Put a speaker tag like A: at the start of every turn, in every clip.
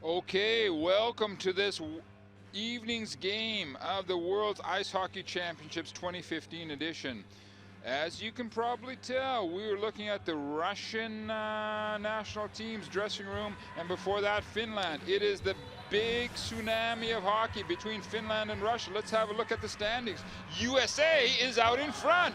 A: Okay, welcome to this evening's game of the World Ice Hockey Championships 2015 edition. As you can probably tell, we were looking at the Russian national team's dressing room, and before that, Finland. It is the big tsunami of hockey between Finland and Russia. Let's have a look at the standings. USA is out in front.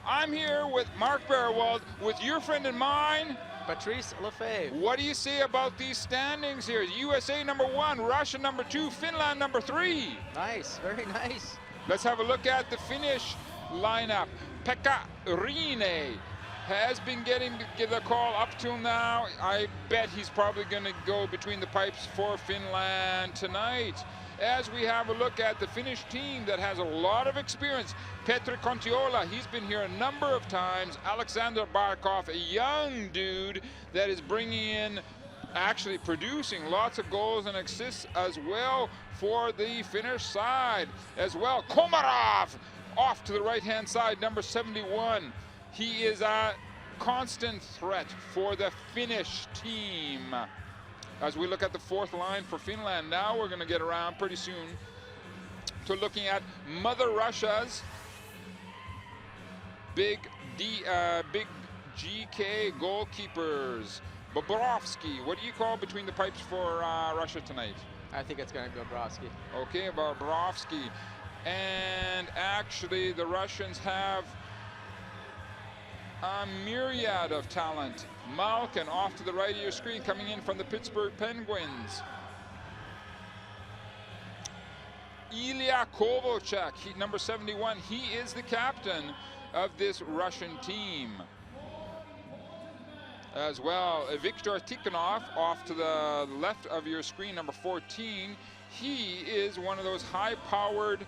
A: I'm here with Mark Barwald, with your friend and mine,
B: Patrice Lefebvre.
A: What do you say about these standings here? USA number 1, Russia number 2, Finland number 3.
B: Nice, very nice.
A: Let's have a look at the Finnish lineup. Pekka Rinne has been getting the call up till now. I bet he's probably going to go between the pipes for Finland tonight. As we have a look at the Finnish team that has a lot of experience. Petri Kontiola, he's been here a number of times. Alexander Barkov, a young dude that is bringing in, actually producing lots of goals and assists as well for the Finnish side. As well, Komarov off to the right-hand side, number 71. He is a constant threat for the Finnish team. As we look at the fourth line for Finland, now we're going to get around pretty soon to looking at Mother Russia's big GK goalkeepers. Bobrovsky, what do you call between the pipes for Russia tonight?
B: I think it's going to go Bobrovsky.
A: Okay, Bobrovsky. And actually, the Russians have a myriad of talent. Malkin off to the right of your screen, coming in from the Pittsburgh Penguins. Ilya Kovalchuk, number 71, he is the captain of this Russian team. As well, Viktor Tikhonov off to the left of your screen, number 14. He is one of those high-powered,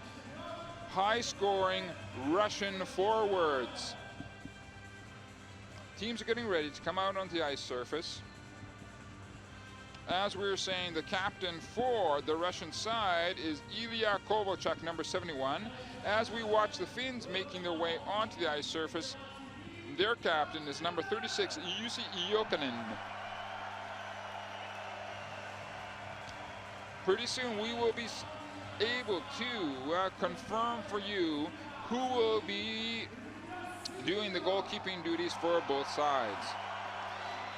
A: high-scoring Russian forwards. Teams are getting ready to come out onto the ice surface. As we were saying, the captain for the Russian side is Ilya Kovalchuk, number 71. As we watch the Finns making their way onto the ice surface, their captain is number 36, Jussi Iokanen. Pretty soon we will be able to confirm for you who will be doing the goalkeeping duties for both sides.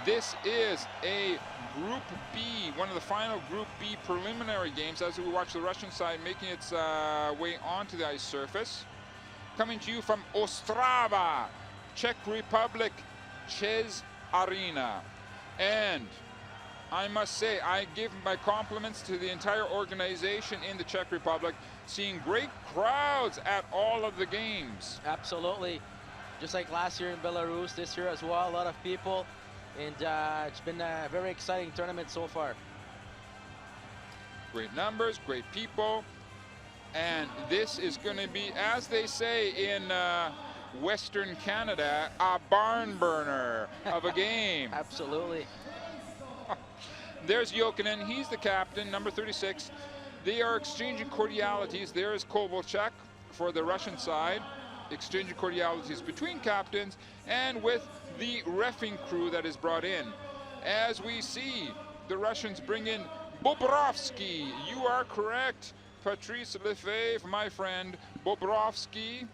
A: This is a Group B, one of the final Group B preliminary games as we watch the Russian side making its way onto the ice surface. Coming to you from Ostrava, Czech Republic, Čes Arena. And I must say, I give my compliments to the entire organization in the Czech Republic, seeing great crowds at all of the games.
B: Absolutely. Just like last year in Belarus, this year as well, a lot of people. And it's been a very exciting tournament so far.
A: Great numbers, great people. And this is going to be, as they say in Western Canada, a barn burner of a game.
B: Absolutely.
A: There's Iokanen, he's the captain, number 36. They are exchanging cordialities. There is Kovalchuk for the Russian side, exchanging cordialities between captains and with the reffing crew that is brought in. As we see, the Russians bring in Bobrovsky. You are correct, Patrice Lefebvre, my friend. Bobrovsky,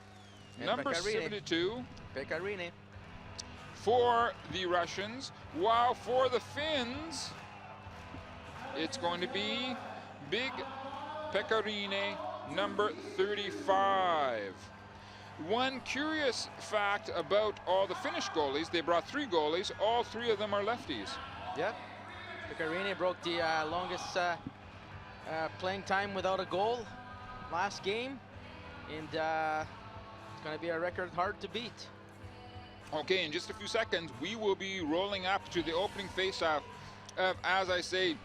A: and number 72.
B: Pekka Rinne.
A: For the Russians, while for the Finns, it's going to be big Pekka Rinne, number 35. One curious fact about all the Finnish goalies, they brought 3 goalies, all 3 of them are lefties.
B: Yep. Pekka Rinne broke the longest playing time without a goal last game, and it's going to be a record hard to beat.
A: Okay, in just a few seconds, we will be rolling up to the opening faceoff of, as I say,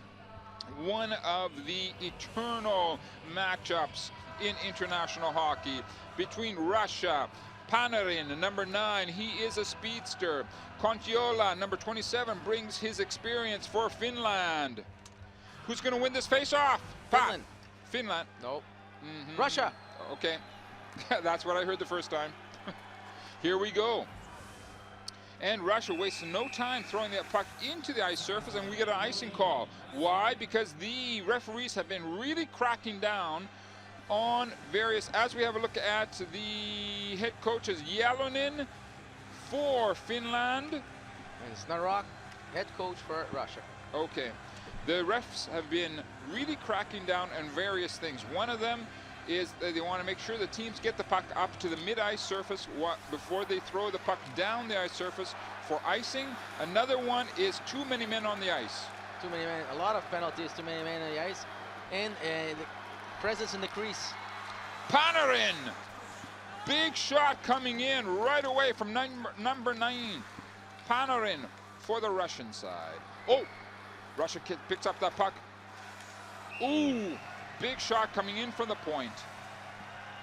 A: one of the eternal matchups in international hockey between Russia. Panarin, number 9, he is a speedster. Kontiola, number 27, brings his experience for Finland. Who's going to win this face-off?
B: Finland.
A: Finland.
B: Nope. Russia.
A: Okay. That's what I heard the first time. Here we go. And Russia wastes no time throwing that puck into the ice surface, and we get an icing call. Why? Because the referees have been really cracking down on various, as we have a look at the head coaches, Yalonin for Finland.
B: And Snarok, head coach for Russia.
A: Okay. The refs have been really cracking down on various things. One of them is that they want to make sure the teams get the puck up to the mid-ice surface before they throw the puck down the ice surface for icing. Another one is too many men on the ice.
B: Too many men, a lot of penalties, too many men on the ice. And the presence in the crease.
A: Panarin! Big shot coming in right away from number 9. Panarin for the Russian side. Oh! Russia picks up that puck. Ooh! Big shot coming in from the point.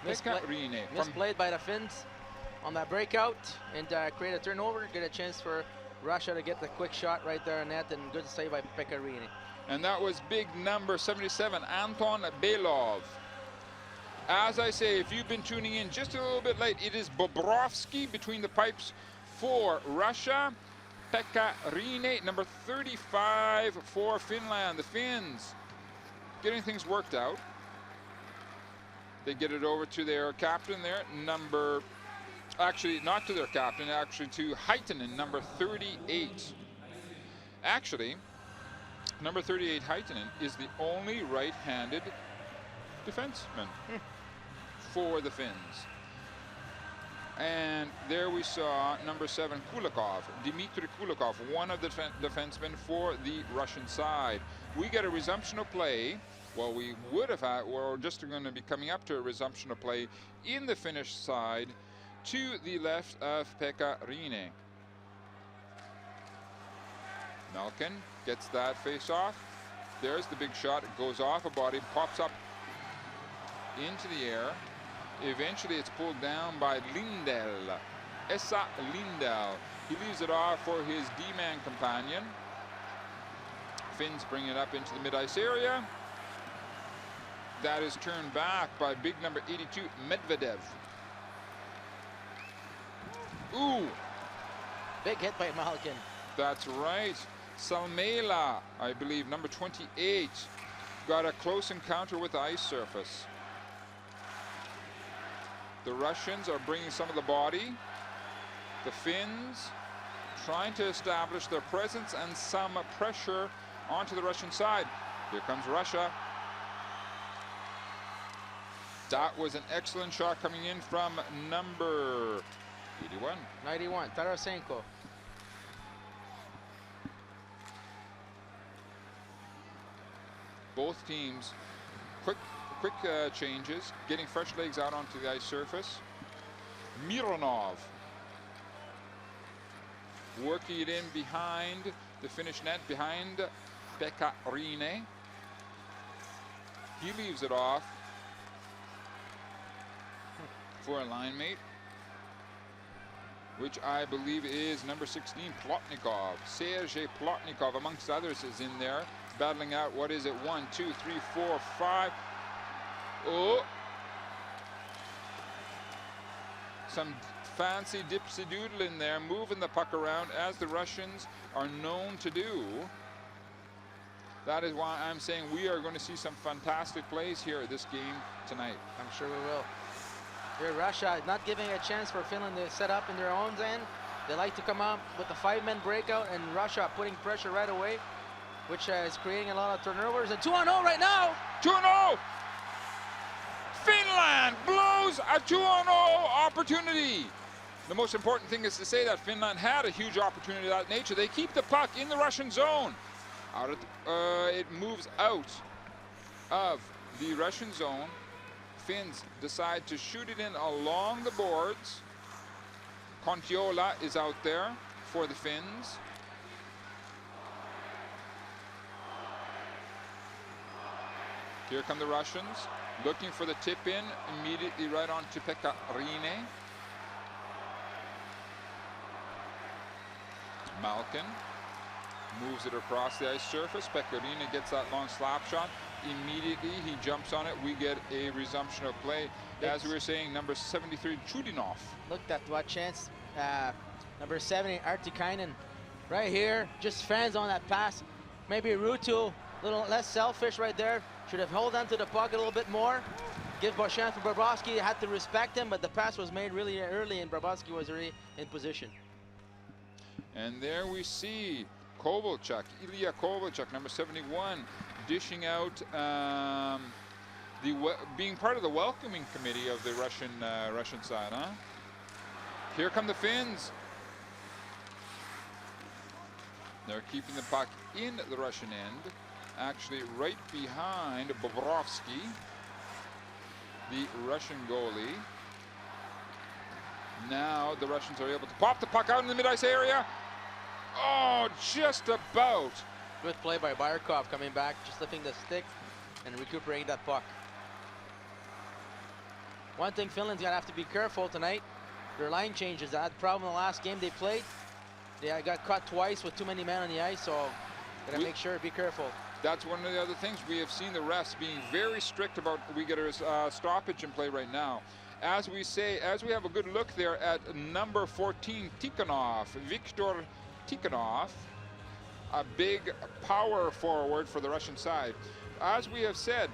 B: Misplayed by the Finns on that breakout and create a turnover. Get a chance for Russia to get the quick shot right there in net, and good save by Pekarini.
A: And that was big number 77, Anton Belov. As I say, if you've been tuning in just a little bit late, it is Bobrovsky between the pipes for Russia. Pekarini, number 35 for Finland. The Finns getting things worked out. They get it over to their captain there, actually not to their captain, actually to Heitinen, number 38. Actually, number 38 Heitinen is the only right-handed defenseman for the Finns. And there we saw number 7 Kulikov, Dmitry Kulikov, one of the defensemen for the Russian side. We get a resumption of play. Well, we would have had, we're just going to be coming up to a resumption of play in the Finnish side to the left of Pekarini. Malkin gets that face off. There's the big shot. It goes off a body, pops up into the air. Eventually it's pulled down by Lindell. Esa Lindell. He leaves it off for his D-man companion. Finns bring it up into the mid-ice area. That is turned back by big number 82, Medvedev. Ooh!
B: Big hit by Malkin.
A: That's right. Salmela, I believe, number 28, got a close encounter with the ice surface. The Russians are bringing some of the body. The Finns trying to establish their presence and some pressure onto the Russian side. Here comes Russia. That was an excellent shot coming in from number 81.
B: 91, Tarasenko.
A: Both teams, quick changes, getting fresh legs out onto the ice surface. Mironov working it in behind the Finnish net, behind Pekarini. He leaves it off for a line mate, which I believe is number 16, Plotnikov. Sergei Plotnikov, amongst others, is in there, battling out, what is it, 1, 2, 3, 4, 5. Oh! Some fancy dipsy doodle in there, moving the puck around, as the Russians are known to do. That is why I'm saying we are going to see some fantastic plays here at this game tonight.
B: I'm sure we will. Here, Russia not giving a chance for Finland to set up in their own end. They like to come up with the 5-man breakout, and Russia putting pressure right away, which is creating a lot of turnovers. And 2-0 right now.
A: 2-0. Finland blows a 2-0 opportunity. The most important thing is to say that Finland had a huge opportunity of that nature. They keep the puck in the Russian zone. It moves out of the Russian zone. Finns decide to shoot it in along the boards. Kontiola is out there for the Finns. Here come the Russians, looking for the tip in, immediately right on to Pekarini. Malkin moves it across the ice surface. Pekarini gets that long slap shot. Immediately he jumps on it. We get a resumption of play. As we were saying, number 73, Chudinov.
B: Looked at what chance Number 70, Artikainen. Right here, just fans on that pass. Maybe Ruutu, a little less selfish right there. Should have held on to the puck a little bit more. Give a chance for Bobrovsky. Had to respect him, but the pass was made really early, and Bobrovsky was already in position.
A: And there we see Kovalchuk, Ilya Kovalchuk, number 71, dishing out, being part of the welcoming committee of the Russian side, huh? Here come the Finns. They're keeping the puck in the Russian end, actually right behind Bobrovsky, the Russian goalie. Now the Russians are able to pop the puck out in the mid-ice area. Oh, just about.
B: Good play by Barkov coming back, just lifting the stick and recuperating that puck. One thing Finland's gonna have to be careful tonight. Their line changes. They had a problem the last game they played. They got caught twice with too many men on the ice, so gotta make sure, be careful.
A: That's one of the other things. We have seen the refs being very strict about, we get a stoppage in play right now. As we have a good look there at number 14, Tikhonov, Viktor Tikhonov, a big power forward for the Russian side. As we have said,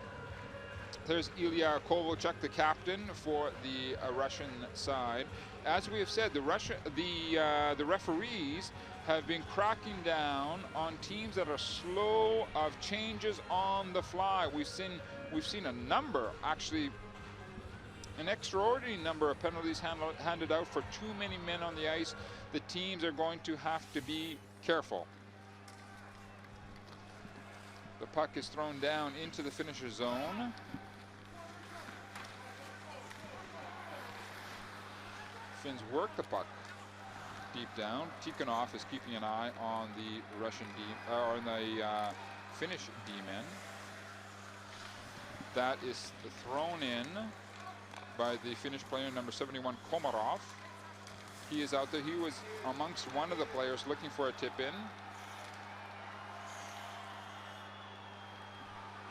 A: there's Ilya Kovalchuk, the captain for the Russian side. As we have said, the referees have been cracking down on teams that are slow of changes on the fly. We've seen a number, actually, an extraordinary number of penalties handed out for too many men on the ice. The teams are going to have to be careful. The puck is thrown down into the finisher zone. Finns work the puck deep down. Tikhonov is keeping an eye on the Finnish D-men. That is thrown in by the Finnish player number 71, Komarov. He is out there. He was amongst one of the players looking for a tip-in.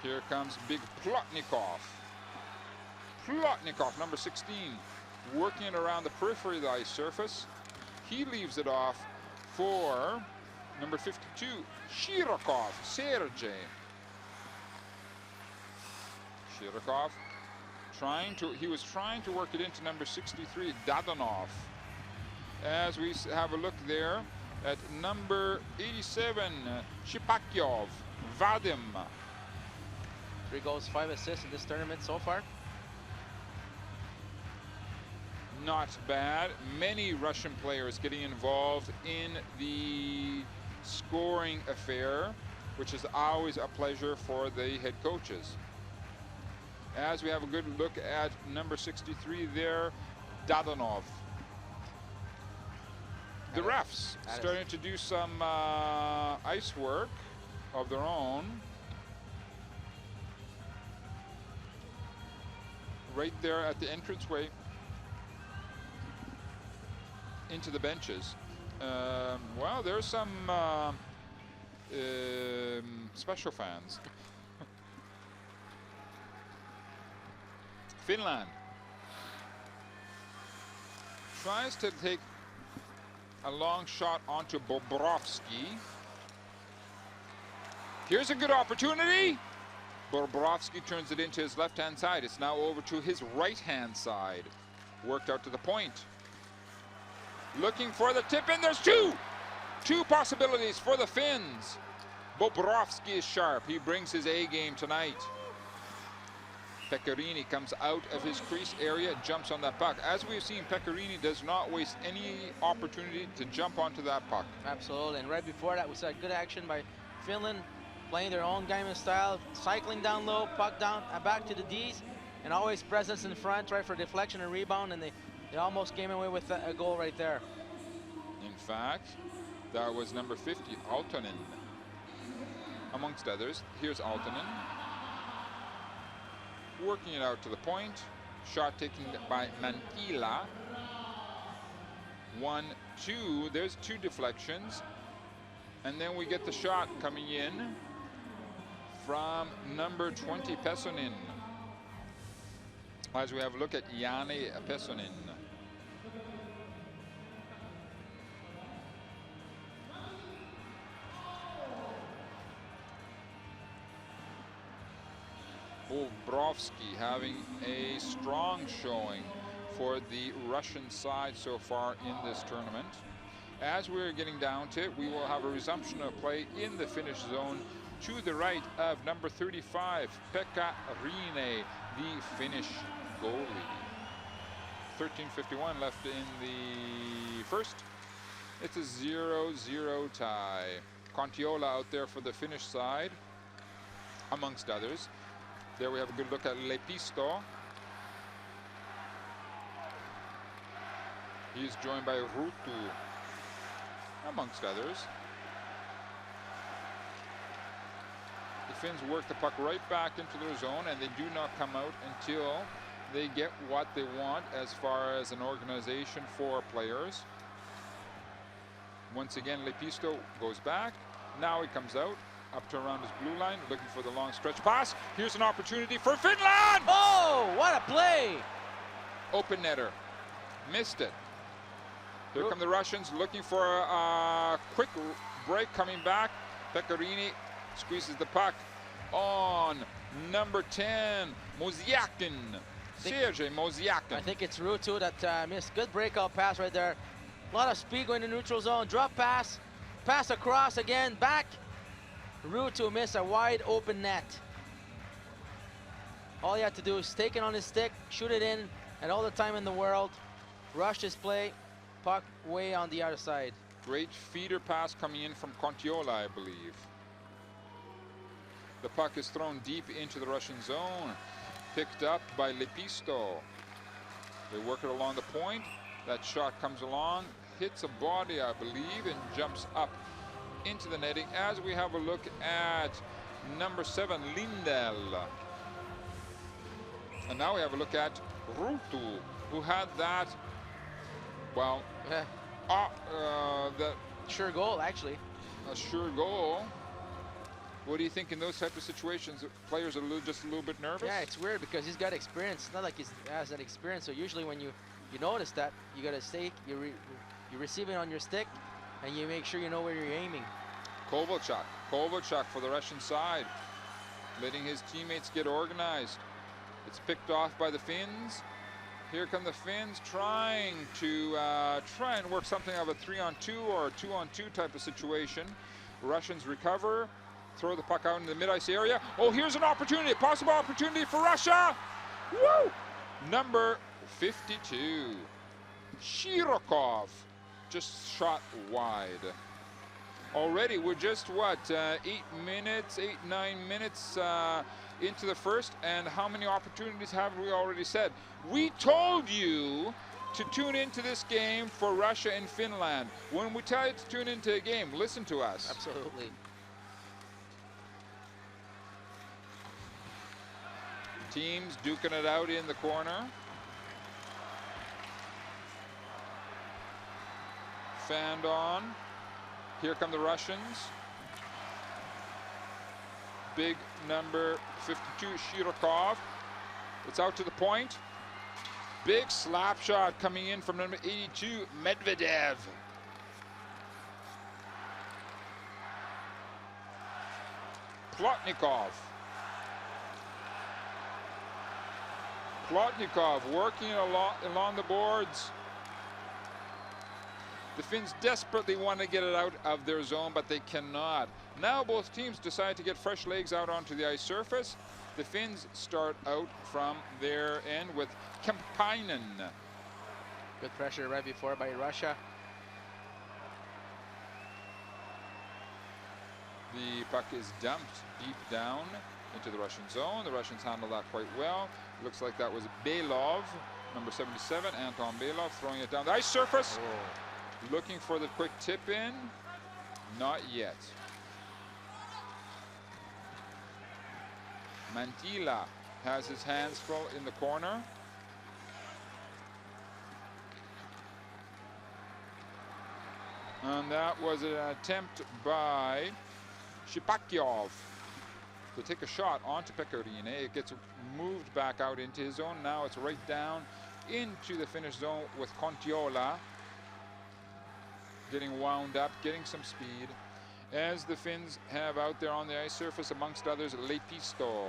A: Here comes big Plotnikov. Plotnikov, number 16, working it around the periphery of the ice surface. He leaves it off for number 52, Shirokov, Sergei. Shirokov he was trying to work it into number 63, Dadonov. As we have a look there at number 87, Shipakyov, Vadim.
B: 3 goals, 5 assists in this tournament so far.
A: Not bad. Many Russian players getting involved in the scoring affair, which is always a pleasure for the head coaches. As we have a good look at number 63 there, Dadonov. The refs starting to do some ice work of their own. Right there at the entranceway into the benches. Well, there's some special fans. Finland tries to take a long shot onto Bobrovsky. Here's a good opportunity. Bobrovsky turns it into his left-hand side. It's now over to his right-hand side. Worked out to the point. Looking for the tip-in. There's two possibilities for the Finns. Bobrovsky is sharp. He brings his A game tonight. Pecorini comes out of his crease area, jumps on that puck. As we've seen, Pecorini does not waste any opportunity to jump onto that puck.
B: Absolutely, and right before that, we saw good action by Finland, playing their own game and style, cycling down low, puck down, back to the Ds, and always presence in front, right, for deflection and rebound, and they almost came away with a goal right there.
A: In fact, that was number 50, Aaltonen, amongst others. Here's Aaltonen. Working it out to the point. Shot taken by Mantila. 1-2. There's 2 deflections. And then we get the shot coming in from number 20, Pesonin. As we have a look at Jani Pesonin. Bobrovsky having a strong showing for the Russian side so far in this tournament. As we're getting down to it, we will have a resumption of play in the Finnish zone to the right of number 35, Pekka Rinne, the Finnish goalie. 13:51 left in the first. It's a 0-0 tie. Kontiola out there for the Finnish side, amongst others. There we have a good look at Lepisto. He's joined by Ruutu, amongst others. The Finns work the puck right back into their zone, and they do not come out until they get what they want as far as an organization for players. Once again, Lepisto goes back. Now he comes out, up to around his blue line, looking for the long stretch pass. Here's an opportunity for Finland!
B: Oh, what a play!
A: Open netter. Missed it. Here come the Russians looking for a quick break coming back. Pekka Rinne squeezes the puck on number 10, Mosiakin. Sergei Mosiakin.
B: I think it's Ruutu that missed. Good breakout pass right there. A lot of speed going to neutral zone. Drop pass. Pass across again. Back. Ruutu missed a wide open net. All you have to do is take it on his stick, shoot it in, and all the time in the world. Rush his play. Puck way on the other side.
A: Great feeder pass coming in from Kontiola, I believe. The puck is thrown deep into the Russian zone. Picked up by Lepisto. They work it along the point. That shot comes along, hits a body, I believe, and jumps up into the netting. As we have a look at number 7, Lindell. And now we have a look at Ruutu, who had that, well, that
B: sure goal, actually.
A: A sure goal. What do you think in those type of situations? Players are just a little bit nervous?
B: Yeah, it's weird because he's got experience. It's not like he has that experience. So usually when you notice that, you got to stay, you receive it on your stick, and you make sure you know where you're aiming.
A: Kovalchuk for the Russian side, letting his teammates get organized. It's picked off by the Finns. Here come the Finns trying to try and work something of a 3-on-2 or a 2-on-2 type of situation. Russians recover, throw the puck out into the mid-ice area. Oh, here's an opportunity, a possible opportunity for Russia. Woo! Number 52, Shirokov, just shot wide. Already we're just what, 9 minutes into the first, and how many opportunities have we already said? We told you to tune into this game for Russia and Finland. When we tell you to tune into a game, listen to us.
B: Absolutely.
A: Teams duking it out in the corner. Fanned on. Here come the Russians. Big number 52, Shirokov. It's out to the point. Big slap shot coming in from number 82, Medvedev. Plotnikov. Plotnikov working along the boards. The Finns desperately want to get it out of their zone, but they cannot. Now both teams decide to get fresh legs out onto the ice surface. The Finns start out from their end with Kemppainen.
B: Good pressure right before by Russia.
A: The puck is dumped deep down into the Russian zone. The Russians handle that quite well. Looks like that was Belov, number 77, Anton Belov, throwing it down the ice surface. Oh. Looking for the quick tip in. Not yet. Mantila has his hands full in the corner. And that was an attempt by Shipakyov to take a shot onto Pekka Rinne. It gets moved back out into his zone. Now it's right down into the Finnish zone with Kontiola getting wound up, getting some speed, as the Finns have out there on the ice surface, amongst others, Lepisto.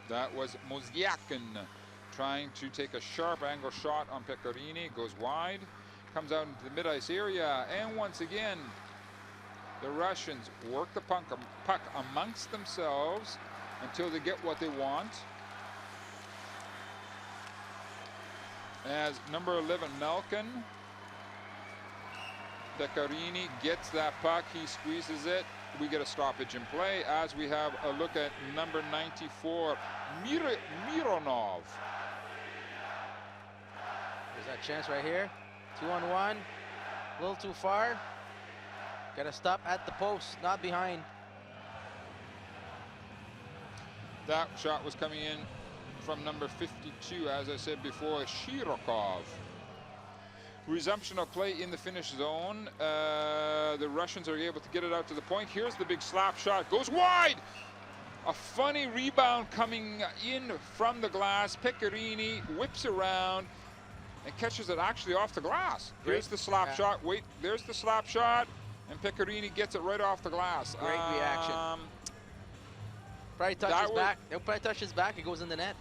A: That was Mozyakin trying to take a sharp angle shot on Pecorini. Goes wide, comes out into the mid-ice area, and once again, the Russians work the puck amongst themselves until they get what they want. As number 11, Malkin, Pecorini gets that puck, he squeezes it. We get a stoppage in play as we have a look at number 94, Mironov.
B: There's that chance right here. 2-on-1, a little too far. Got to stop at the post, not behind.
A: That shot was coming in from number 52, as I said before, Shirokov. Resumption of play in the Finnish zone. The Russians are able to get it out to the point. Here's the big slap shot, goes wide. A funny rebound coming in from the glass. Pecorini whips around and catches it actually off the glass. Here's the slap shot. Wait, there's the slap shot. And Pecorini gets it right off the glass.
B: Great reaction. Probably touch his back. He'll probably touch his back. It goes in the net.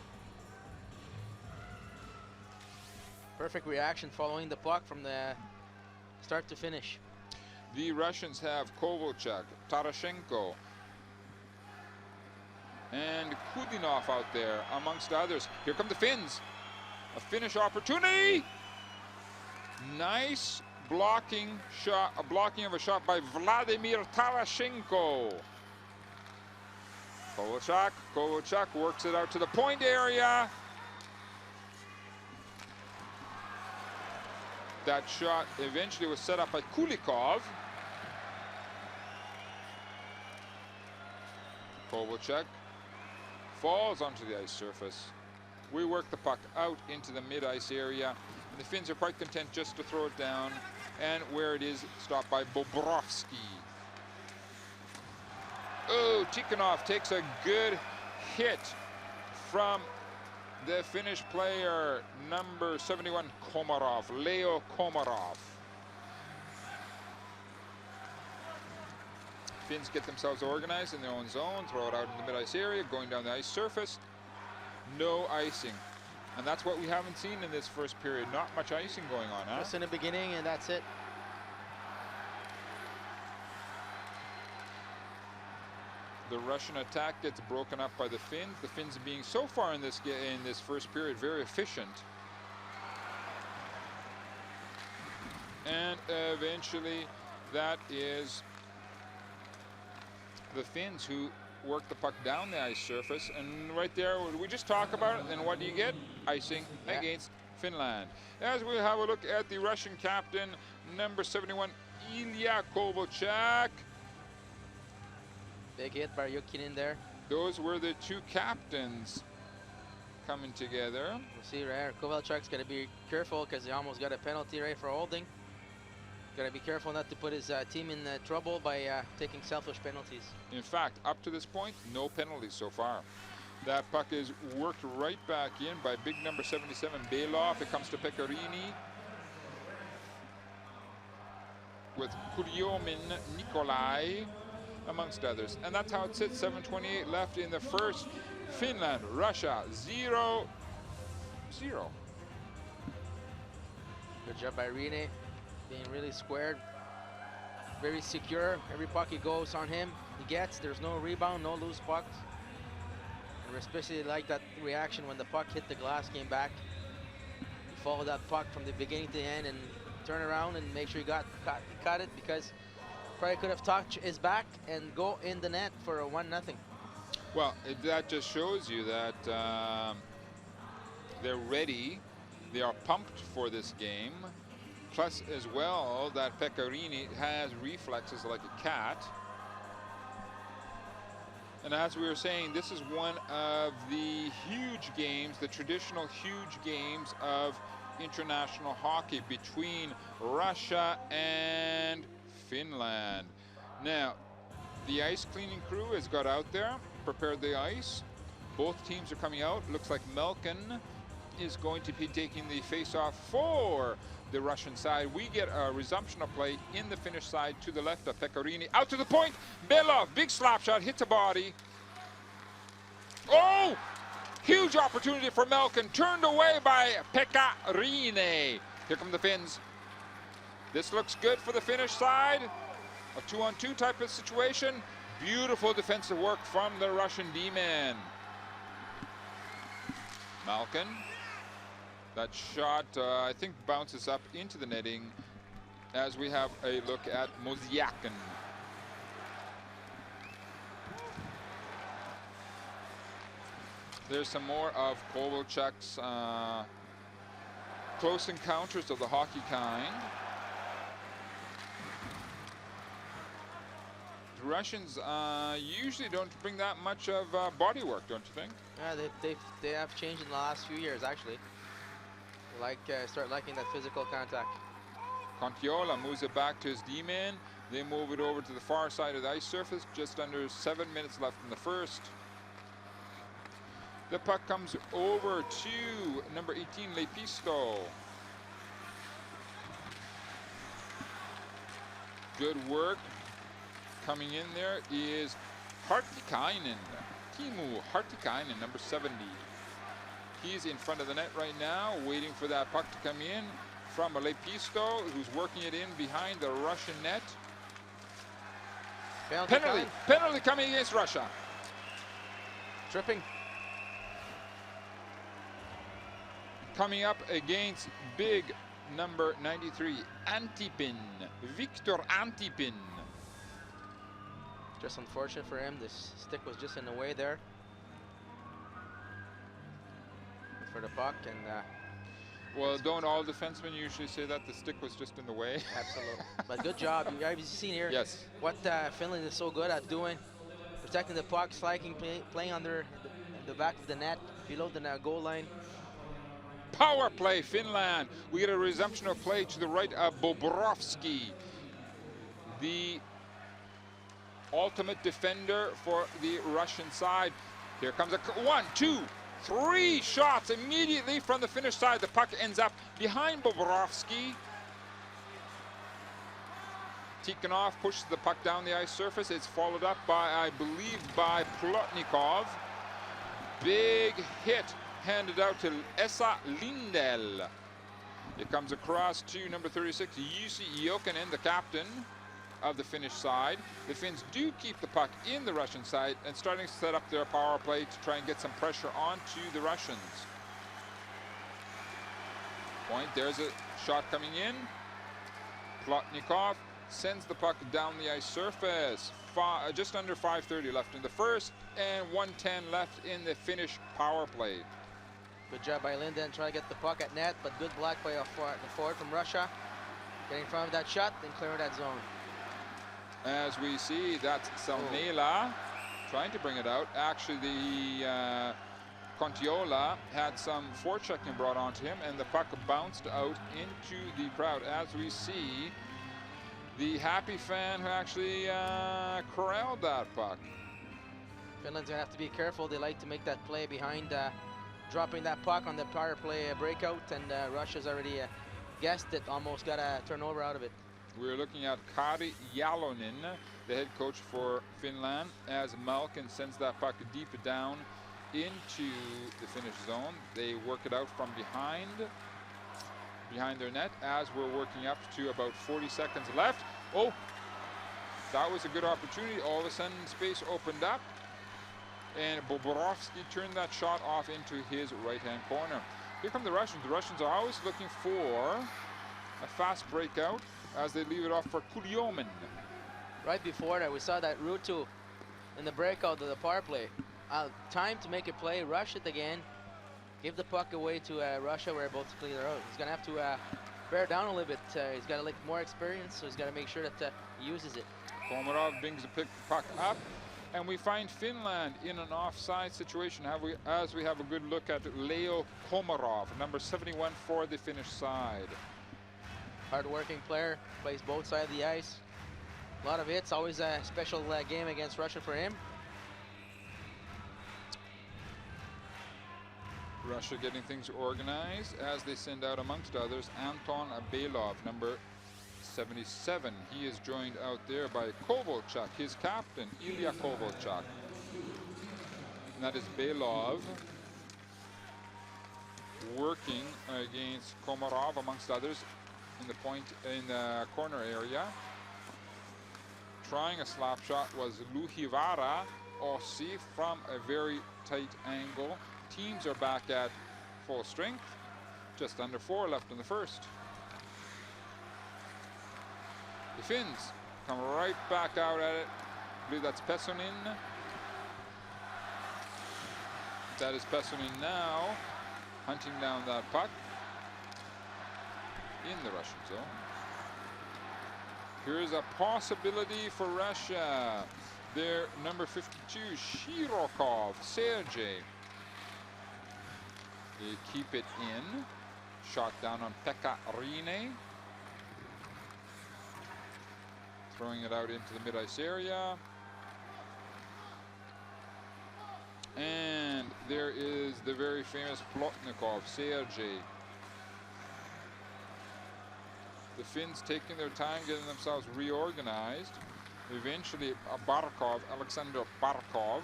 B: Perfect reaction following the puck from the start to finish.
A: The Russians have Kovalchuk, Tarashenko, and Kudinov out there, amongst others. Here come the Finns. A Finnish opportunity. Nice blocking shot, a blocking of a shot by Vladimir Tarashenko. Kovalchuk works it out to the point area. That shot eventually was set up by Kulikov. Kovalchuk falls onto the ice surface. We work the puck out into the mid-ice area. And the Finns are quite content just to throw it down. And where it is, stopped by Bobrovsky. Oh, Tikhonov takes a good hit from the Finnish player, number 71, Komarov, Leo Komarov. Finns get themselves organized in their own zone, throw it out in the mid-ice area, going down the ice surface. No icing. And that's what we haven't seen in this first period. Not much icing going on, huh?
B: Just in the beginning, and that's it.
A: The Russian attack gets broken up by the Finns. The Finns being so far in this first period very efficient. And eventually that is the Finns who work the puck down the ice surface. And right there, we just talk about it, and what do you get? Icing against Finland. As we have a look at the Russian captain, number 71, Ilya Kovalchuk.
B: Big hit by Yukinin there.
A: Those were the two captains coming together.
B: We'll see right here. Kovalchuk's got to be careful because he almost got a penalty right for holding. Got to be careful not to put his team in trouble by taking selfish penalties.
A: In fact, up to this point, no penalties so far. That puck is worked right back in by big number 77, Belov. It comes to Pecorini with Kuryomin Nikolai, amongst others. And that's how it sits, 7:28 left in the first. Finland, Russia, 0-0.
B: Good job by Rene, being really squared, very secure. Every puck he goes on him, he gets. There's no rebound, no loose pucks. And we especially like that reaction when the puck hit the glass, came back. He followed that puck from the beginning to the end and turn around and make sure he caught it, because probably could have touched his back and go in the net for a 1-0.
A: Well, that just shows you that they're ready. They are pumped for this game. Plus, as well, that Pecorini has reflexes like a cat. And as we were saying, this is one of the huge games, the traditional huge games of international hockey between Russia and Finland. Now, the ice cleaning crew has got out there, prepared the ice. Both teams are coming out. Looks like Malkin is going to be taking the face-off for the Russian side. We get a resumption of play in the Finnish side to the left of Pecorini. Out to the point. Belov, big slap shot, hits a body. Oh! Huge opportunity for Malkin, turned away by Pekka Rinne. Here come the Finns. This looks good for the Finnish side. A 2-on-2 type of situation. Beautiful defensive work from the Russian D-man. Malkin. That shot, I think, bounces up into the netting as we have a look at Mosiakin. There's some more of Kovalchuk's close encounters of the hockey kind. The Russians usually don't bring that much of body work, don't you think?
B: Yeah, they have changed in the last few years, actually. Start liking that physical contact.
A: Contiola moves it back to his D-man. They move it over to the far side of the ice surface. Just under 7 minutes left in the first. The puck comes over to number 18, Lepisto. Good work. Coming in there is Hartikainen. Timu Hartikainen, number 70. He's in front of the net right now, waiting for that puck to come in from Lepisto, who's working it in behind the Russian net. Penalty coming against Russia.
B: Tripping.
A: Coming up against big number 93, Antipin, Victor Antipin.
B: Just unfortunate for him, this stick was just in the way there for the puck, and
A: well, don't all defensemen usually say that the stick was just in the way?
B: Absolutely. But good job. You've seen here what Finland is so good at doing, protecting the puck, sliding, playing under the back of the net, below the goal line.
A: Power play, Finland. We get a resumption of play to the right of Bobrovsky, the ultimate defender for the Russian side. Here comes a 1, 2, 3 shots immediately from the Finnish side. The puck ends up behind Bobrovsky. Tikhonov pushes the puck down the ice surface. It's followed up by, I believe, by Plotnikov. Big hit handed out to Esa Lindell. It comes across to number 36, Jussi Jokinen, the captain of the Finnish side. The Finns do keep the puck in the Russian side and starting to set up their power play to try and get some pressure onto the Russians. Point, there's a shot coming in. Plotnikov sends the puck down the ice surface. Just under 5:30 left in the first and 1:10 left in the Finnish power play.
B: Good job by Linden trying to get the puck at net, but good block by the forward from Russia. Getting in front of that shot, then clearing that zone.
A: As we see, that's Salmela trying to bring it out. Actually, the Contiola had some forechecking brought onto him, and the puck bounced out into the crowd. As we see, the happy fan who actually corralled that puck.
B: Finland's gonna have to be careful. They like to make that play behind, dropping that puck on the power play breakout, and Russia's already guessed it, almost got a turnover out of it.
A: We're looking at Kari Jalonen, the head coach for Finland, as Malkin sends that puck deep down into the Finnish zone. They work it out from behind their net as we're working up to about 40 seconds left. Oh, that was a good opportunity. All of a sudden space opened up and Bobrovsky turned that shot off into his right-hand corner. Here come the Russians. The Russians are always looking for a fast breakout as they leave it off for Kulyomin.
B: Right before that, we saw that Ruutu in the breakout of the power play. Time to make a play, rush it again, give the puck away to Russia. We're able to clear out. He's gonna have to bear down a little bit. He's got like more experience, so he's got to make sure that he uses it.
A: Komarov brings the puck up, and we find Finland in an offside situation. As we have a good look at Leo Komarov, number 71 for the Finnish side.
B: Hard-working player, plays both sides of the ice. A lot of hits, always a special game against Russia for him.
A: Russia getting things organized as they send out, amongst others, Anton Belov, number 77. He is joined out there by Kovalchuk, his captain, Ilya Kovalchuk. And that is Belov. working against Komarov, amongst others, in the corner area. Trying a slap shot was Luhivara Ossi from a very tight angle. Teams are back at full strength. Just under 4 left in the first. The Finns come right back out at it. I believe that's Pessonen. That is Pessonen now, hunting down that puck in the Russian zone. Here's a possibility for Russia. Their number 52, Shirokov, Sergei. They keep it in. Shot down on Pekka Rinne. Throwing it out into the mid-ice area. And there is the very famous Plotnikov, Sergei. The Finns taking their time, getting themselves reorganized. Eventually, Barkov, Alexander Barkov.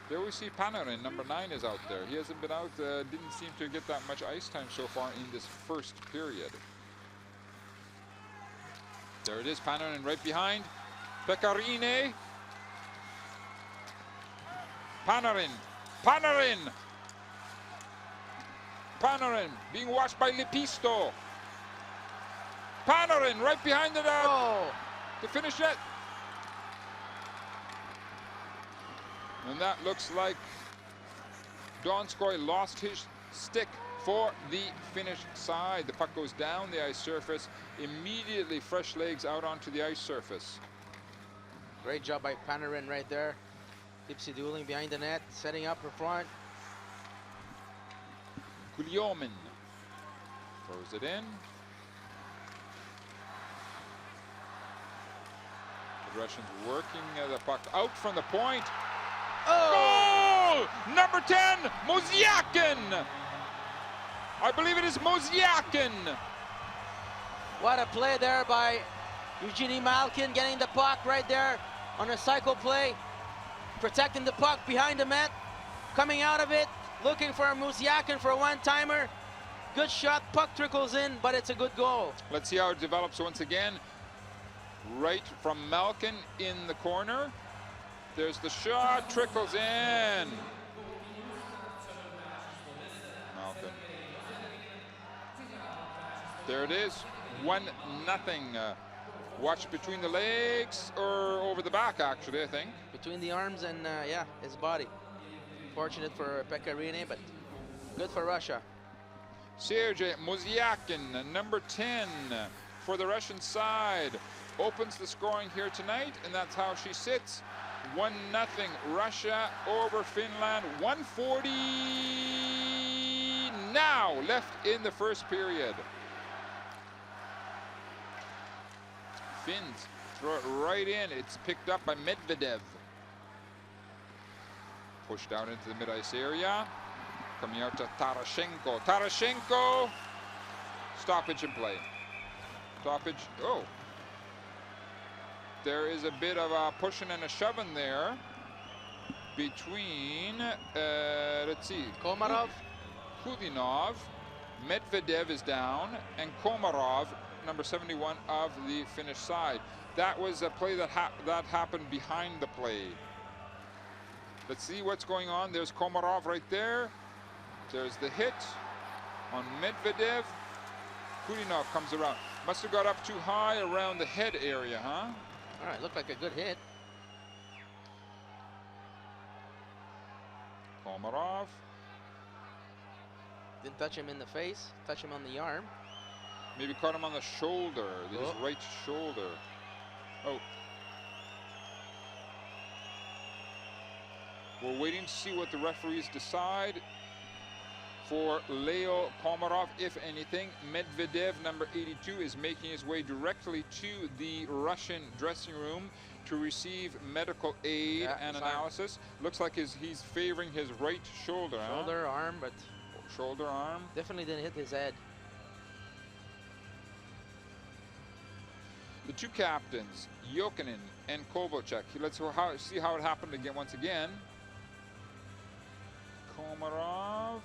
A: There we see Panarin, number 9 is out there. He hasn't been out, didn't seem to get that much ice time so far in this first period. There it is, Panarin right behind. Pekka Rinne. Panarin, Panarin! Panarin being watched by Lepisto. Panarin right behind the net to finish it. And that looks like Donskoy lost his stick for the Finnish side. The puck goes down the ice surface. Immediately fresh legs out onto the ice surface.
B: Great job by Panarin right there. Tipsy dueling behind the net, setting up her front.
A: Kuliomin throws it in. The Russians working the puck out from the point.
B: Oh!
A: Goal! Number 10, Mozyakin! I believe it is Mozyakin.
B: What a play there by Evgeny Malkin, getting the puck right there on a cycle play. Protecting the puck behind the net, coming out of it, looking for Mozyakin for a one-timer. Good shot, puck trickles in, but it's a good goal.
A: Let's see how it develops once again. Right from Malkin in the corner. There's the shot, trickles in. Malkin. There it is, 1-0. Watch between the legs, or over the back actually, I think.
B: Between the arms and, yeah, his body. Fortunate for Pekka Rinne, but good for Russia.
A: Sergei Mozyakin, number 10 for the Russian side, opens the scoring here tonight, and that's how she sits. 1-0 Russia over Finland. 1:40 now left in the first period. Finns throw it right in. It's picked up by Medvedev. Pushed out into the mid-ice area. Coming out to Tarashenko. Tarashenko! Stoppage in play. Stoppage. Oh. There is a bit of a pushing and a shoving there between, let's see.
B: Komarov.
A: Kudinov. Medvedev is down. And Komarov, number 71 of the Finnish side. That was a play that happened behind the play. Let's see what's going on. There's Komarov right there. There's the hit on Medvedev. Kudinov comes around. Must have got up too high around the head area, huh?
B: All right, looked like a good hit.
A: Komarov.
B: Didn't touch him in the face, touch him on the arm.
A: Maybe caught him on the shoulder, his right shoulder. Oh. We're waiting to see what the referees decide for Leo Komarov, if anything. Medvedev, number 82, is making his way directly to the Russian dressing room to receive medical aid and analysis. Looks like he's favoring his right shoulder.
B: Shoulder, arm, but...
A: Shoulder, arm.
B: Definitely didn't hit his head.
A: The two captains, Jokinen and Kovalchuk. Let's see how it happened again once again. Komarov.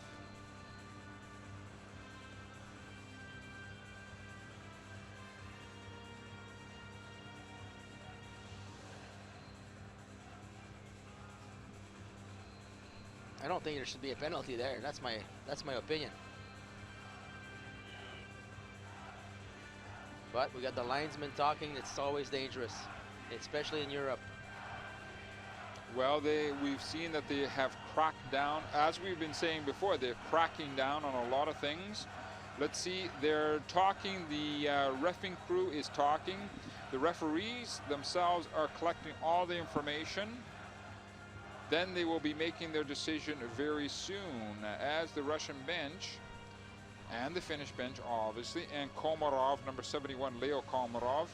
B: I don't think there should be a penalty there. That's my opinion. But we got the linesman talking. It's always dangerous, especially in Europe.
A: Well, we've seen that they have cracked down, as we've been saying before, they're cracking down on a lot of things. Let's see, they're talking, the reffing crew is talking. The referees themselves are collecting all the information. Then they will be making their decision very soon, as the Russian bench and the Finnish bench, obviously, and Komarov, number 71, Leo Komarov,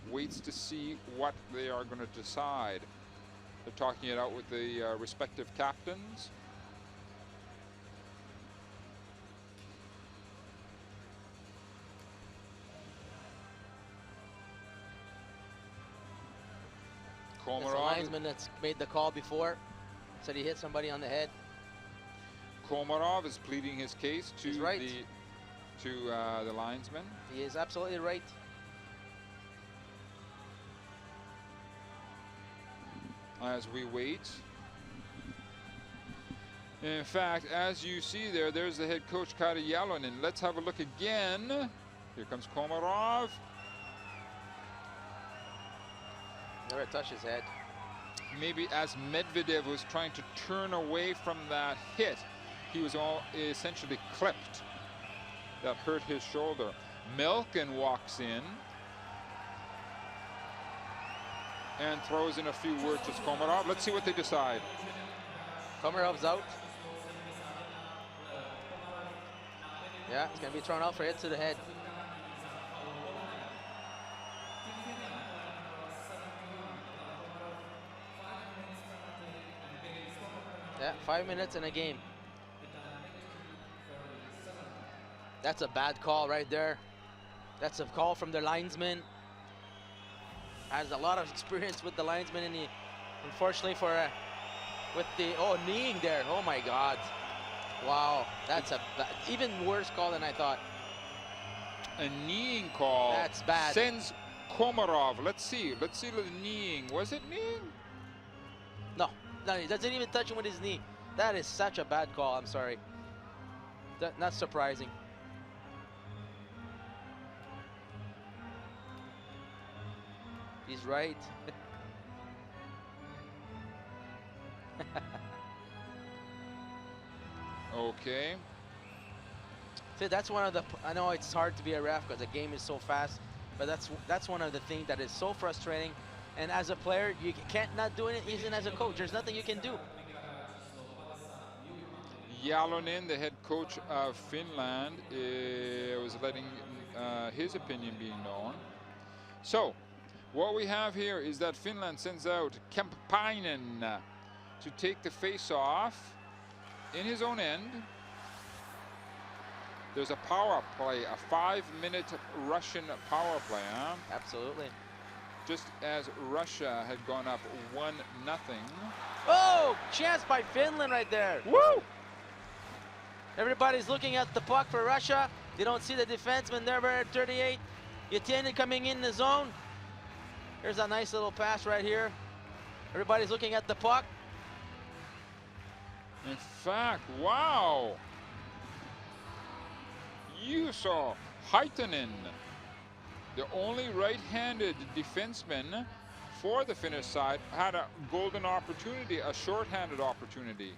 A: waits to see what they are going to decide. They're talking it out with the respective captains.
B: Komarov. That's the linesman that's made the call before. Said he hit somebody on the head.
A: Komarov is pleading his case to the linesman.
B: He is absolutely right.
A: As we wait. In fact, as you see there, there's the head coach, Kari Jalonen. Let's have a look again. Here comes Komarov.
B: Never touched his head.
A: Maybe as Medvedev was trying to turn away from that hit, he was essentially clipped. That hurt his shoulder. Melkin walks in and throws in a few words to Komarov. Let's see what they decide.
B: Komarov's out. Yeah, he's going to be thrown out for hit to the head. Yeah, 5 minutes in a game. That's a bad call right there. That's a call from the linesman. Has a lot of experience with the linesman, and he, unfortunately with the kneeing there. Oh my God! Wow, that's a even worse call than I thought.
A: A kneeing call.
B: That's bad.
A: Sends Komarov. Let's see the kneeing. Was it kneeing?
B: No, he doesn't even touch him with his knee. That is such a bad call. I'm sorry. Not surprising. He's right.
A: Okay.
B: See, that's one of the. I know it's hard to be a ref because the game is so fast, but that's one of the things that is so frustrating. And as a player, you can't not do it. Even as a coach, there's nothing you can do.
A: Jalonen, the head coach of Finland, was letting his opinion being known. So, what we have here is that Finland sends out Kemppainen to take the face-off in his own end. There's a power play, a 5-minute Russian power play, huh?
B: Absolutely.
A: Just as Russia had gone up 1-0.
B: Oh, chance by Finland right there.
A: Woo!
B: Everybody's looking at the puck for Russia. They don't see the defenseman there, at 38. Yatini coming in the zone. Here's a nice little pass right here. Everybody's looking at the puck.
A: In fact, wow! You saw Haitanen, the only right-handed defenseman for the Finnish side, had a golden opportunity, a short-handed opportunity.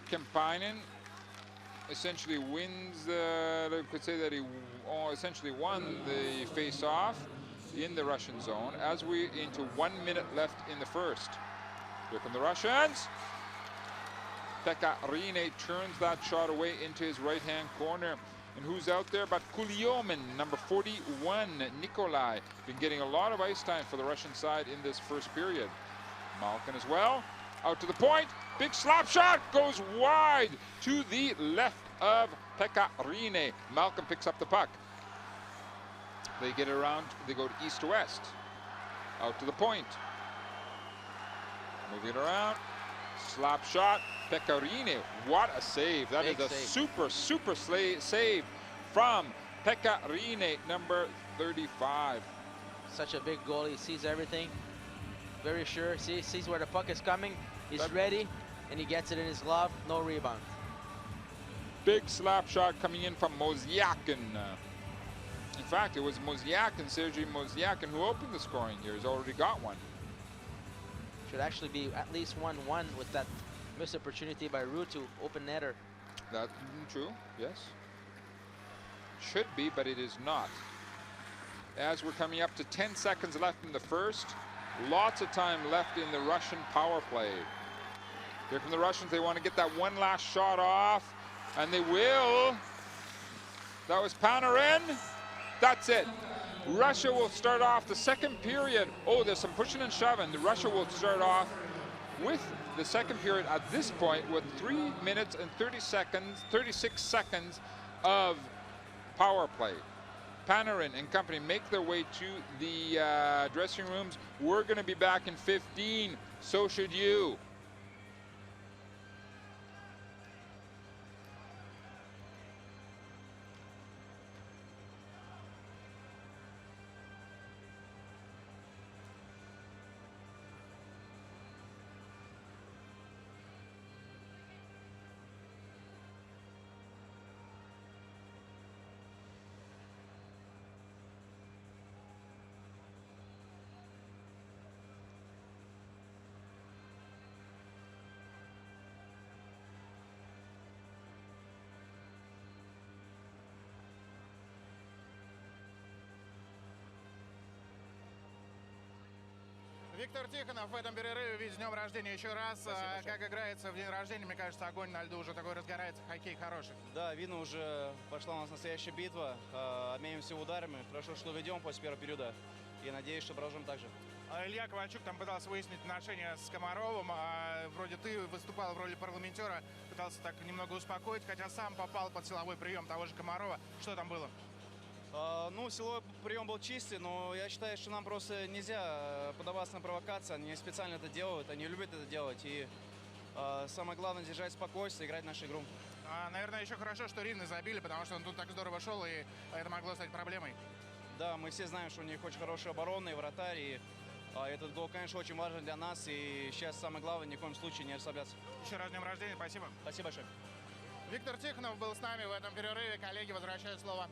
A: Kemppainen essentially wins, I could say that he essentially won the face-off in the Russian zone as we into 1 minute left in the first. Here come the Russians. Pekka Rinne turns that shot away into his right-hand corner. And who's out there but Kuliomin, number 41, Nikolai. Been getting a lot of ice time for the Russian side in this first period. Malkin as well. Out to the point. Big slap shot goes wide to the left of Pekka Rinne. Malkin picks up the puck. They get it around, they go to east to west. Out to the point. Moving it around. Slap shot, Pekarine. What a save. That
B: Big
A: is a
B: save.
A: super save from Pekarine, number 35.
B: Such a big goal. He sees everything. Very sure. Sees where the puck is coming. He's ready, and he gets it in his glove. No rebound.
A: Big slap shot coming in from Mozyakin. In fact, it was Mozyakin, Sergei Mozyakin, who opened the scoring here. He's already got one.
B: Should actually be at least 1-1 with that missed opportunity by Ruutu, open netter.
A: That's true, yes. Should be, but it is not. As we're coming up to 10 seconds left in the first, lots of time left in the Russian power play. Here from the Russians, they want to get that one last shot off, and they will. That was Panarin. That's it. Russia will start off the second period. Oh, there's some pushing and shoving. The Russia will start off with the second period at this point with 3 minutes and 36 seconds of power play. Panarin and company make their way to the dressing rooms. We're going to be back in 15. So should you.
C: Виктор Тихонов в этом перерыве, ведь с днем рождения еще раз. Как играется в день рождения, мне кажется, огонь на льду уже такой разгорается, хоккей хороший.
D: Да, видно, уже пошла у нас настоящая битва. Обмениваемся ударами. Хорошо, что ведем после первого периода. И надеюсь, что продолжим так же.
C: Илья Ковальчук там пытался выяснить отношения с Комаровым. Вроде ты выступал в роли парламентера, пытался так немного успокоить, хотя сам попал под силовой прием того же Комарова. Что там было?
D: Ну, силовой прием был чистый, но я считаю, что нам просто нельзя поддаваться на провокации. Они специально это делают, они любят это делать. И самое главное — держать спокойствие, играть нашу игру.
C: Наверное, еще хорошо, что Ривны забили, потому что он тут так здорово шел, и это могло стать проблемой.
D: Да, мы все знаем, что у них очень хороший оборонный вратарь. И этот гол, конечно, очень важен для нас. И сейчас самое главное — ни в коем случае не расслабляться.
C: Еще раз с днем рождения, спасибо.
D: Спасибо большое.
C: Виктор Тихонов был с нами в этом перерыве. Коллеги, возвращаю слово.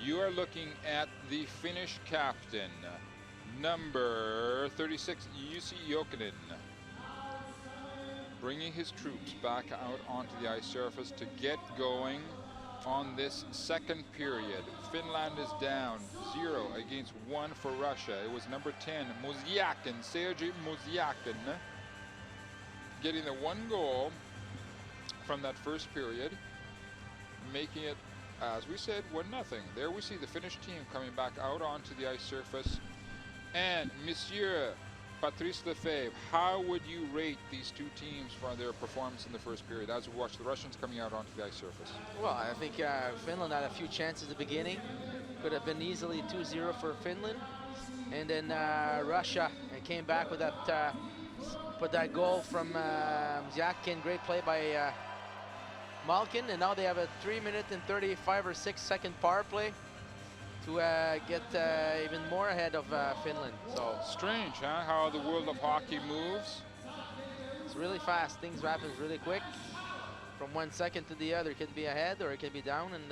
A: You are looking at the Finnish captain, number 36, Jussi Jokinen, bringing his troops back out onto the ice surface to get going on this second period. Finland is down 0 against 1 for Russia. It was number 10, Muzyakin, Sergei Muzyakin, getting the 1 goal from that first period, making it, as we said, 1-0. There we see the Finnish team coming back out onto the ice surface. And Monsieur Patrice Lefebvre, how would you rate these two teams for their performance in the first period as we watch the Russians coming out onto the ice surface?
B: Well, I think Finland had a few chances at the beginning. Could have been easily 2-0 for Finland. And then Russia came back with that goal from Zyakin. Great play by Malkin. And now they have a 3-minute and 35 or 6 second power play to get even more ahead of Finland. So
A: strange, huh? How the world of hockey moves.
B: It's really fast. Things happen really quick. From 1 second to the other, it can be ahead or it can be down. And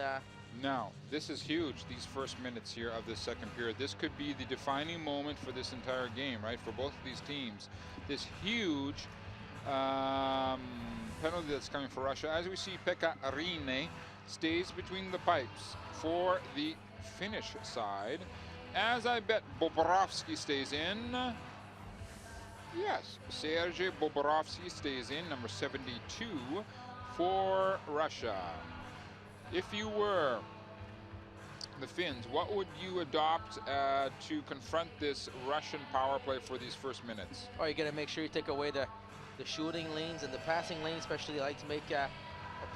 A: now, this is huge, these first minutes here of this second period. This could be the defining moment for this entire game, right? For both of these teams. This huge penalty that's coming for Russia. As we see, Pekka Rinne stays between the pipes for the Finnish side, as I bet Bobrovsky stays in. Yes, Sergei Bobrovsky stays in, number 72 for Russia. If you were the Finns, what would you adopt to confront this Russian power play for these first minutes?
B: Oh, you gotta make sure you take away the shooting lanes and the passing lanes, especially. You like to make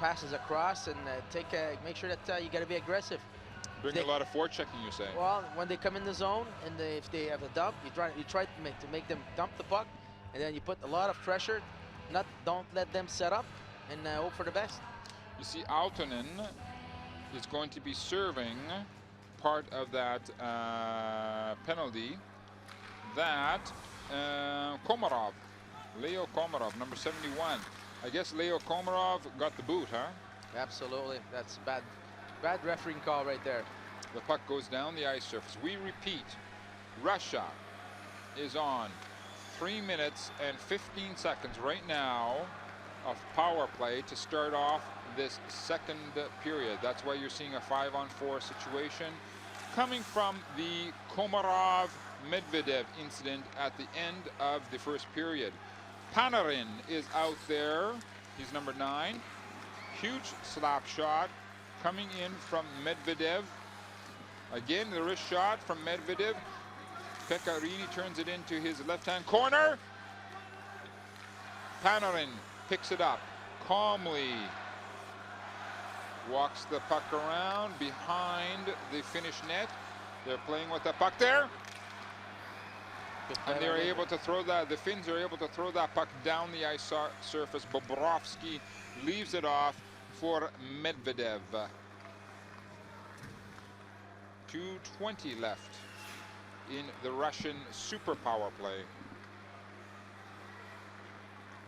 B: passes across and make sure that you gotta be aggressive.
A: Bring a lot of forechecking, you say?
B: Well, when they come in the zone and if they have a dump, you try to make them dump the puck, and then you put a lot of pressure. Don't let them set up, and hope for the best.
A: You see, Aaltonen is going to be serving part of that penalty that Komarov, Leo Komarov, number 71. I guess Leo Komarov got the boot, huh?
B: Absolutely, that's bad refereeing call right there.
A: The puck goes down the ice surface. We repeat, Russia is on 3 minutes and 15 seconds right now of power play to start off this second period. That's why you're seeing a 5-on-4 situation coming from the Komarov-Medvedev incident at the end of the first period. Panarin is out there. He's number 9. Huge slap shot coming in from Medvedev. Again, the wrist shot from Medvedev. Pekka Rinne turns it into his left-hand corner. Panarin picks it up calmly. Walks the puck around behind the Finnish net. They're playing with the puck there. And they're able to throw that, the Finns are able to throw that puck down the ice surface. Bobrovsky leaves it off for Medvedev. 2:20 left in the Russian super power play.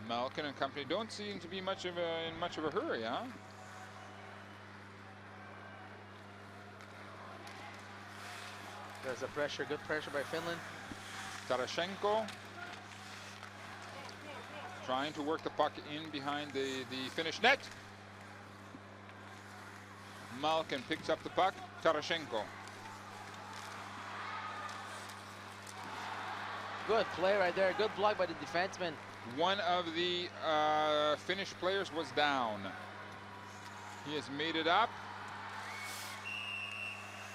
A: Malkin and company don't seem to be in much of a hurry, huh?
B: There's a pressure, good pressure by Finland.
A: Tarashenko trying to work the puck in behind the Finnish net. Malkin picks up the puck. Tarashenko.
B: Good play right there. Good block by the defenseman.
A: One of the Finnish players was down. He has made it up.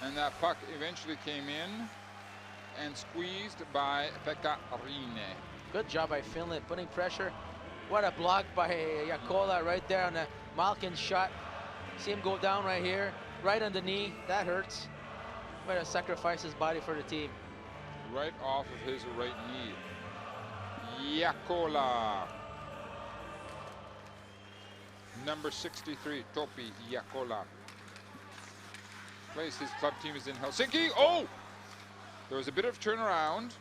A: And that puck eventually came in and squeezed by Pekka Rinne.
B: Good job by Finland putting pressure. What a block by Jakola right there on the Malkin shot. See him go down right here, right on the knee. That hurts. Way to sacrifice his body for the team.
A: Right off of his right knee. Jakola. Number 63, Topi Jakola. Plays his club team is in Helsinki. Oh! There was a bit of turnaround.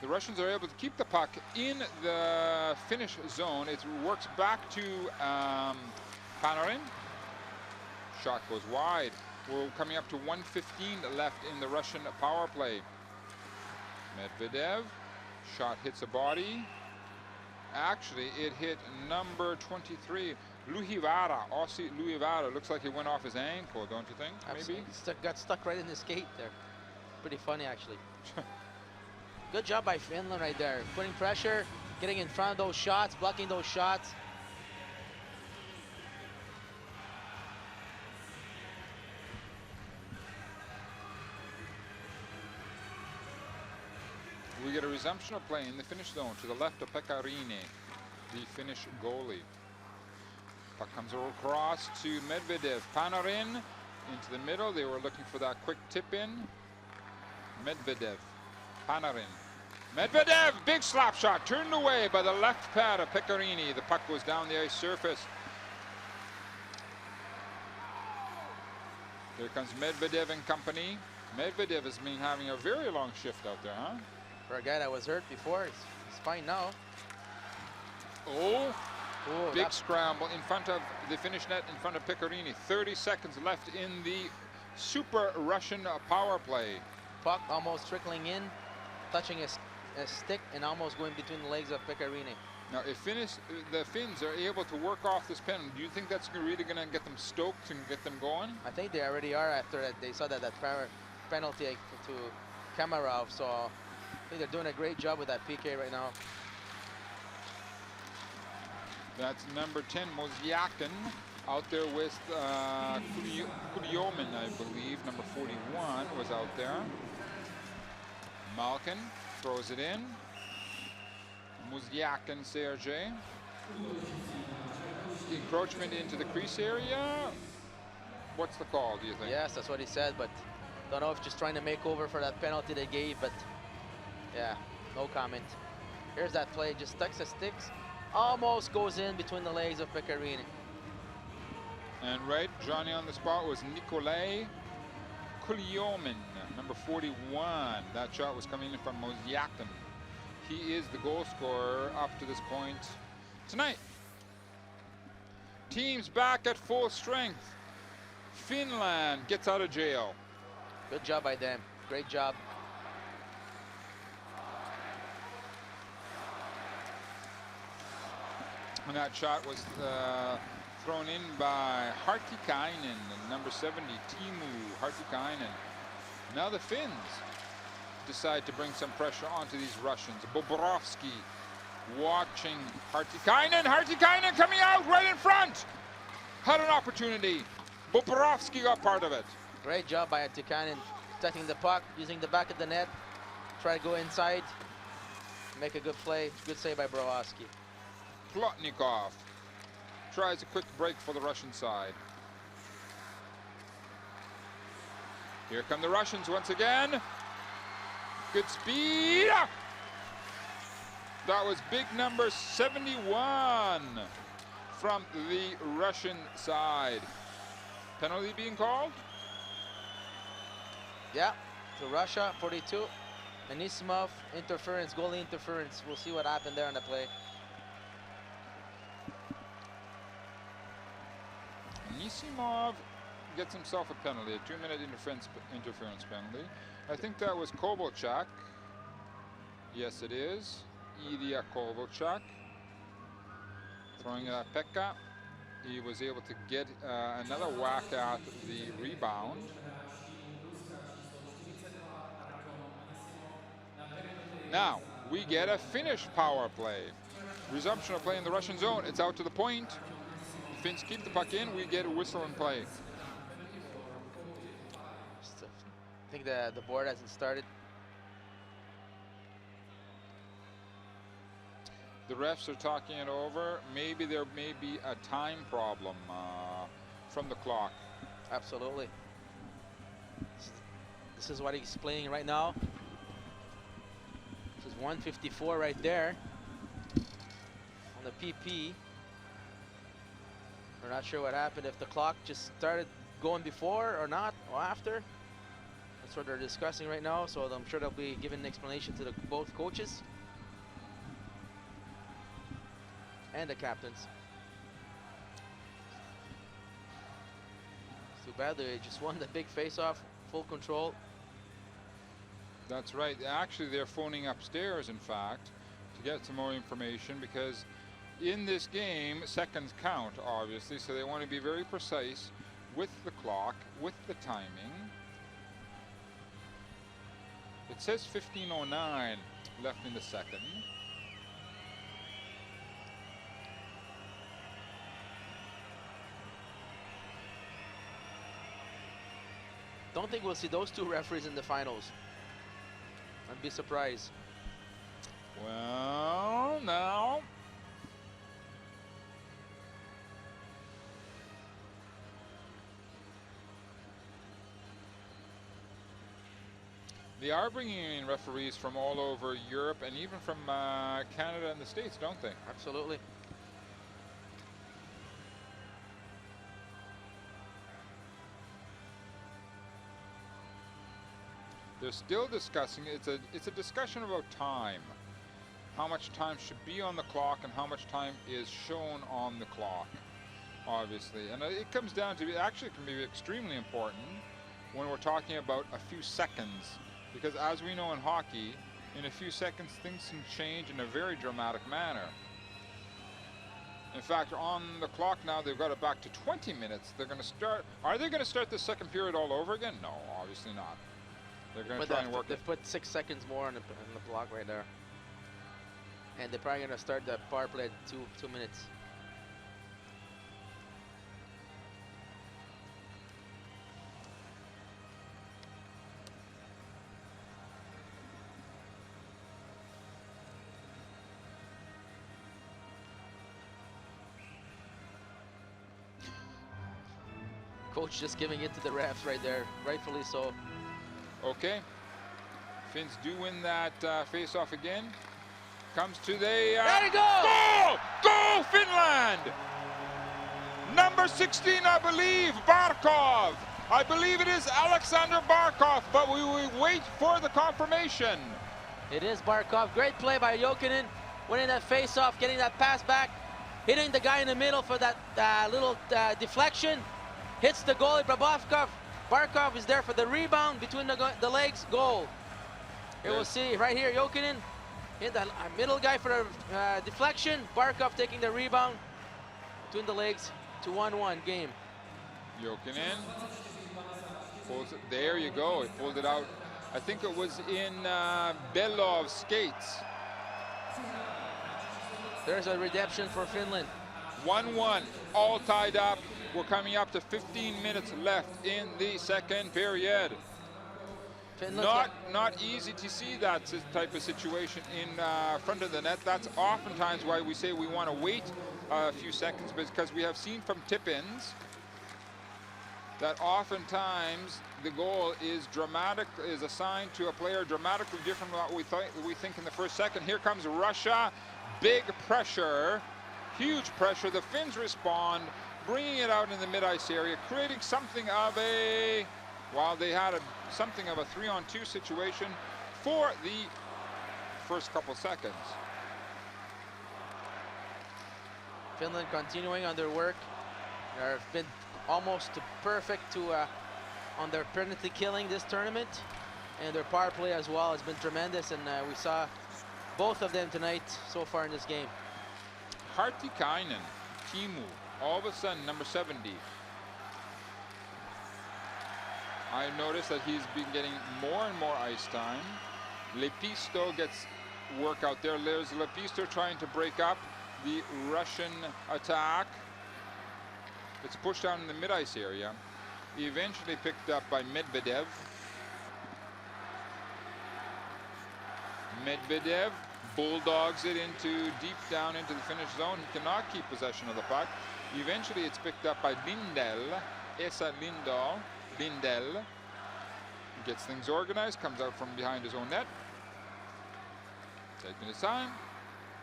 A: The Russians are able to keep the puck in the Finnish zone. It works back to Panarin. Shot goes wide. We're coming up to 1:15 left in the Russian power play. Medvedev, shot hits a body. Actually, it hit number 23, Luhivara. Aussie Luhivara. Looks like he went off his ankle, don't you think? Maybe?
B: Got stuck right in the skate there. Pretty funny, actually. Good job by Finland right there. Putting pressure, getting in front of those shots, blocking those shots.
A: We get a resumption of play in the Finnish zone to the left of Pekka Rinne, the Finnish goalie. Puck comes across to Medvedev. Panarin into the middle. They were looking for that quick tip in. Medvedev. Panarin. Medvedev! Big slap shot. Turned away by the left pad of Pekka Rinne. The puck goes down the ice surface. Here comes Medvedev and company. Medvedev has been having a very long shift out there, huh?
B: For a guy that was hurt before, he's fine now.
A: Oh,
B: Ooh,
A: big scramble in front of the Finnish net, in front of Pekka Rinne. 30 seconds left in the super Russian power play.
B: Puck almost trickling in, touching a stick and almost going between the legs of Pekka Rinne.
A: Now, if the Finns are able to work off this penalty, do you think that's really going to get them stoked and get them going?
B: I think they already are after that. They saw that penalty to Kamarov, so I think they're doing a great job with that PK right now.
A: That's number 10, Mozyakin, out there with Kulyomin, I believe. Number 41 was out there. Malkin throws it in. Mozyakin, Sergei. Encroachment into the crease area. What's the call, do you think?
B: Yes, that's what he said, but don't know if just trying to make over for that penalty they gave, but yeah, no comment. Here's that play, just tucks the sticks, almost goes in between the legs of Pekka Rinne.
A: And right, Johnny on the spot was Nikolai Kulyomin, number 41. That shot was coming in from Mozyakin. He is the goal scorer up to this point tonight. Teams back at full strength. Finland gets out of jail.
B: Good job by them, great job.
A: And that shot was thrown in by Hartikainen, number 70, Timu Hartikainen. Now the Finns decide to bring some pressure onto these Russians. Bobrovsky watching Hartikainen. Hartikainen coming out right in front. Had an opportunity. Bobrovsky got part of it.
B: Great job by Hartikainen, protecting the puck, using the back of the net, try to go inside, make a good play. Good save by Bobrovsky.
A: Plotnikov tries a quick break for the Russian side. Here come the Russians once again. Good speed. That was big number 71 from the Russian side. Penalty being called?
B: Yeah, to Russia, 42. Anisimov, interference, goalie interference. We'll see what happened there on the play.
A: Anisimov gets himself a penalty, a 2-minute interference penalty. I think that was Kovalchuk. Yes, it is. Ilya Kovalchuk. Throwing it at Pekka. He was able to get another whack at the rebound. Now, we get a Finnish power play. Resumption of play in the Russian zone. It's out to the point. The Finns keep the puck in. We get a whistle and play.
B: I think the board hasn't started.
A: The refs are talking it over. Maybe there may be a time problem from the clock.
B: Absolutely. This is what he's playing right now. This is 154 right there on the PP. We're not sure what happened, if the clock just started going before or not, or after. That's what they're discussing right now, so I'm sure they'll be giving an explanation to both coaches and the captains. Too bad they just won the big face-off, full control.
A: That's right. Actually, they're phoning upstairs, in fact, to get some more information, because in this game, seconds count, obviously, so they want to be very precise with the clock, with the timing. It says 15:09 left in the second.
B: Don't think we'll see those two referees in the finals. I'd be surprised.
A: Well, now they are bringing in referees from all over Europe and even from Canada and the States, don't they?
B: Absolutely.
A: They're still discussing. It's a discussion about time. How much time should be on the clock and how much time is shown on the clock, obviously. And it comes down to, actually it can be extremely important when we're talking about a few seconds, because as we know in hockey, in a few seconds things can change in a very dramatic manner. In fact, on the clock now, they've got it back to 20 minutes. They're going to start. Are they going to start the second period all over again? No, obviously not. They're going to try and work it.
B: They've put 6 seconds more on the block right there. And they're probably going to start the power play at 2 minutes. Coach just giving it to the refs right there, rightfully so.
A: Okay. Finns do win that face-off again. Comes to the...
B: there you go!
A: Goal! Goal, Finland! Number 16, I believe, Barkov. I believe it is Alexander Barkov, but we will wait for the confirmation.
B: It is Barkov. Great play by Jokinen, winning that face-off, getting that pass back, hitting the guy in the middle for that little deflection. Hits the goalie, Barkov is there for the rebound between the legs, goal. Here we'll see, right here, Jokinen hit the middle guy for the deflection. Barkov taking the rebound between the legs to 1-1 game.
A: Jokinen pulls it. There you go, he pulled it out. I think it was in Belov's skates.
B: There's a redemption for Finland.
A: 1-1, all tied up. We're coming up to 15 minutes left in the second period. Not easy to see that type of situation in front of the net. That's oftentimes why we say we want to wait a few seconds, because we have seen from tip-ins that oftentimes the goal is assigned to a player dramatically different from what we think in the first second. Here comes Russia, big pressure, huge pressure. The Finns respond, bringing it out in the mid-ice area, creating something of a, while they had something of a 3-on-2 situation for the first couple seconds.
B: Finland continuing on their work. They've been almost perfect on their penalty killing this tournament, and their power play as well has been tremendous, and we saw both of them tonight so far in this game.
A: Hartikainen, Timu, all of a sudden, number 70. I noticed that he's been getting more and more ice time. Lepisto gets work out there. There's Lepisto trying to break up the Russian attack. It's pushed down in the mid-ice area. Eventually picked up by Medvedev. Medvedev bulldogs it deep down into the Finnish zone. He cannot keep possession of the puck. Eventually it's picked up by Lindell, Esa Lindell. Gets things organized, comes out from behind his own net. Taking his time,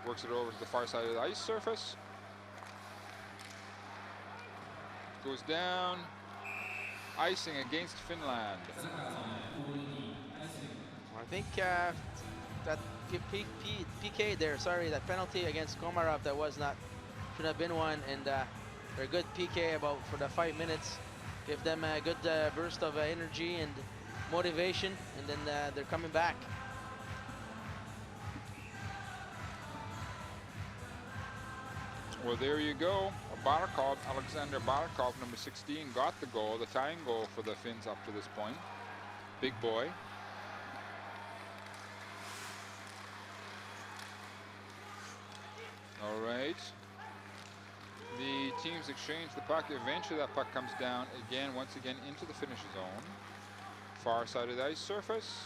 A: works it over to the far side of the ice surface. Goes down, icing against Finland.
B: I think that PK there, sorry, that penalty against Komarov, that should have been one, and they're good PK for the 5 minutes. give them a good burst of energy and motivation, and then they're coming back.
A: Well, there you go. Barakov, Alexander Barakov, number 16, got the goal, the tying goal for the Finns up to this point. Big boy. All right. The teams exchange the puck. Eventually that puck comes down again, once again, into the Finnish zone. Far side of the ice surface.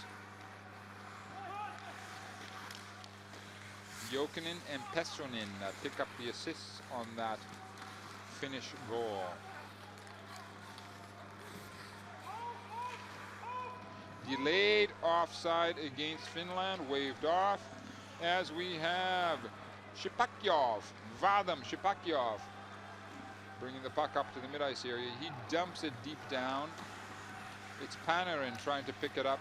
A: Jokinen and Pessonen pick up the assists on that Finnish goal. Delayed offside against Finland, waved off, as we have Shipakyov, Vadim Shipakyov, bringing the puck up to the mid-ice area. He dumps it deep down. It's Panarin trying to pick it up.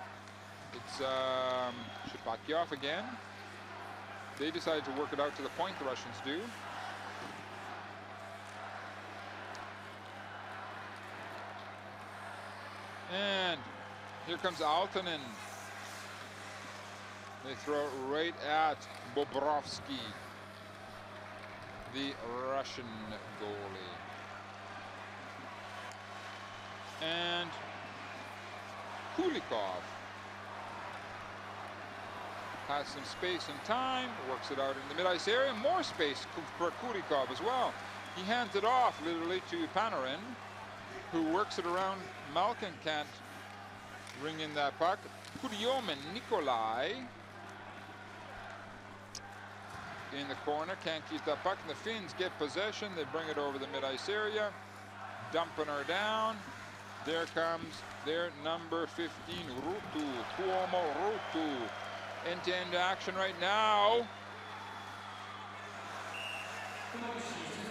A: It's Shipakyov again. They decide to work it out to the point, the Russians do. And here comes Aaltonen. They throw it right at Bobrovsky, the Russian goalie. And Kulikov has some space and time, works it out in the mid-ice area. More space for Kulikov as well. He hands it off literally to Panarin, who works it around. Malkin can't ring in that puck. Kudiomen Nikolai in the corner, can't keep that puck. And the Finns get possession. They bring it over the mid-ice area, dumping her down. There comes their number 15, Ruutu, Tuomo Ruutu. End-to-end action right now.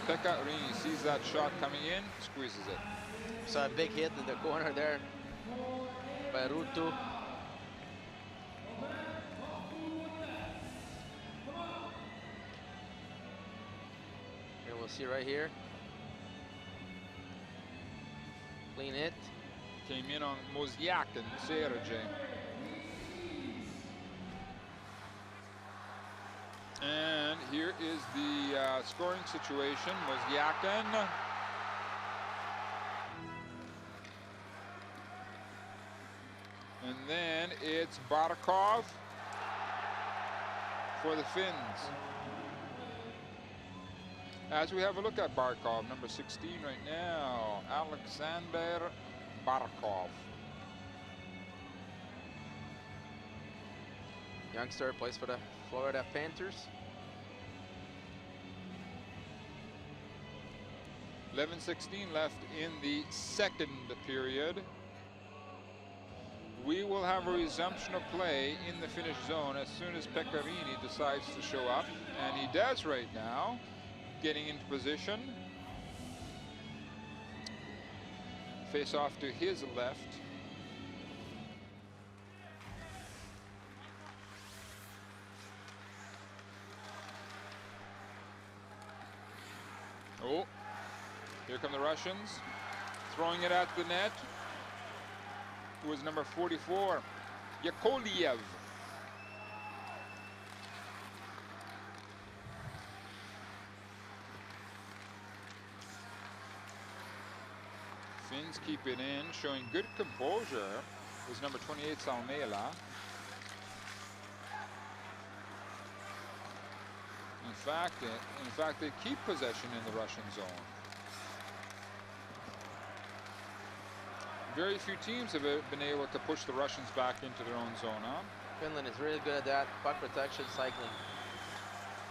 A: Pekka Rini sees that shot coming in, squeezes it.
B: So a big hit in the corner there by Ruutu. Here we'll see right here. Clean hit.
A: Came in on Mozyak and Sergej. And here is the scoring situation. Mozyakin. And then it's Barakov for the Finns. As we have a look at Barakov, number 16 right now, Alexander Barakov.
B: Youngster, plays for the Florida Panthers.
A: 11:16 left in the second period. We will have a resumption of play in the Finnish zone as soon as Pekka Rini decides to show up, and he does right now, getting into position. Face off to his left. Oh, here come the Russians, throwing it at the net. It was number 44, Yakovlev. Finns keep it in, showing good composure. It was number 28, Salmela. In fact, they keep possession in the Russian zone. Very few teams have been able to push the Russians back into their own zone, huh?
B: Finland is really good at that. Puck protection, cycling.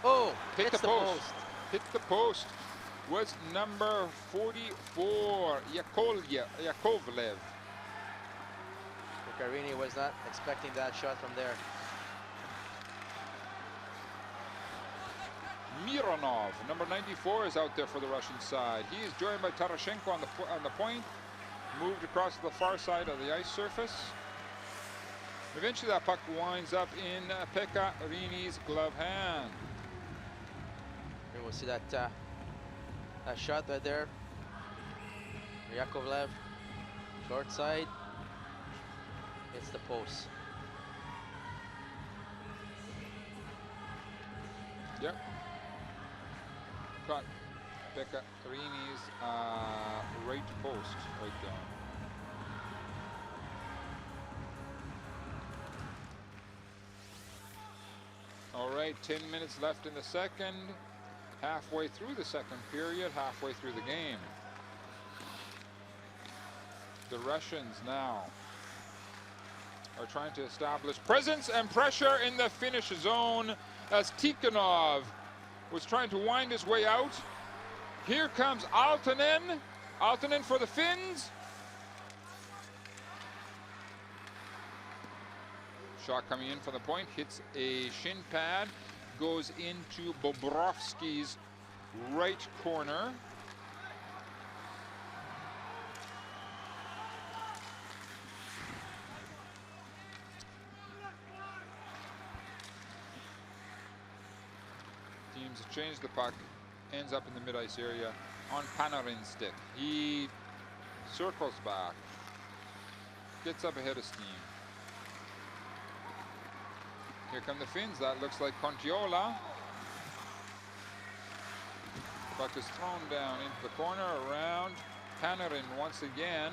B: Oh,
A: hit
B: hits
A: the post. Hit the post. Was number 44, Yakovlev.
B: Karini was not expecting that shot from there.
A: Mironov, number 94, is out there for the Russian side. He is joined by Tarashenko on the point. Moved across to the far side of the ice surface. Eventually that puck winds up in Pekka Rini's glove hand.
B: Here we'll see that that shot right there. Yakovlev. Short side. It's the post.
A: Yep. Caught Pekka Rinne's right post right there. All right, 10 minutes left in the second. Halfway through the second period, halfway through the game. The Russians now are trying to establish presence and pressure in the Finnish zone as Tikhonov was trying to wind his way out. Here comes Aaltonen. Aaltonen for the Finns. Shot coming in from the point, hits a shin pad, goes into Bobrovsky's right corner. Teams have changed the puck, ends up in the mid-ice area on Panarin's stick. He circles back, gets up ahead of steam. Here come the Finns. That looks like Kontiola. Puck is thrown down into the corner around Panarin once again.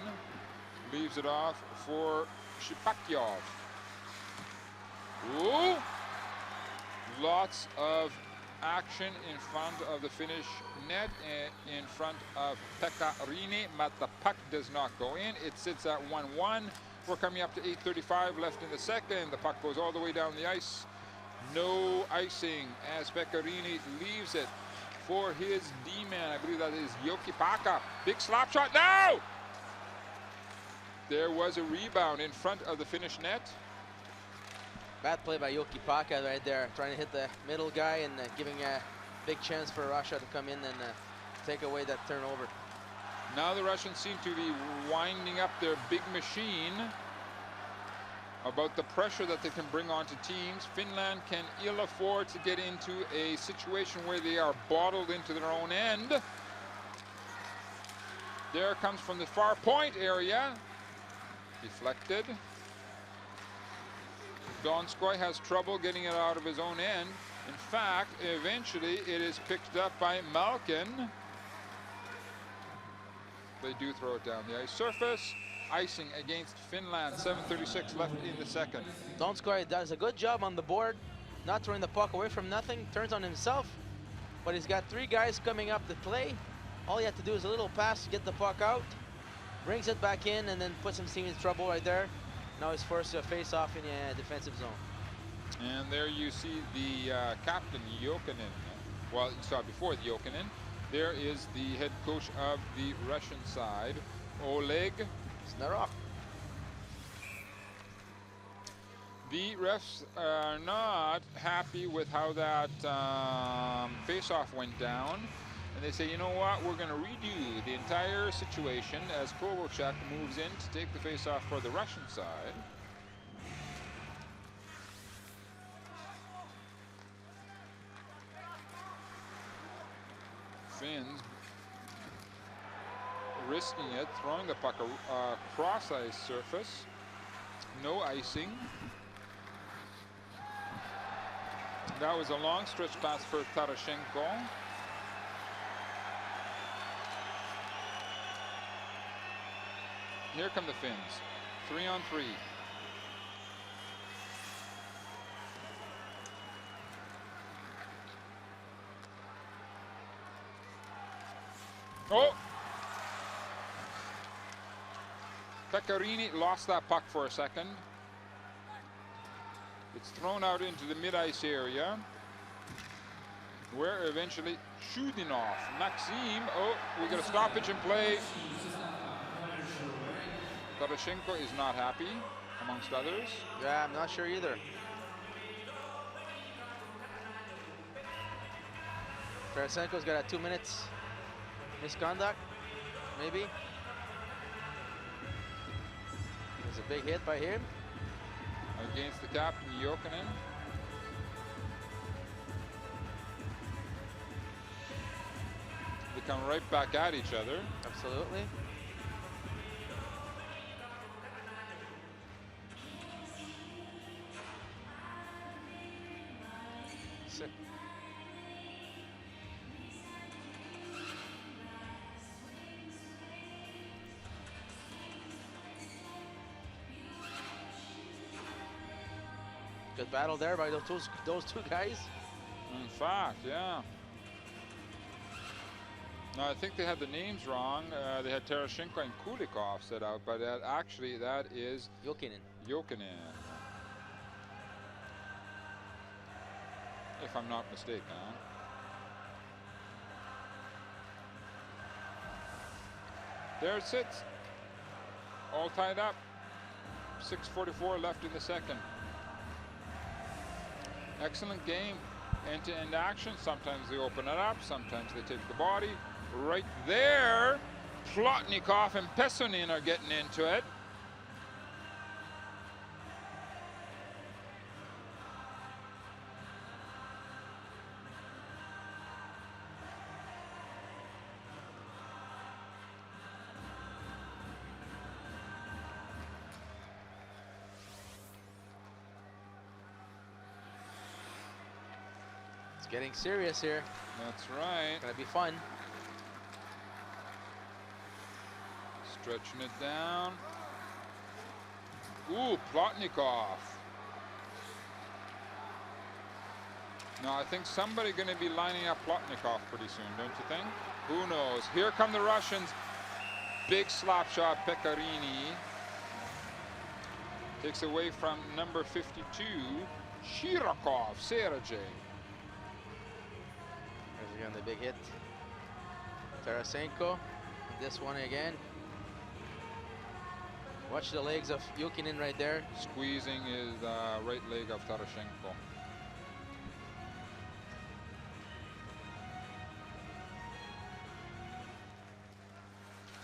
A: Leaves it off for Shipakyov. Ooh! Lots of action in front of the Finnish net, in front of Pekka Rinne, but the puck does not go in. It sits at 1-1. We're coming up to 8:35 left in the second. The puck goes all the way down the ice. No icing as Pekka Rinne leaves it for his D-man. I believe that is Jokipaka. Big slap shot now! There was a rebound in front of the Finnish net.
B: Bad play by Jokipaka right there, trying to hit the middle guy and giving a big chance for Russia to come in and take away that turnover.
A: Now the Russians seem to be winding up their big machine about the pressure that they can bring onto teams. Finland can ill afford to get into a situation where they are bottled into their own end. There comes from the far point area. Deflected. Donskoy has trouble getting it out of his own end. In fact, eventually it is picked up by Malkin. They do throw it down the ice surface. Icing against Finland. 7:36 left in the second.
B: Donskoy does a good job on the board, not throwing the puck away from nothing. Turns on himself, but he's got three guys coming up to play. All he had to do is a little pass to get the puck out, brings it back in, and then puts him in trouble right there. Now he's forced to face off in a defensive zone.
A: And there you see the captain, Jokinen. Well, you saw it before, the Jokinen. There is the head coach of the Russian side, Oleg
B: Snarok.
A: The refs are not happy with how that face-off went down. And they say, you know what, we're going to redo the entire situation as Kovalchuk moves in to take the face-off for the Russian side. Finns risking it, throwing the puck across ice surface. No icing. That was a long stretch pass for Tarashenko. Here come the Finns, 3-on-3. Oh! Pekka Rinne lost that puck for a second. It's thrown out into the mid-ice area, where eventually Shudinov, Maxim, oh, we got a stoppage in play. Tarashenko is not happy, amongst others.
B: Yeah, I'm not sure either. Tarasenko's got a 2 minutes misconduct, maybe. There's a big hit by him.
A: Against the captain, Jokinen. They come right back at each other.
B: Absolutely. Yes. Good battle there by those two guys.
A: In fact, yeah. No, I think they had the names wrong. They had Terashenko and Kulikov set out, but actually that is
B: Jokinen.
A: Jokinen, if I'm not mistaken. There it sits, all tied up. 6:44 left in the second. Excellent game, end-to-end action. Sometimes they open it up, sometimes they take the body. Right there, Plotnikov and Pesonin are getting into it.
B: It's getting serious here.
A: That's right.
B: Gonna be fun.
A: Stretching it down. Ooh, Plotnikov. Now I think somebody going to be lining up Plotnikov pretty soon, don't you think? Who knows? Here come the Russians. Big slap shot, Pekarini. Takes away from number 52, Shirakov, Sergej.
B: There's again the big hit. Tarasenko. This one again. Watch the legs of Jokinen right there.
A: Squeezing his right leg of Tarashenko.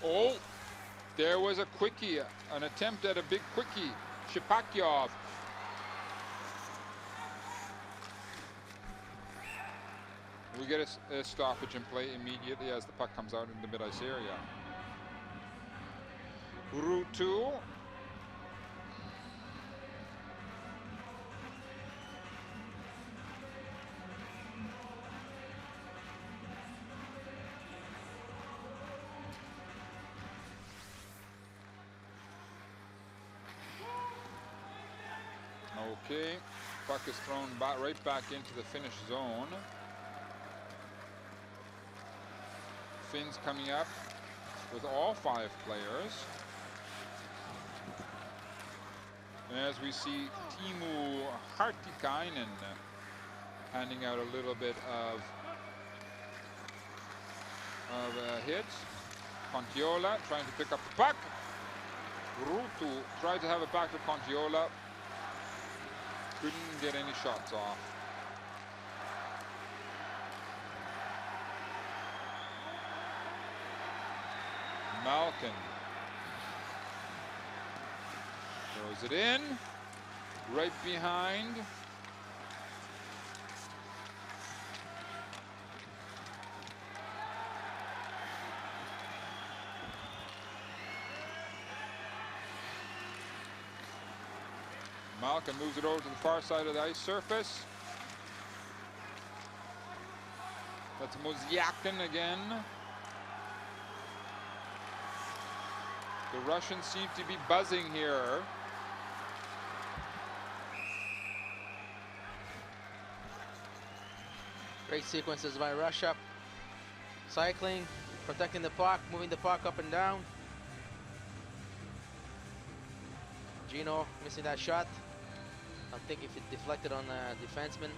A: Oh, there was a quickie, an attempt at a big quickie. Shipakyov. We get a stoppage in play immediately as the puck comes out in the mid-ice area. Ruutu. Okay, puck is thrown right back into the Finnish zone. Finns coming up with all 5 players. And as we see Teemu Hartikainen handing out a little bit of hits. Kontiola trying to pick up the puck. Ruutu tried to have it back to Kontiola. Couldn't get any shots off. Malkin throws it in, right behind. Malkin moves it over to the far side of the ice surface. That's Mozyakin again. The Russians seem to be buzzing here.
B: Great sequences by Russia. Cycling, protecting the puck, moving the puck up and down. Gino missing that shot. I think if it deflected on the defenseman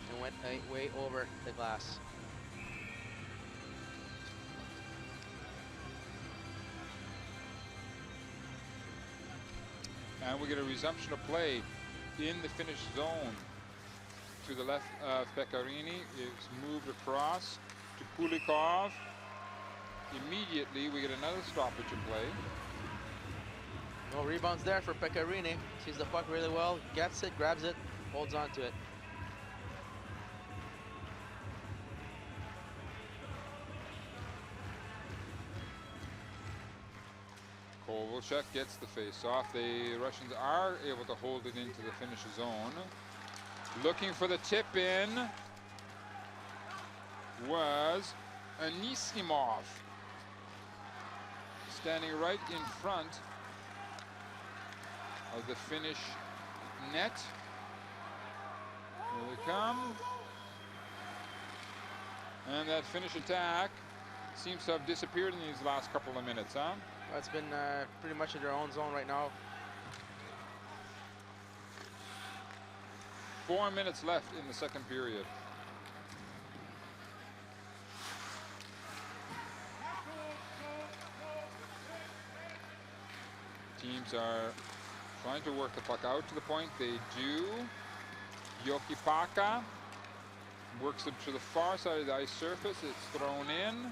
B: and went way over the glass.
A: And we get a resumption of play in the Finnish zone. To the left of Pekarini. It's moved across to Kulikov. Immediately we get another stoppage in play.
B: No rebounds there for Pekarini. Sees the puck really well, gets it, grabs it, holds on to it.
A: Kovalchuk gets the face off. The Russians are able to hold it into the Finnish zone. Looking for the tip in was Anisimov, standing right in front of the Finnish net. Here they come. And that Finnish attack seems to have disappeared in these last couple of minutes, huh?
B: Well, it's been pretty much in their own zone right now.
A: 4 minutes left in the second period. Teams are trying to work the puck out to the point. They do. Jokipaka works it to the far side of the ice surface. It's thrown in.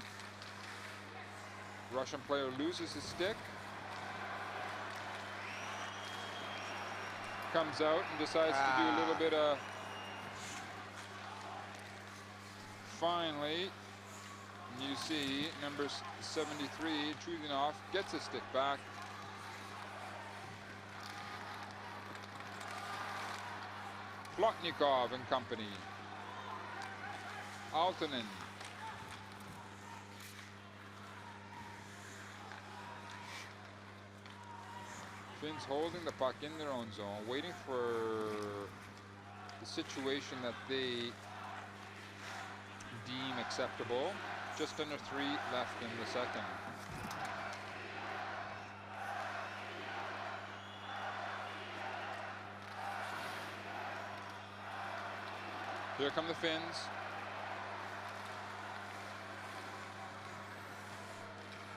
A: Russian player loses his stick. Comes out and decides to do a little bit of... Finally, you see number 73, Trudinov, gets his stick back. Plotnikov and company. Aaltonen. Finns holding the puck in their own zone, waiting for the situation that they deem acceptable. Just under 3 left in the second. Here come the Finns.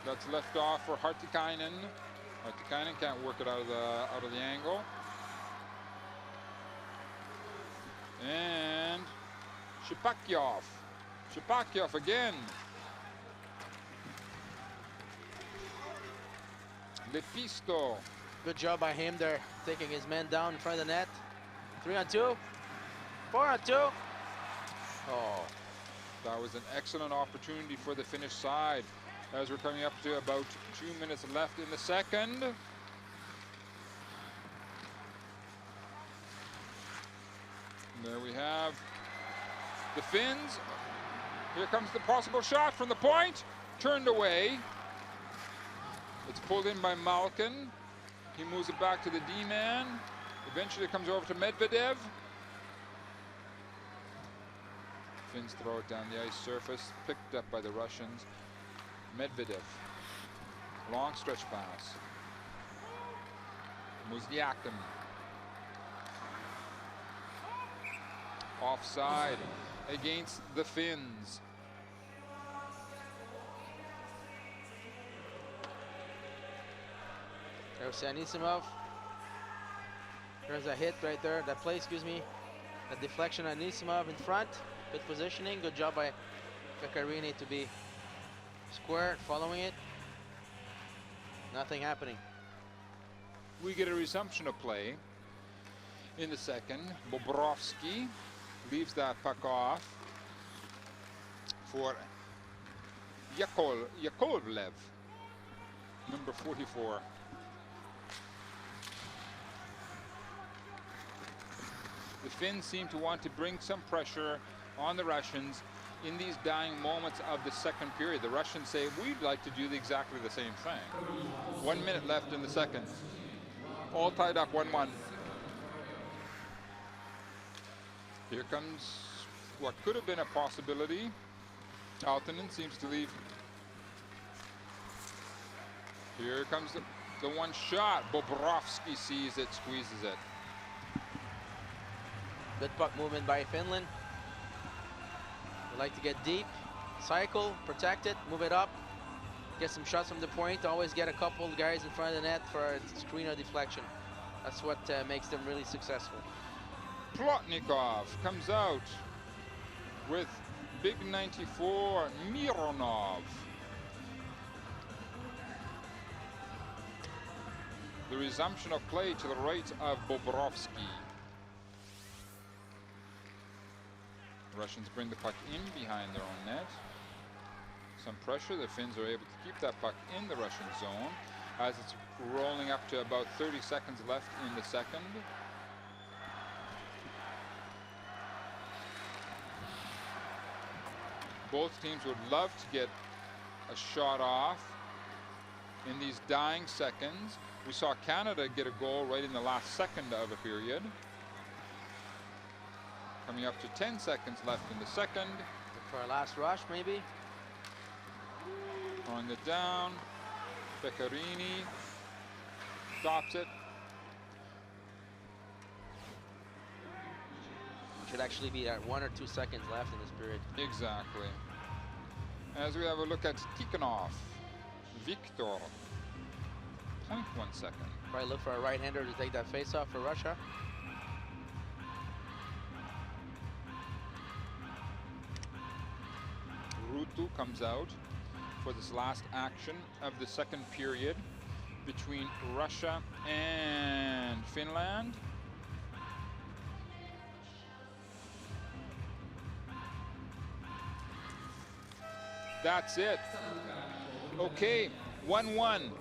A: That's left off for Hartikainen. Hartikainen can't work it out of the angle. And Shipakyov. Shipakyov again. Lepisto.
B: Good job by him there, taking his man down in front of the net. 3-on-2. 4-on-2. Oh.
A: That was an excellent opportunity for the Finnish side as we're coming up to about 2 minutes left in the second. And there we have the Finns. Here comes the possible shot from the point. Turned away. It's pulled in by Malkin. He moves it back to the D-man. Eventually it comes over to Medvedev. Finns throw it down the ice surface, picked up by the Russians. Medvedev, long stretch pass. Muzdiakin. Offside against the Finns.
B: There's Anisimov. There's a hit right there. That play, excuse me. A deflection on Anisimov in front. Good positioning. Good job by Kakarini to be square, following it. Nothing happening.
A: We get a resumption of play in the second. Bobrovsky leaves that puck off for Yakovlev, number 44. The Finns seem to want to bring some pressure on the Russians in these dying moments of the second period. The Russians say, we'd like to do exactly the same thing. 1 minute left in the second. All tied up 1-1. Here comes what could have been a possibility. Aaltonen seems to leave. Here comes the one shot. Bobrovsky sees it, squeezes it.
B: Good puck movement by Finland. They like to get deep, cycle, protect it, move it up, get some shots from the point, always get a couple guys in front of the net for a screen or deflection. That's what makes them really successful.
A: Plotnikov comes out with big 94, Mironov. The resumption of play to the right of Bobrovsky. Russians bring the puck in behind their own net. Some pressure. The Finns are able to keep that puck in the Russian zone as it's rolling up to about 30 seconds left in the second. Both teams would love to get a shot off in these dying seconds. We saw Canada get a goal right in the last second of a period. Coming up to 10 seconds left in the second.
B: Look for our last rush, maybe.
A: Throwing it down. Beccarini stops it.
B: Should actually be at 1 or 2 seconds left in this period.
A: Exactly. As we have a look at Tikhonov, Victor, 0.1 second.
B: Probably look for a right-hander to take that face-off for Russia.
A: Ruutu comes out for this last action of the second period between Russia and Finland. That's it. Okay, 1-1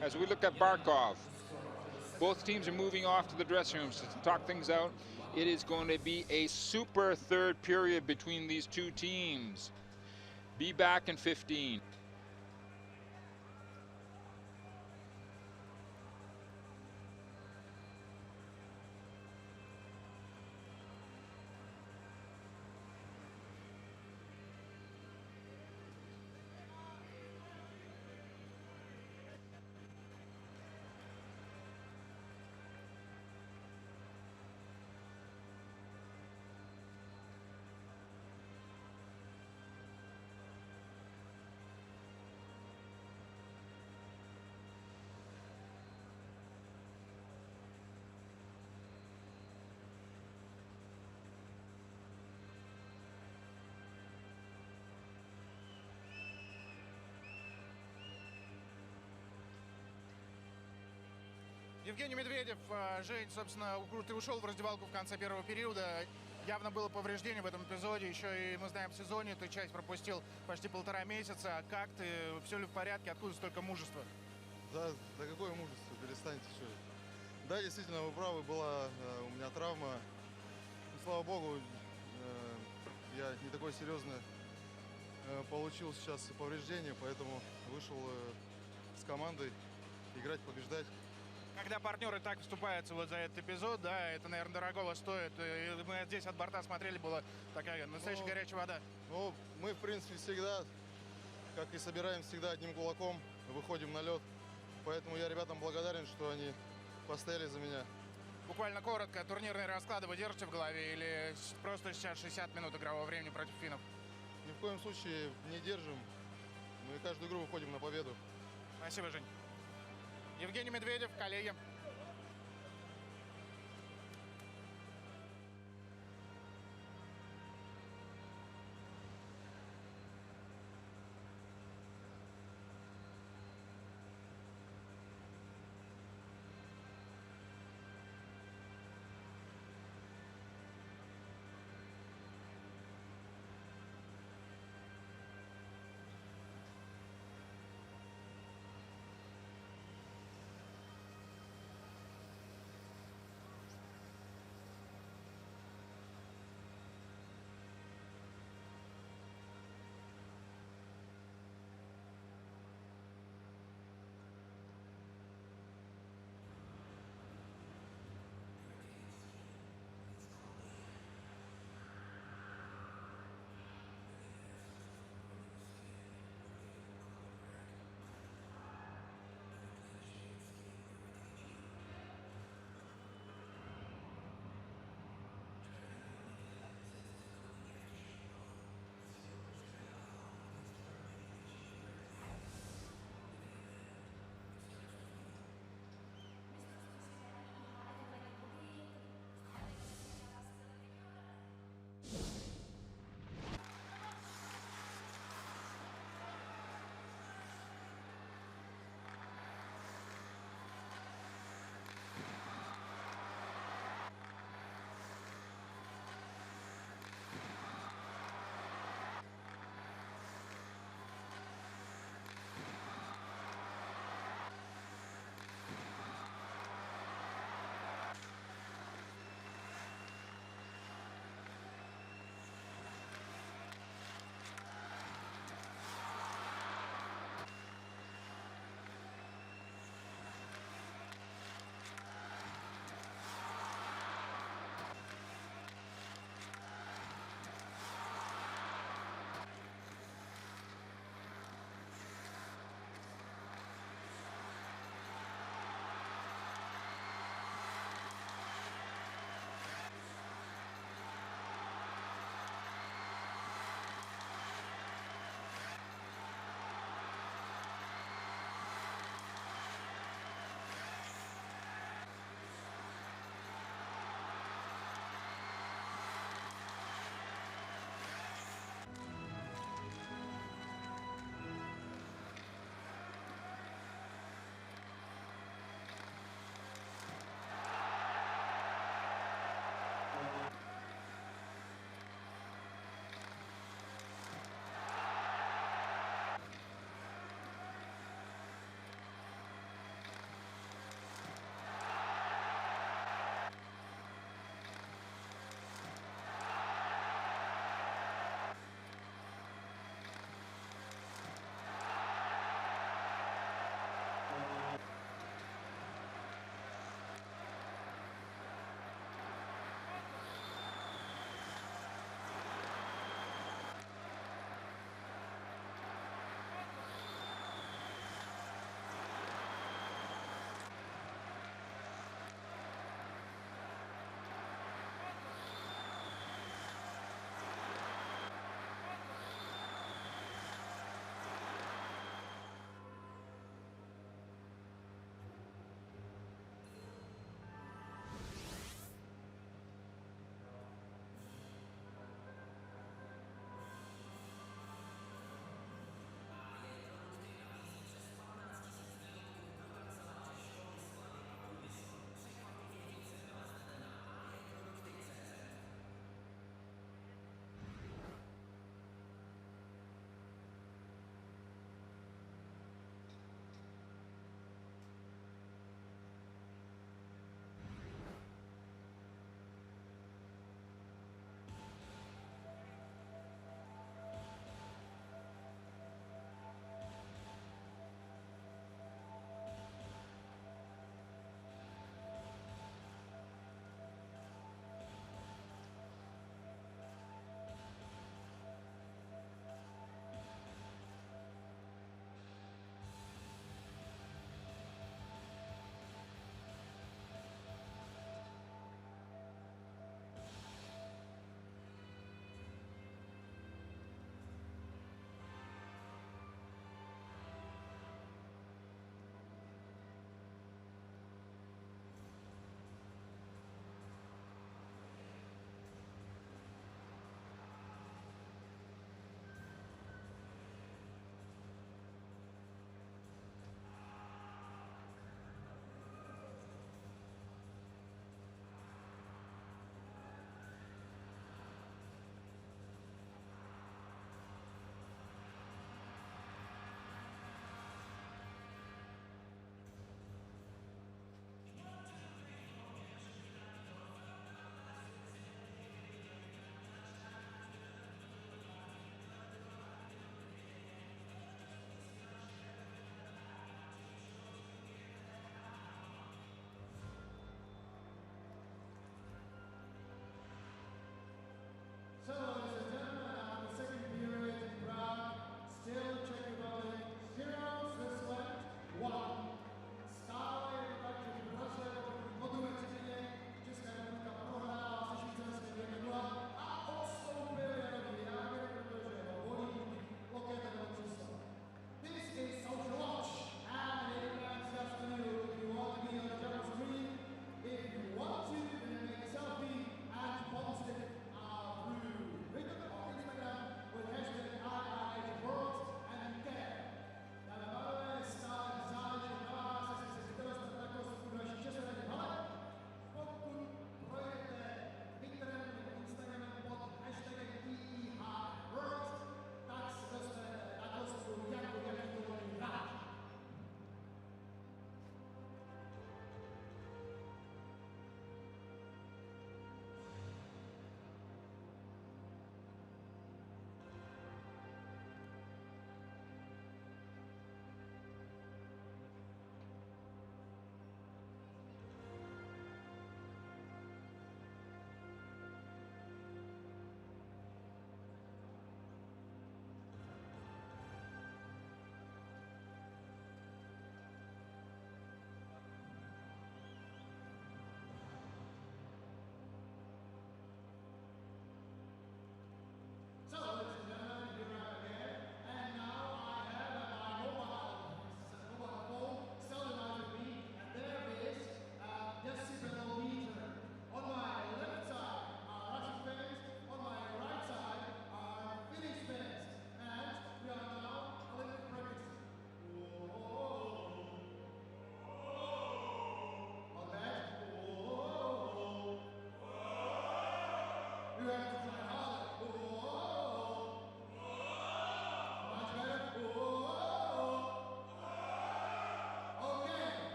A: as we look at Barkov. Both teams are moving off to the dressing rooms to talk things out. It is going to be a super third period between these two teams. Be back in 15.
C: Евгений Медведев, Жень, собственно, ты ушел в раздевалку в конце первого периода. Явно было повреждение в этом эпизоде. Еще и мы знаем, в сезоне ты часть пропустил почти 1,5 месяца. Как ты? Все ли в порядке? Откуда столько мужества?
E: Да какое мужество? Перестаньте, что ли. Да, действительно, вы правы, была у меня травма. Ну, слава богу, я не такой серьезный получил сейчас повреждение, поэтому вышел с командой играть, побеждать.
C: Когда партнеры так вступаются вот за этот эпизод, да, это, наверное, дорогого стоит. И мы здесь от борта смотрели, была такая настоящая горячая вода.
E: Ну, мы, в принципе, всегда, как и собираем, всегда одним кулаком, выходим на лед. Поэтому я ребятам благодарен, что они постояли за меня.
C: Буквально коротко, турнирные расклады вы держите в голове или просто сейчас 60 минут игрового времени против финнов?
E: Ни в коем случае не держим. Мы каждую игру выходим на победу.
C: Спасибо, Жень. Евгений Медведев, коллеги.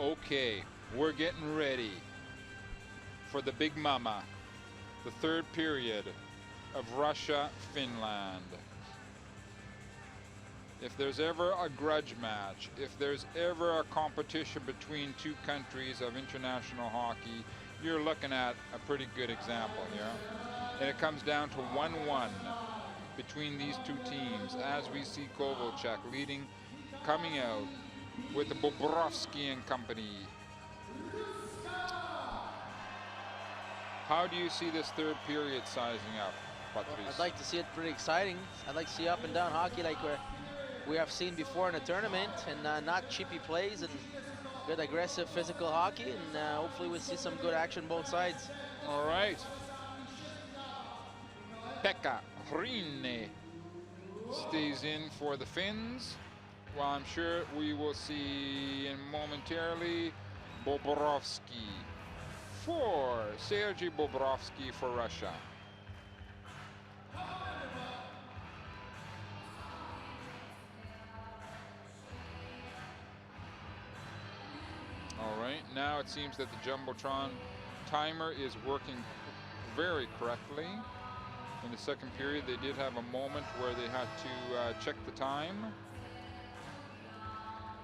A: Okay, we're getting ready for the Big Mama, the third period of Russia-Finland. If there's ever a grudge match, if there's ever a competition between two countries of international hockey, you're looking at a pretty good example here. And it comes down to 1-1 between these two teams as we see Kovalchuk leading, coming out with the Bobrovsky and company. How do you see this third period sizing up, Patrice?
B: Well, I'd like to see it pretty exciting. I'd like to see up and down hockey like we have seen before in a tournament, and not chippy plays, and good aggressive physical hockey, and hopefully we'll see some good action both sides.
A: All right. Pekka Rinne stays in for the Finns. Well, I'm sure we will see in momentarily Bobrovsky for Sergei Bobrovsky for Russia. All right, now it seems that the Jumbotron timer is working very correctly. In the second period, they did have a moment where they had to check the time.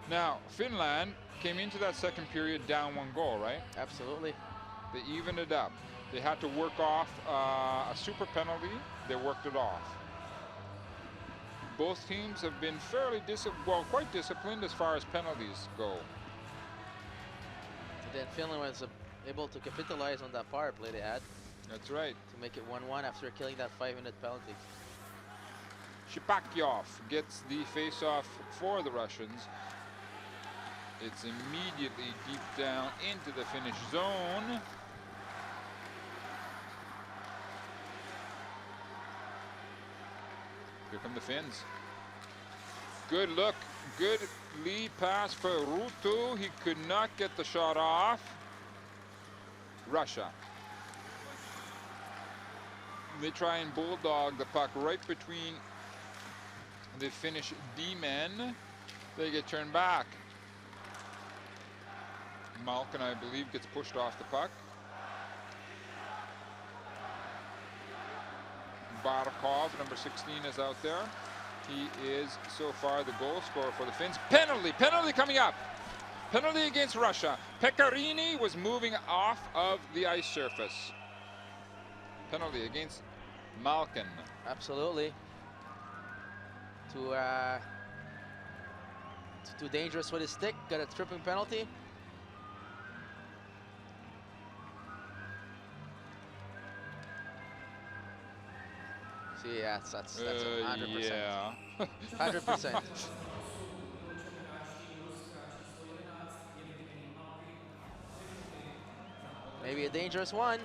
A: Now, Finland came into that second period down 1 goal, right?
B: Absolutely.
A: They evened it up. They had to work off a super penalty. They worked it off. Both teams have been fairly quite disciplined as far as penalties go.
B: And then Finland was able to capitalize on that power play they had
A: That's right.
B: to make it 1-1 after killing that 5-minute penalty.
A: Shipakyov gets the face-off for the Russians. It's immediately deep down into the Finnish zone. Here come the Finns. Good look, good lead pass for Ruutu. He could not get the shot off. Russia. They try and bulldog the puck right between the Finnish D-men. They get turned back. Malkin, I believe, gets pushed off the puck. Barkov, number 16, is out there. He is so far the goal scorer for the Finns. Penalty coming up. Penalty against Russia. Pekkarini was moving off of the ice surface. Penalty against Malkin.
B: Absolutely. Too dangerous with his stick. Got a tripping penalty. See, yeah, that's 100%.
A: Yeah.
B: 100%. Maybe a dangerous one.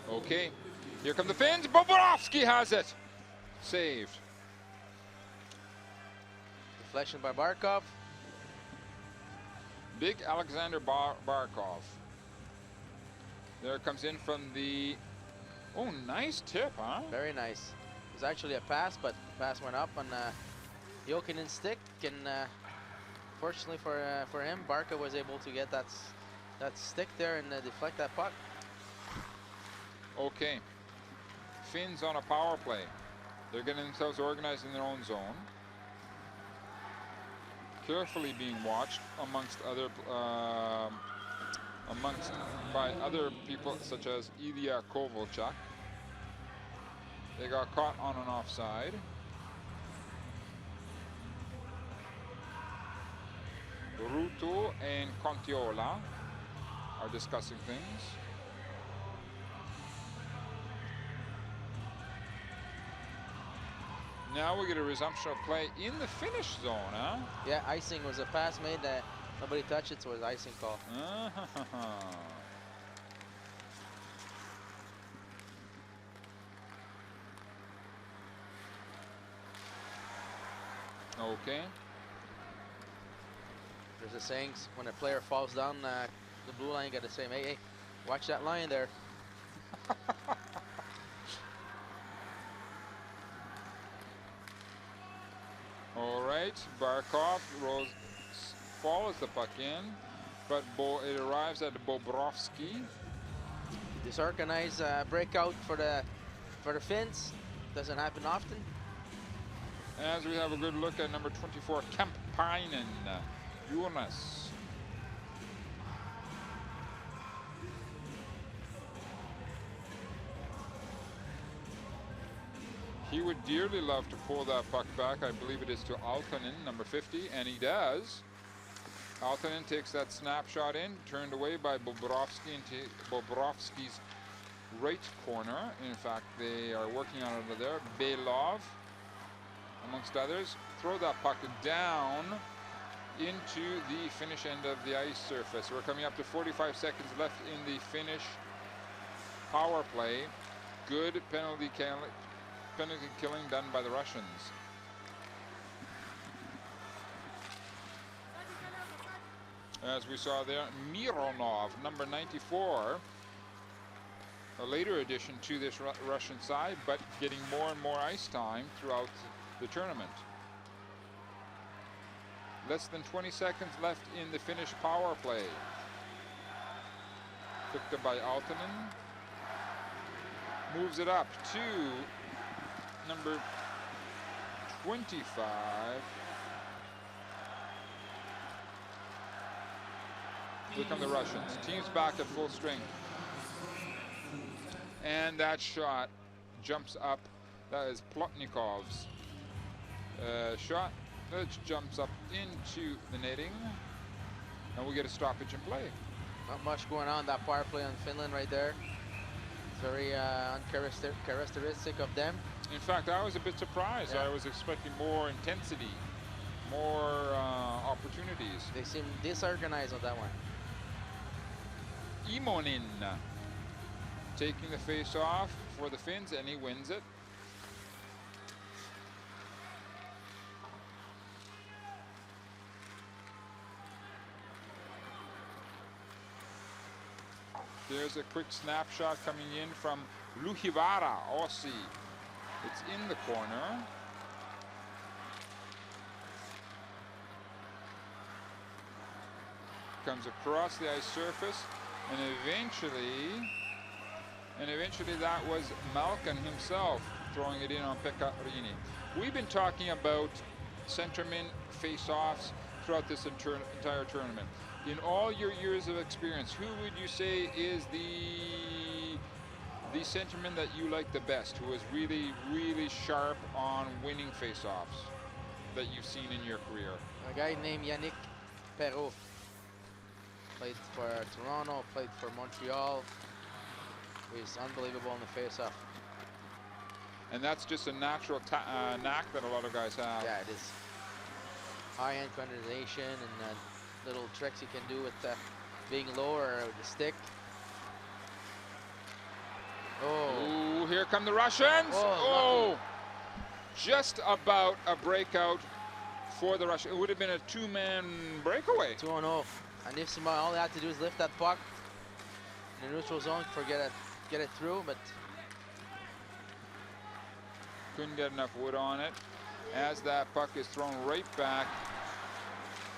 A: Okay, here come the Finns. Bobrovsky has it. Saved.
B: Deflection by Barkov.
A: Big Alexander Barkov. There comes in from the... Oh, nice tip, huh?
B: Very nice. It was actually a pass, but the pass went up on Jokinen's stick, and fortunately for him, Barkov was able to get that stick there and deflect that puck.
A: Okay. Finns on a power play. They're getting themselves organized in their own zone. Carefully being watched by other people such as Ilya Kovalchuk. They got caught on an offside. Ruutu and Kontiola are discussing things. Now we get a resumption of play in the Finnish zone, huh?
B: Yeah, icing was a pass made that nobody touched it, so it was icing call.
A: Okay.
B: There's a saying, when a player falls down the blue line, you gotta say, hey, watch that line there.
A: All right, Barkov follows the puck in, but it arrives at Bobrovsky.
B: Disorganized breakout for the Finns. Doesn't happen often.
A: As we have a good look at number 24, Kemppainen, Jonas. He would dearly love to pull that puck back. I believe it is to Aaltonen, number 50, and he does. Aaltonen takes that snapshot in, turned away by Bobrovsky into Bobrovsky's right corner. In fact, they are working on it over there. Belov, amongst others, throw that puck down into the Finnish end of the ice surface. We're coming up to 45 seconds left in the Finnish power play. Good penalty killing done by the Russians. As we saw there, Mironov, number 94, a later addition to this Russian side, but getting more and more ice time throughout the tournament. Less than 20 seconds left in the Finnish power play. Picked up by Aaltonen. Moves it up to number 25. Here come the Russians. Team's back at full strength. And that shot jumps up. That is Plotnikov's shot. That jumps up into the netting. And we get a stoppage in play.
B: Not much going on that power play on Finland right there. It's very uncharacteristic of them.
A: In fact, I was a bit surprised.
B: Yeah.
A: I was expecting more intensity, more opportunities.
B: They seem disorganized on that one.
A: Imonin taking the face off for the Finns, and he wins it. There's a quick snapshot coming in from Luhivara, Aussie. It's in the corner. Comes across the ice surface, and eventually that was Malkin himself throwing it in on Pekka Rini. We've been talking about centerman face-offs throughout this entire tournament. In all your years of experience, who would you say is the centerman that you like the best, who is really, really sharp on winning face-offs that you've seen in your career?
B: A guy named Yannick Perrault. Played for Toronto, played for Montreal. He's unbelievable in the face-off.
A: And that's just a natural knack that a lot of guys have.
B: Yeah, it is. High-end condensation and little tricks you can do with being lower with the stick. Oh.
A: Ooh, here come the Russians.
B: Oh,
A: just about a breakout for the Russians. It would have been a two-man breakaway.
B: 2-0. Anisimov, all they had to do is lift that puck in the neutral zone, get it through, but
A: couldn't get enough wood on it. As that puck is thrown right back.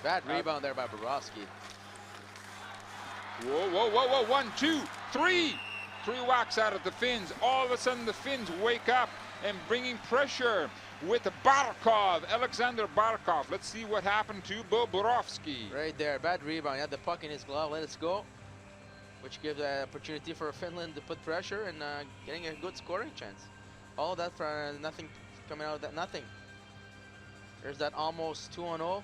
B: bad rebound there by Bobrovsky.
A: Whoa, whoa, whoa, whoa, 1, 2, 3. 3 whacks out of the Finns. All of a sudden the Finns wake up and bringing pressure with Barkov, Alexander Barkov. Let's see what happened to Bobrovsky.
B: Right there, bad rebound. He had the puck in his glove, let it go, which gives an opportunity for Finland to put pressure and getting a good scoring chance. All of that for nothing, coming out of that nothing. There's that almost 2-0.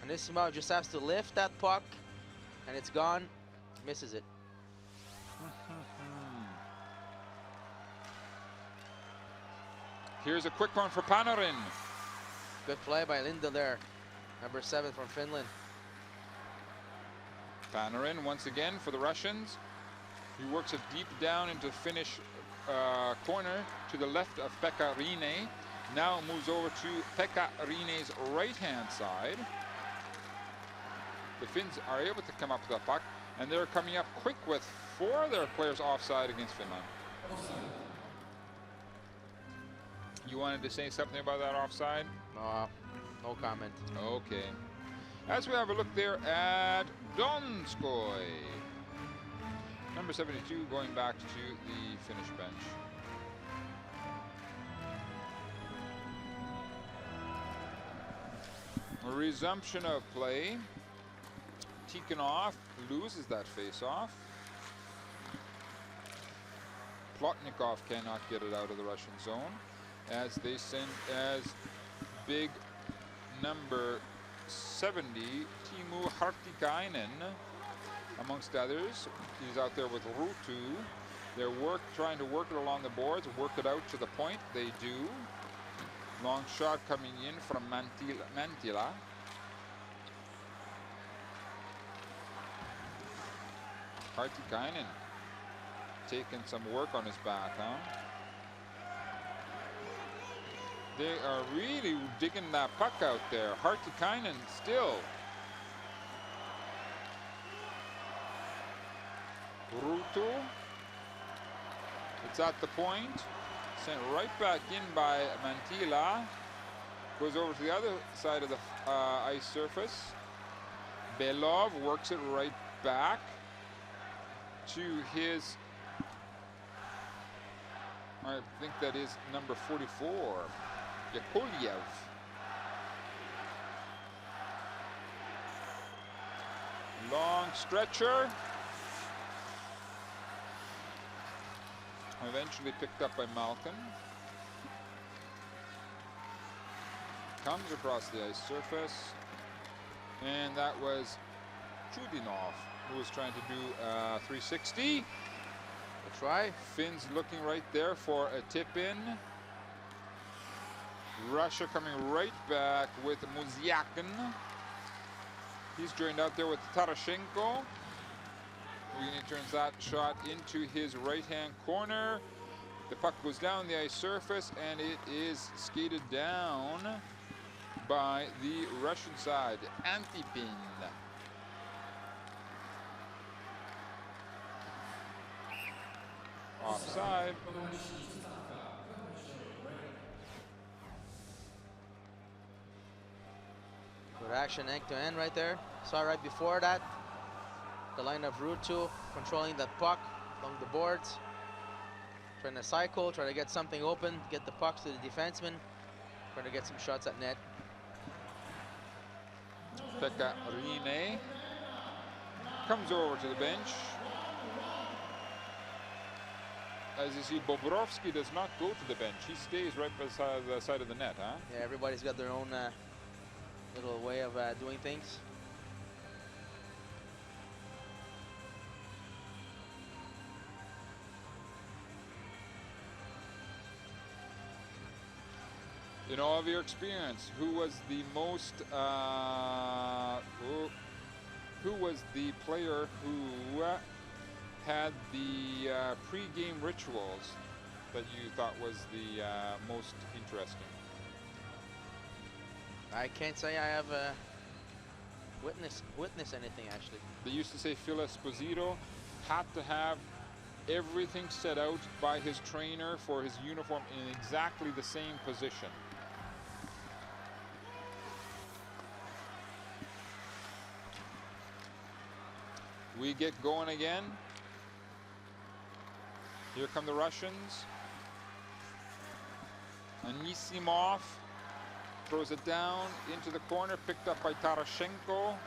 B: Anisimov just has to lift that puck, and it's gone. Misses it.
A: Here's a quick one for Panarin.
B: Good play by Linda there, number 7 from Finland.
A: Panarin once again for the Russians. He works it deep down into Finnish corner to the left of Pekka Rinne. Now moves over to Pekka Rinne's right-hand side. The Finns are able to come up with that puck, and they're coming up quick with 4 of their players offside against Finland. You wanted to say something about that offside?
B: No comment.
A: Okay. As we have a look there at Donskoy. Number 72 going back to the Finnish bench. A resumption of play. Tikhonov loses that face-off. Plotnikov cannot get it out of the Russian zone, as they send as big number 70, Timu Hartikainen, amongst others. He's out there with Ruutu. They're trying to work it along the boards, work it out to the point. They do. Long shot coming in from Mantila. Hartikainen taking some work on his back, huh? They are really digging that puck out there. Hartikainen still. Ruutu. It's at the point. Sent right back in by Mantila. Goes over to the other side of the ice surface. Belov works it right back to his, I think that is number 44, Yakovlev. Long stretcher. Eventually picked up by Malkin. Comes across the ice surface. And that was Chudinov, who was trying to do 360.
B: That's right.
A: Finns looking right there for a tip-in. Russia coming right back with Muzyakin. He's joined out there with Tarashenko. He turns that shot into his right-hand corner. The puck goes down the ice surface, and it is skated down by the Russian side, Antipin. Offside.
B: Good action end to end right there. Saw right before that. The line of Ruutu controlling that puck along the boards. Trying to cycle, try to get something open, get the pucks to the defenseman. Trying to get some shots at net.
A: Pekka Rinne comes over to the bench. As you see, Bobrovsky does not go to the bench. He stays right beside the side of the net, huh?
B: Yeah, everybody's got their own little way of doing things.
A: In all of your experience, who was the most, who was the player who had the pre-game rituals that you thought was the most interesting?
B: I can't say I have witnessed anything actually.
A: They used to say Phil Esposito had to have everything set out by his trainer for his uniform in exactly the same position. We get going again. Here come the Russians. Anisimov throws it down into the corner, picked up by Tarashenko.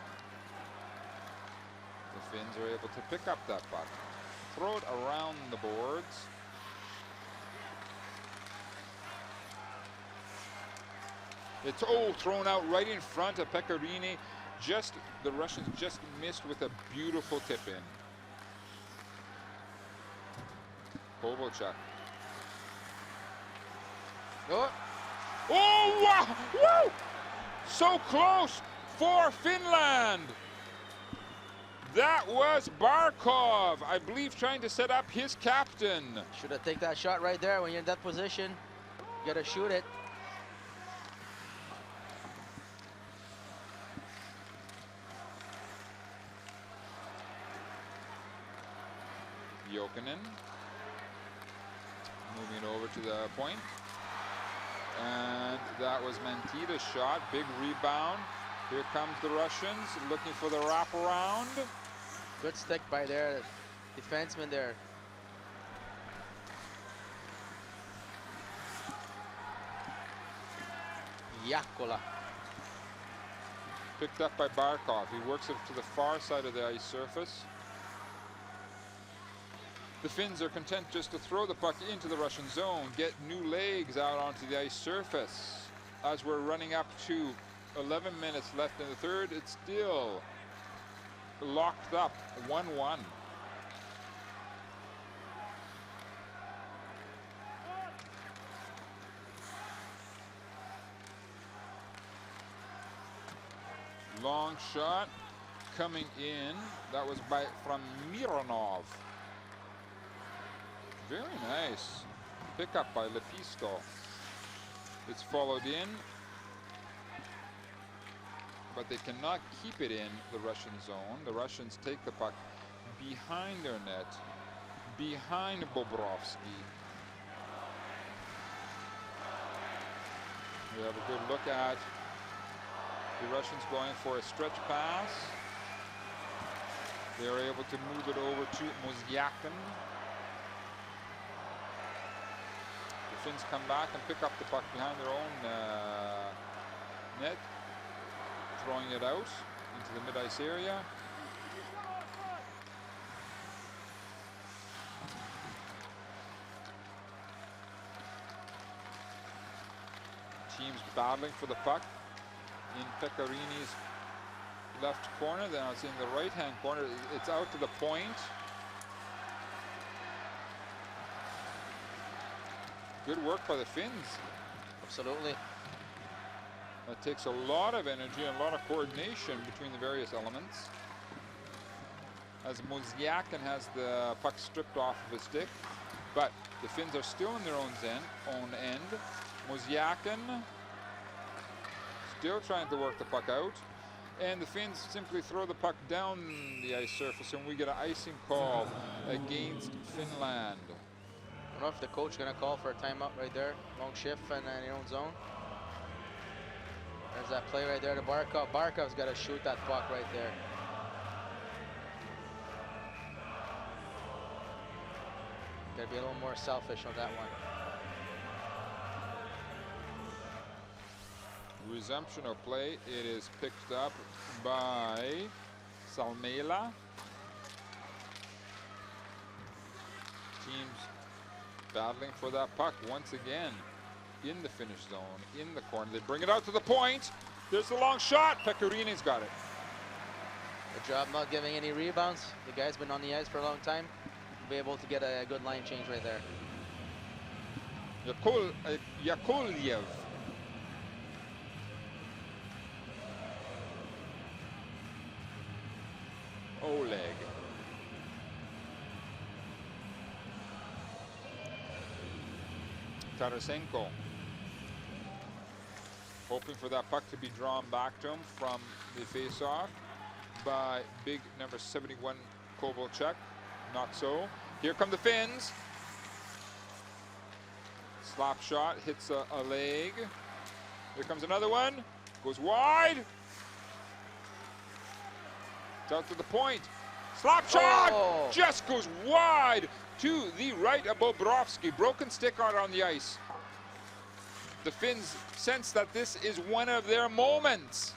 A: The Finns are able to pick up that puck, throw it around the boards. It's thrown out right in front of Pekka Rinne. Just the Russians just missed with a beautiful tip-in. Kovalchuk.
B: Oh,
A: Wow! Woo! So close for Finland. That was Barkov, I believe, trying to set up his captain.
B: should have taken that shot right there. When you're in that position, you gotta shoot it.
A: Jokinen moving over to the point. And that was Mantita's shot. Big rebound. Here comes the Russians looking for the wraparound.
B: Good stick by their defenseman there. Jaakkola.
A: Picked up by Barkov. He works it to the far side of the ice surface. The Finns are content just to throw the puck into the Russian zone, get new legs out onto the ice surface. As we're running up to 11 minutes left in the third, it's still locked up, 1-1. Long shot, coming in. That was from Mironov. Very nice pickup by Lepisto. It's followed in, but they cannot keep it in the Russian zone. The Russians take the puck behind their net, behind Bobrovsky. We have a good look at the Russians going for a stretch pass. They are able to move it over to Mozyakin. The Finns come back and pick up the puck behind their own net, throwing it out into the mid-ice area. Teams battling for the puck in Pecorini's left corner. Then it's in the right-hand corner. It's out to the point. Good work by the Finns.
B: Absolutely.
A: That takes a lot of energy and a lot of coordination between the various elements. As Mozyakin has the puck stripped off of his stick, but the Finns are still in their own end. Mozyakin still trying to work the puck out, and the Finns simply throw the puck down the ice surface, and we get an icing call against Finland.
B: I don't know if the coach is going to call for a timeout right there. Long shift and in your own zone. There's that play right there to Barkov. Barkov's got to shoot that puck right there. Got to be a little more selfish on that one.
A: Resumption of play. It is picked up by Salmela. Teams battling for that puck once again in the Finnish zone, in the corner. They bring it out to the point. There's the long shot. Pecorini's got it.
B: Good job not giving any rebounds. The guy's been on the ice for a long time. Be able to get a good line change right there.
A: Yakovlev. Oleg. Tarasenko. Hoping for that puck to be drawn back to him from the face-off by big number 71 Kovalchuk. Not so. Here come the Finns. Slap shot, hits a leg. Here comes another one. Goes wide. It's out to the point. Slap shot!
B: Oh.
A: Just goes wide to the right of Bobrovsky. Broken stick out on the ice. The Finns sense that this is one of their moments.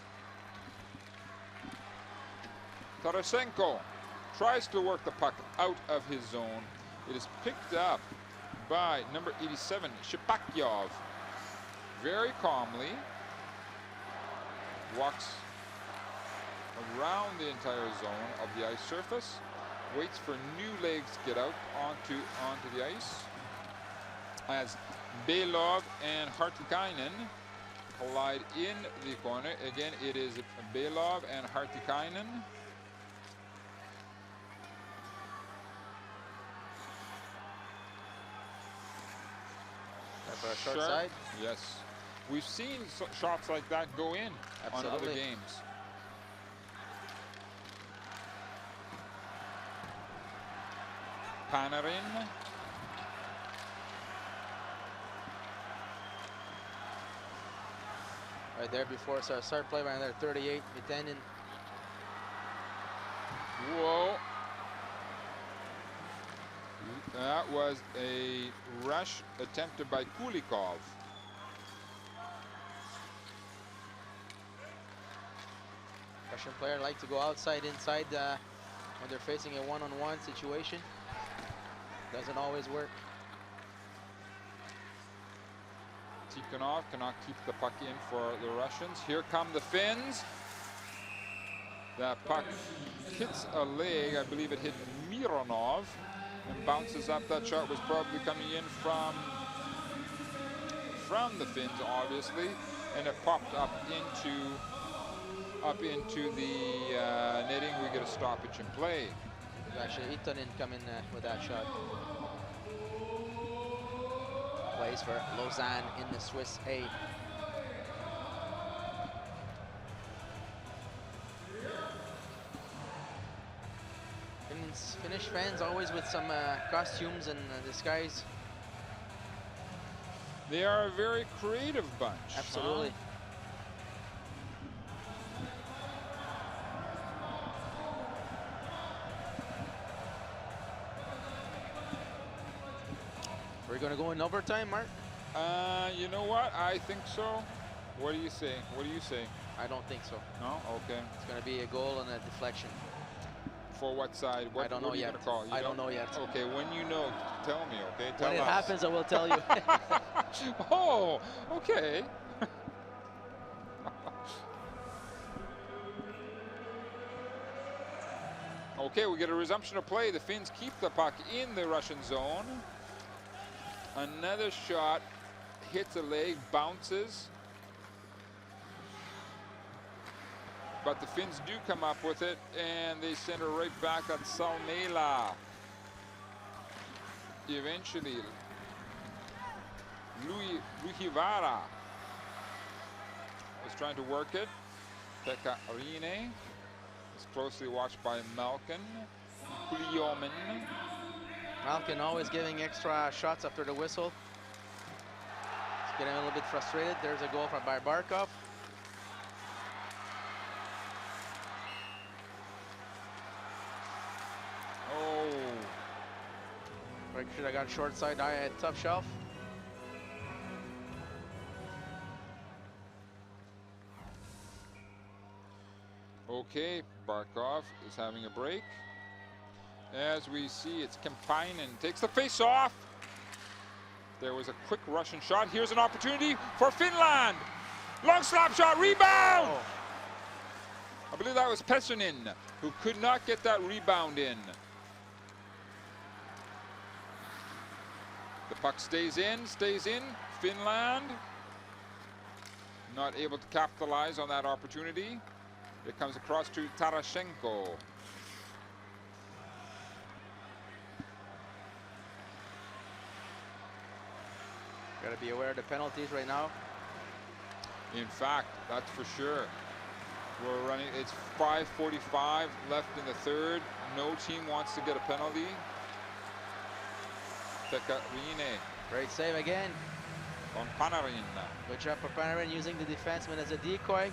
A: Tarasenko tries to work the puck out of his zone. It is picked up by number 87, Shipakyov. Very calmly walks around the entire zone of the ice surface, waits for new legs to get out onto the ice. As Belov and Hartikainen collide in the corner. Again, it is Belov and Hartikainen.
B: For a short side?
A: Yes. We've seen shots like that go in on other games. Panarin.
B: Right there before start play right there, 38, Vitanin.
A: Whoa. That was a rush attempted by Kulikov.
B: Russian player like to go outside, inside when they're facing a one-on-one situation. Doesn't always work.
A: Tikhonov cannot keep the puck in for the Russians. Here come the Finns. That puck hits a leg. I believe it hit Mironov and bounces up. That shot was probably coming in from the Finns, obviously, and it popped up into up into the netting. We get a stoppage in play.
B: Actually, Itonen coming with that shot. Plays for Lausanne in the Swiss A. Finnish fans always with some costumes and disguise.
A: They are a very creative bunch.
B: Absolutely.
A: Huh?
B: We're gonna go in overtime, Mark?
A: You know what? I think so. What do you say? What do you say?
B: I don't think so.
A: No? Okay.
B: It's gonna be a goal and a deflection.
A: For what side? What,
B: I don't
A: what
B: know
A: are you
B: yet.
A: gonna call?
B: I don't know yet.
A: Okay, when you know, tell me, okay? Tell
B: When it
A: us.
B: happens, I will tell you.
A: Oh, okay. Okay, we get a resumption of play. The Finns keep the puck in the Russian zone. Another shot hits a leg, bounces. But the Finns do come up with it, and they send it right back at Salmela. Eventually, Luhivara is trying to work it. Pekka Rinne is closely watched by Malkin. Kuliomen.
B: Malkin always giving extra shots after the whistle. He's getting a little bit frustrated. There's a goal by Barkov.
A: Oh.
B: Right, should have got short side eye at Tough Shelf.
A: Okay, Barkov is having a break. As we see, it's Kemppainen takes the face off. There was a quick Russian shot. Here's an opportunity for Finland. Long slap shot, rebound!
B: Oh.
A: I believe that was Pessonen who could not get that rebound in. The puck stays in. Finland not able to capitalize on that opportunity. It comes across to Tarashenko.
B: Got to be aware of the penalties right now.
A: In fact, that's for sure. We're running, it's 5:45 left in the third. No team wants to get a penalty. Pekka Rinne
B: Great save again.
A: on Panarin.
B: Good job for Panarin using the defenseman as a decoy.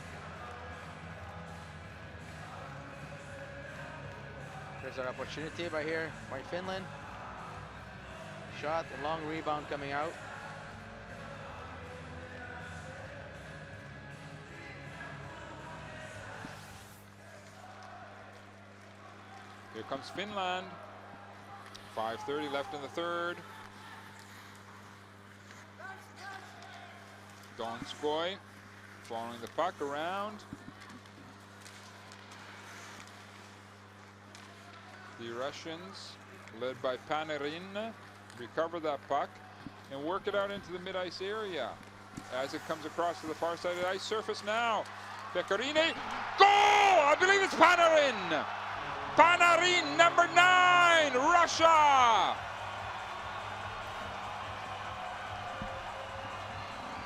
B: There's an opportunity right here by Finland. Shot, a long rebound coming out.
A: Here comes Finland. 5:30 left in the third. Donskoy following the puck around. The Russians, led by Panarin, recover that puck and work it out into the mid-ice area. As it comes across to the far side of the ice surface now. Pekka Rinne, goal! I believe it's Panarin! Panarin, number 9, Russia!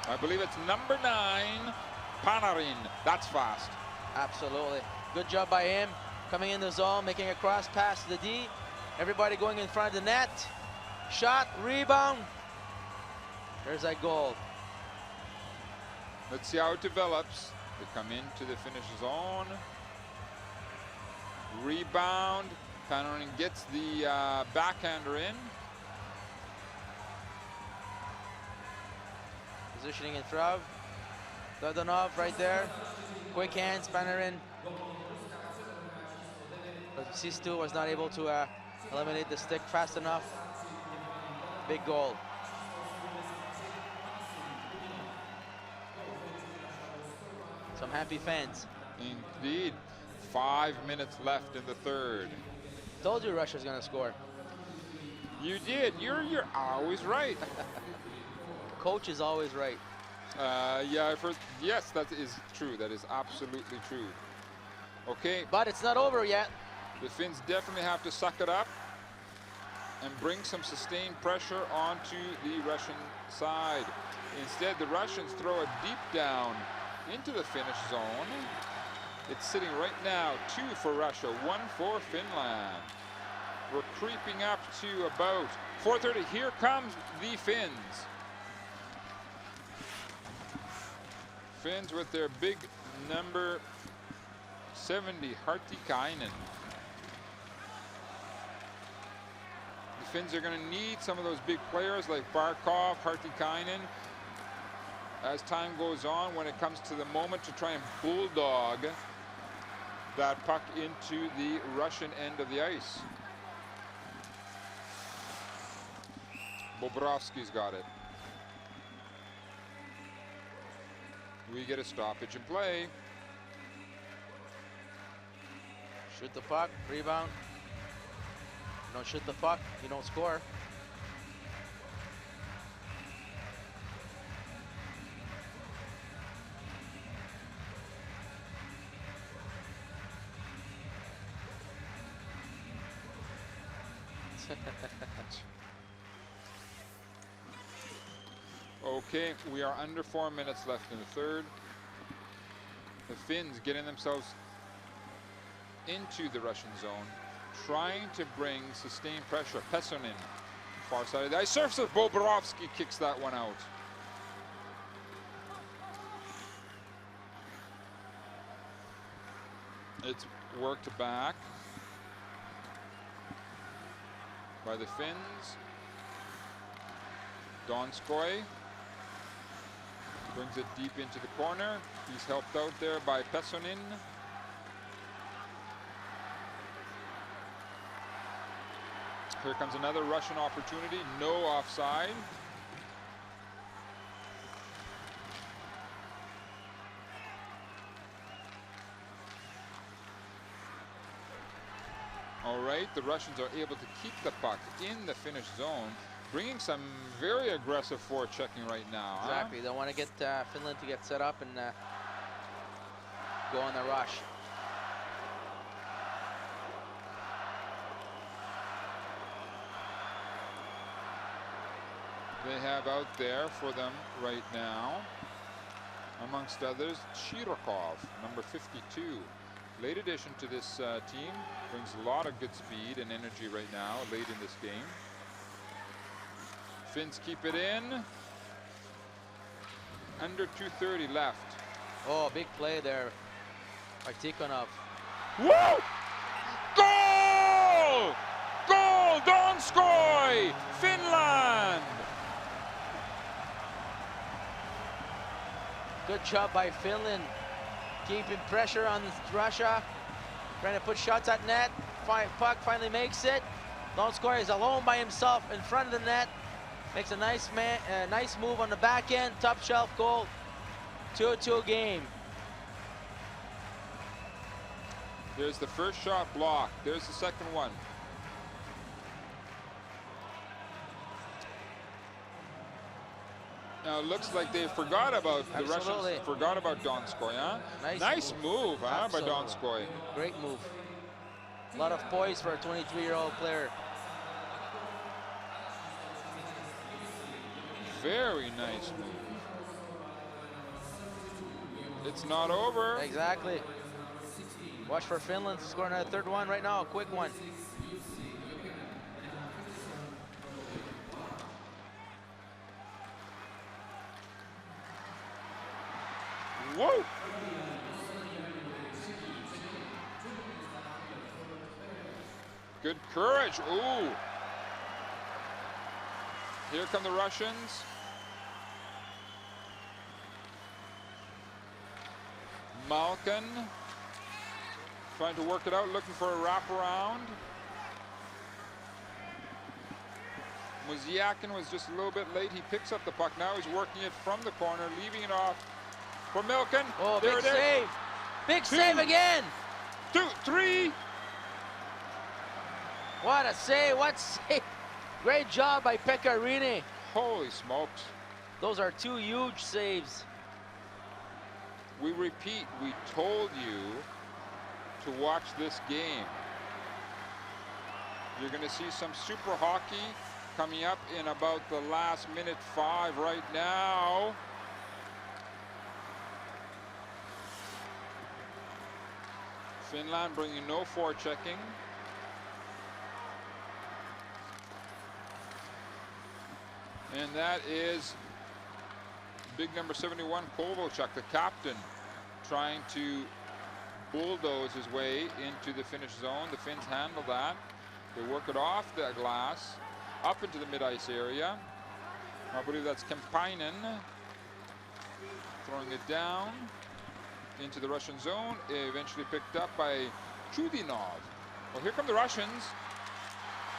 A: I believe it's number 9, Panarin. That's fast.
B: Absolutely. Good job by him. Coming in the zone, making a cross pass to the D. Everybody going in front of the net. Shot, rebound. There's that goal.
A: Let's see how it develops. They come into the Finnish zone. Rebound. Panarin gets the backhander in.
B: Positioning in front. Dodonov right there. Quick hands, Panarin. But Sistu was not able to eliminate the stick fast enough. Big goal. Some happy fans.
A: Indeed. 5 minutes left in the third.
B: Told you Russia's gonna score.
A: You did. You're always right.
B: Coach is always right.
A: Yeah, I've heard. Yes, that is true. That is absolutely true. Okay,
B: But it's not over yet.
A: the Finns definitely have to suck it up and bring some sustained pressure onto the Russian side. Instead, the Russians throw it deep down into the Finnish zone. It's sitting right now 2 for Russia, 1 for Finland. We're creeping up to about 4:30. Here comes the Finns. Finns with their big number 70, Hartikainen. The Finns are going to need some of those big players like Barkov, Hartikainen, as time goes on, when it comes to the moment to try and bulldog that puck into the Russian end of the ice. Bobrovsky's got it. We get a stoppage in play.
B: Shoot the puck, rebound. You don't shoot the puck, you don't score.
A: Okay, we are under 4 minutes left in the third. The Finns getting themselves into the Russian zone, trying to bring sustained pressure. Pessonen, far side of the ice. Surface, Bobrovsky kicks that one out. It's worked back by the Finns. Donskoy brings it deep into the corner. He's helped out there by Pessonen. Here comes another Russian opportunity. No offside. All right, the Russians are able to keep the puck in the Finnish zone, bringing some very aggressive forechecking right now.
B: Exactly. They want to get Finland to get set up and go on the rush.
A: They have out there for them right now, amongst others, Chirokov, number 52. Late addition to this team, brings a lot of good speed and energy right now, late in this game. Finns keep it in. Under 2:30 left.
B: Oh, big play there by Tikhonov.
A: Woo! Goal! Goal! Donskoy! Finland!
B: Good job by Finland, keeping pressure on Russia, trying to put shots at net. Puck finally makes it. Donskoy is alone by himself in front of the net. Makes a nice move on the back end, top shelf goal. 2-2 game.
A: There's the first shot blocked. There's the second one. Now it looks like they forgot about the Russians. Forgot about Donskoy, huh? Nice move, huh, by Donskoy.
B: Great move. A lot of poise for a 23-year-old player.
A: Very nice move. It's not over.
B: Exactly. Watch for Finland to score another third one right now, a quick one.
A: Whoa! Good courage. Ooh. Here come the Russians. Malkin trying to work it out, looking for a wraparound. Muziakin was just a little bit late. He picks up the puck. Now he's working it from the corner, leaving it off for Milken.
B: Oh,
A: there
B: big save. Big save again.
A: 2, 3.
B: What a save. What save. Great job by Pekka Rinne.
A: Holy smokes.
B: Those are 2 huge saves.
A: We repeat, we told you to watch this game. You're going to see some super hockey coming up in about the last minute 5 right now. Finland bringing no forechecking. And that is big number 71, Kovalchuk, the captain, trying to bulldoze his way into the Finnish zone. The Finns handle that. They work it off the glass, up into the mid-ice area. I believe that's Kemppainen throwing it down into the Russian zone, eventually picked up by Chudinov. Well, here come the Russians.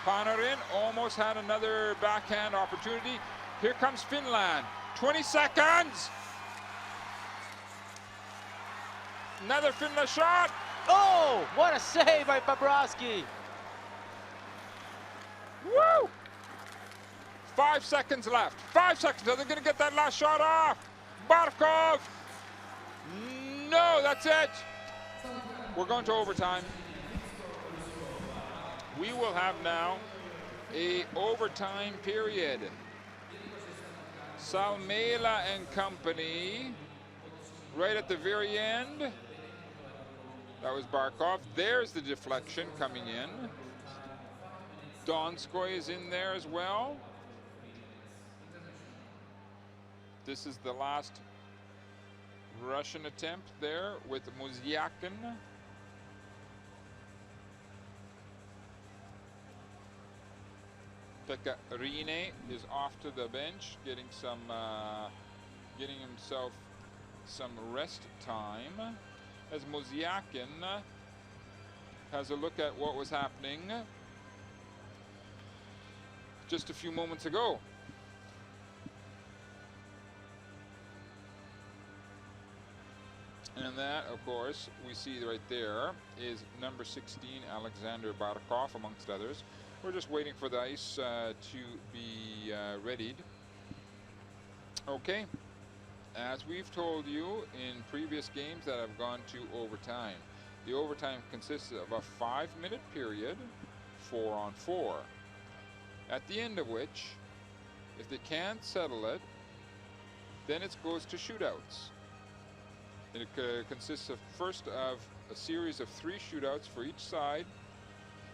A: Panarin almost had another backhand opportunity. Here comes Finland. 20 seconds. Another Finland shot.
B: Oh, what a save by Bobrovsky.
A: Woo! 5 seconds left. 5 seconds. Are they going to get that last shot off? Barkov. No, that's it. We're going to overtime. We will have now a overtime period. Salmela and company right at the very end. That was Barkov. There's the deflection coming in. Donskoy is in there as well. This is the last Russian attempt there with Muzyakin. Pekka Rinne is off to the bench, getting himself some rest time, as Muzyakin has a look at what was happening just a few moments ago. And that, of course, we see right there is number 16, Alexander Barkov, amongst others. We're just waiting for the ice to be readied. Okay, as we've told you in previous games that have gone to overtime, the overtime consists of a 5-minute period, 4-on-4, at the end of which, if they can't settle it, then it goes to shootouts. It consists of first of a series of 3 shootouts for each side.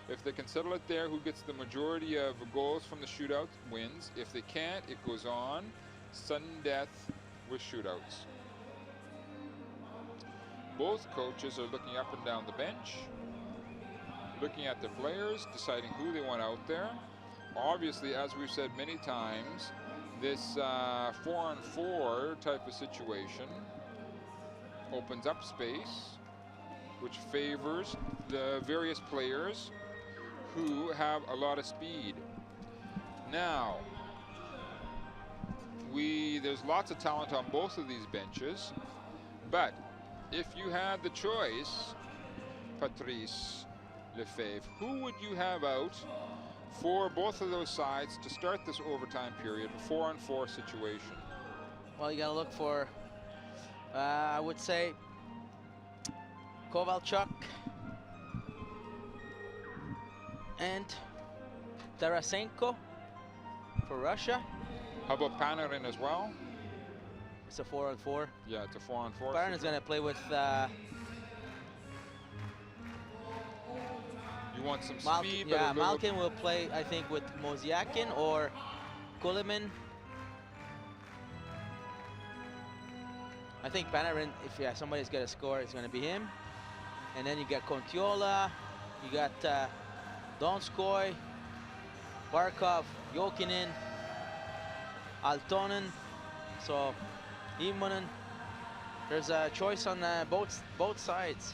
A: If they can settle it there, who gets the majority of goals from the shootout wins. If they can't, it goes on. Sudden death with shootouts. Both coaches are looking up and down the bench, looking at their players, deciding who they want out there. Obviously, as we've said many times, this 4-on-4 type of situation opens up space, which favors the various players who have a lot of speed. Now, there's lots of talent on both of these benches, but if you had the choice, Patrice Lefebvre, who would you have out for both of those sides to start this overtime period, a 4-on-4 situation?
B: Well, you got to look for, I would say, Kovalchuk and Tarasenko for Russia.
A: How about Panarin as well?
B: It's a 4-on-4.
A: Yeah, it's a 4-on-4.
B: Panarin's going to play with
A: you want some
B: Malkin.
A: speed,
B: Yeah, Malkin will play, I think, with Mozyakin or Kulemin. I think Panarin, if somebody's going to score, it's going to be him. And then you got Kontiola, you got Donskoy, Barkov, Jokinen, Altonen, so Immonen. There's a choice on both sides.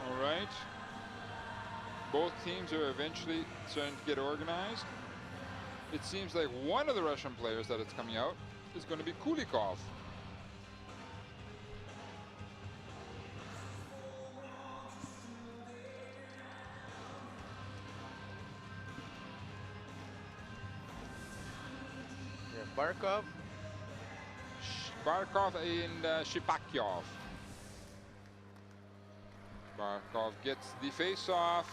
A: All right. Both teams are eventually starting to get organized. It seems like one of the Russian players that is coming out is going to be Kulikov.
B: Barkov.
A: Barkov and Shipakyov. Barkov gets the face-off.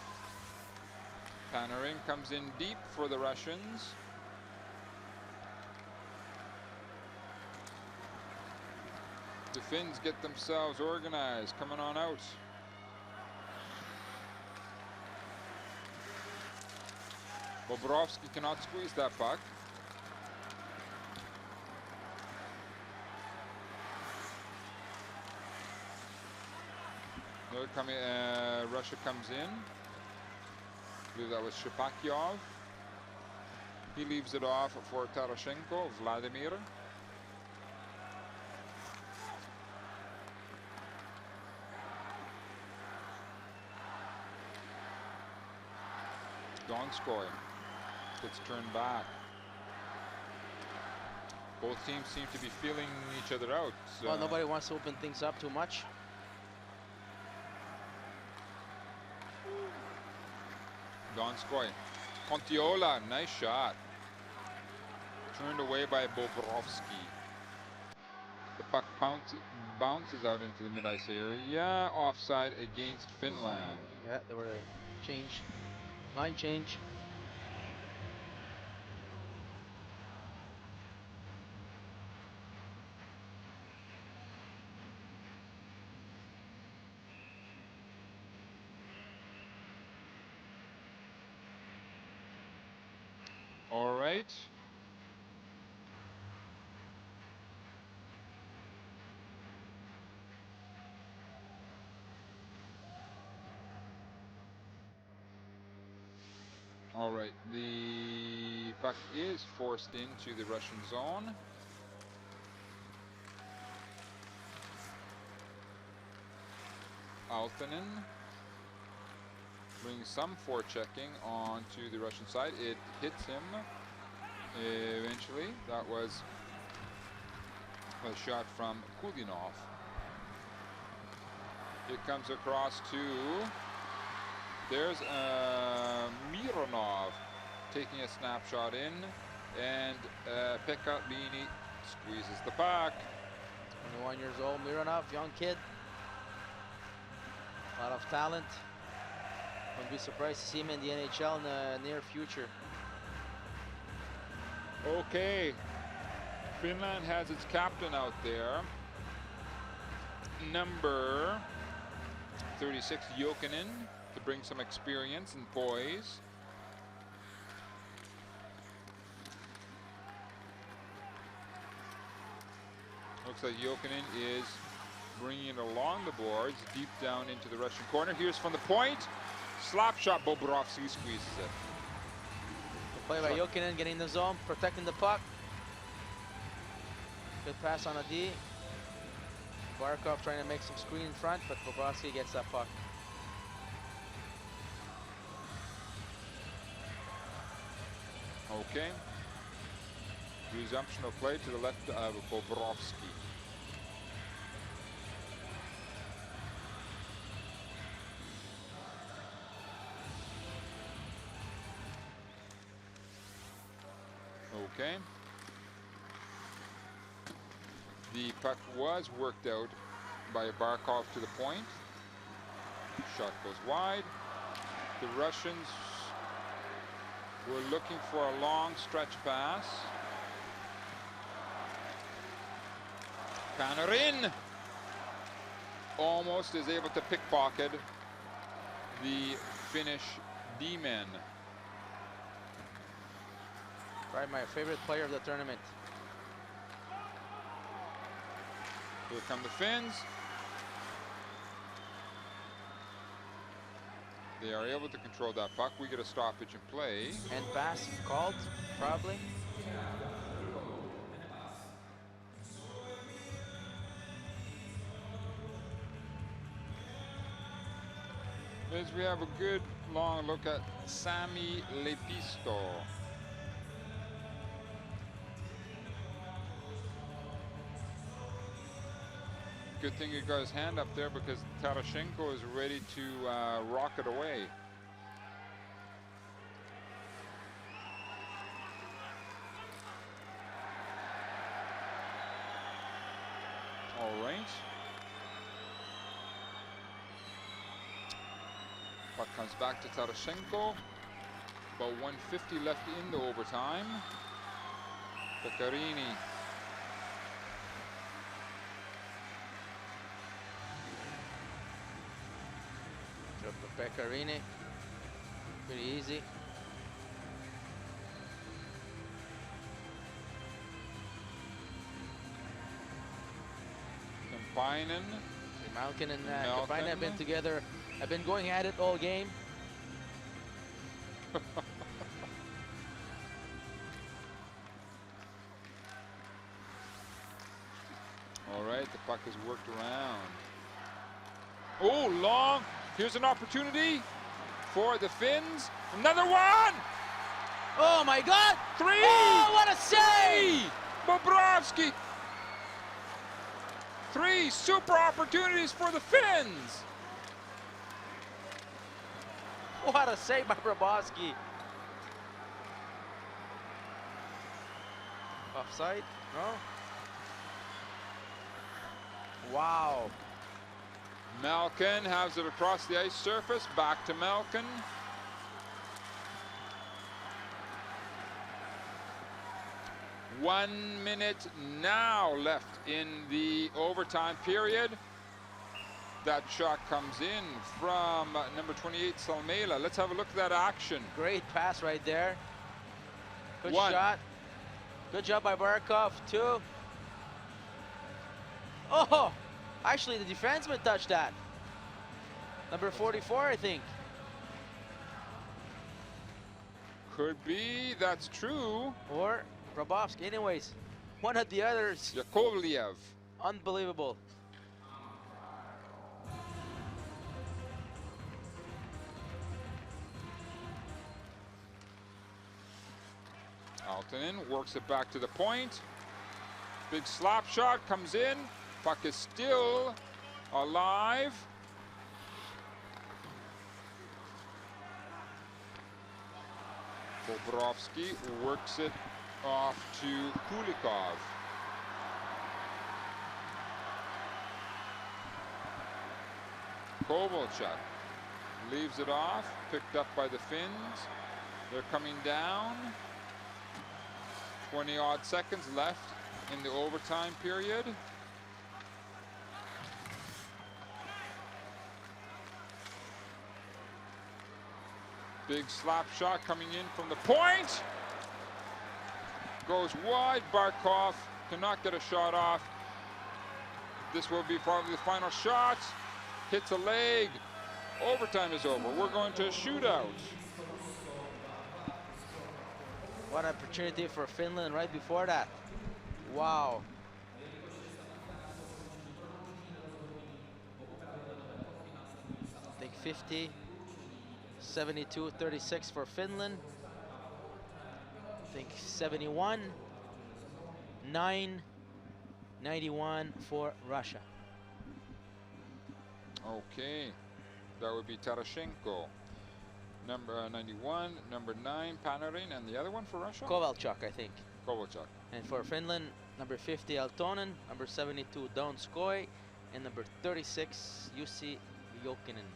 A: Panarin comes in deep for the Russians. The Finns get themselves organized, coming on out. Bobrovsky cannot squeeze that puck. Russia comes in. I believe that was Shipakyov. He leaves it off for Tarashenko, Vladimir. Donskoy gets turned back. Both teams seem to be feeling each other out.
B: Well, nobody wants to open things up too much.
A: Donskoy. Contiola, nice shot. Turned away by Bobrovsky. The puck bounces out into the mid-ice area. Offside against Finland.
B: Yeah, there were a change. Line change.
A: All right. All right, the puck is forced into the Russian zone. Altonen brings some forechecking onto the Russian side. It hits him eventually. That was a shot from Kulinov. It comes across to, there's Mironov taking a snapshot in, and Pekka Lini squeezes the puck.
B: 21 years old, Mironov, young kid. A lot of talent. Wouldn't be surprised to see him in the NHL in the near future.
A: Okay, Finland has its captain out there. Number 36, Jokinen, to bring some experience and poise. Looks like Jokinen is bringing it along the boards, deep down into the Russian corner. Here's from the point. Slap shot, Bobrovsky squeezes it.
B: Good play by Jokinen, getting in the zone, protecting the puck. Good pass on a D. Barkov trying to make some screen in front, but Bobrovsky gets that puck.
A: Okay. Resumption of play to the left of Bobrovsky. Okay. The puck was worked out by Barkov to the point. Shot goes wide. The Russians were looking for a long stretch pass. Panarin almost is able to pickpocket the Finnish D-men.
B: Probably my favorite player of the tournament.
A: Here come the Finns. They are able to control that puck. We get a stoppage in play.
B: And pass called, probably.
A: As we have a good long look at Sami Lepisto. Good thing he got his hand up there because Tarashenko is ready to rock it away. point. Puck comes back to Tarashenko. About 150 left in the overtime. Pekarini.
B: Pekarini. Pretty easy.
A: Kampainen.
B: Malkin and Kapainen have been together. Have been going at it all game.
A: All right, the puck is worked around. Oh, long. Here's an opportunity for the Finns. Another one!
B: Oh my God!
A: 3!
B: Oh, what a save!
A: Bobrovsky. 3 super opportunities for the Finns.
B: What a save by Bobrovsky. Offside? No? Wow.
A: Malkin has it across the ice surface. Back to Malkin. One minute now left in the overtime period. That shot comes in from number 28, Salmela. Let's have a look at that action.
B: Great pass right there. Good
A: 1.
B: shot. Good job by Barkov. 2. Oh! Actually, the defenseman touched that. Number 44, I think.
A: Could be, that's true.
B: Or Grabowski. Anyways, one of the others.
A: Yakovlev.
B: Unbelievable.
A: Aaltonen works it back to the point. Big slap shot comes in. Puck is still alive. Bobrovsky works it off to Kulikov. Kovalchuk leaves it off, picked up by the Finns. They're coming down. 20-odd seconds left in the overtime period. Big slap shot coming in from the point. Goes wide. Barkov cannot get a shot off. This will be probably the final shot. Hits a leg. Overtime is over. We're going to a shootout.
B: What an opportunity for Finland right before that. Wow. I think 50, 72, 36 for Finland. I think 71, 9, 91 for Russia.
A: Okay, that would be Tarashenko. Number 91, number 9, Panarin, and the other one for Russia?
B: Kovalchuk, I think.
A: Kovalchuk.
B: And for Finland, number 50, Aaltonen, number 72, Donskoi, and number 36, Jussi Jokinen.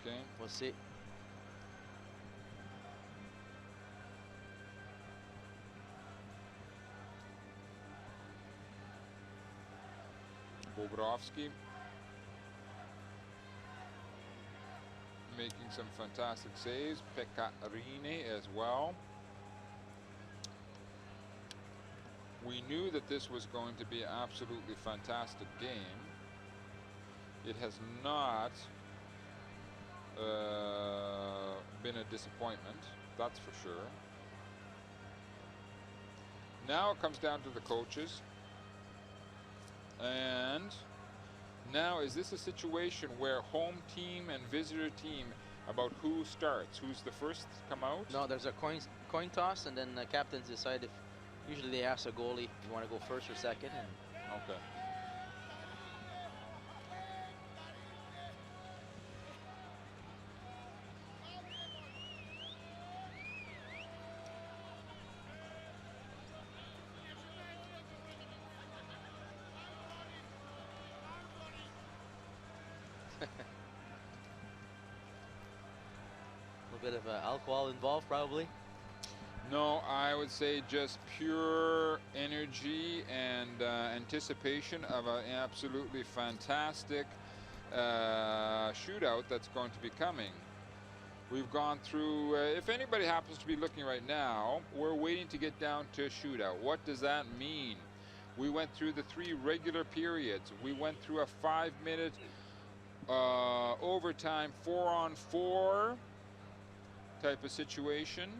A: Okay.
B: We'll see.
A: Bobrovsky making some fantastic saves. Pekarini as well. We knew that this was going to be an absolutely fantastic game. It has not been a disappointment, that's for sure. Now it comes down to the coaches. And now, is this a situation where home team and visitor team about who starts? Who's the first to come out?
B: No, there's a coin toss, and then the captains decide if. Usually they ask a goalie, you want to go first or second, and
A: Okay.
B: little bit of alcohol involved, probably.
A: No, I would say just pure energy and anticipation of an absolutely fantastic shootout that's going to be coming. We've gone through, if anybody happens to be looking right now, we're waiting to get down to a shootout. What does that mean? We went through the 3 regular periods. We went through a 5-minute overtime 4-on-4 type of situation.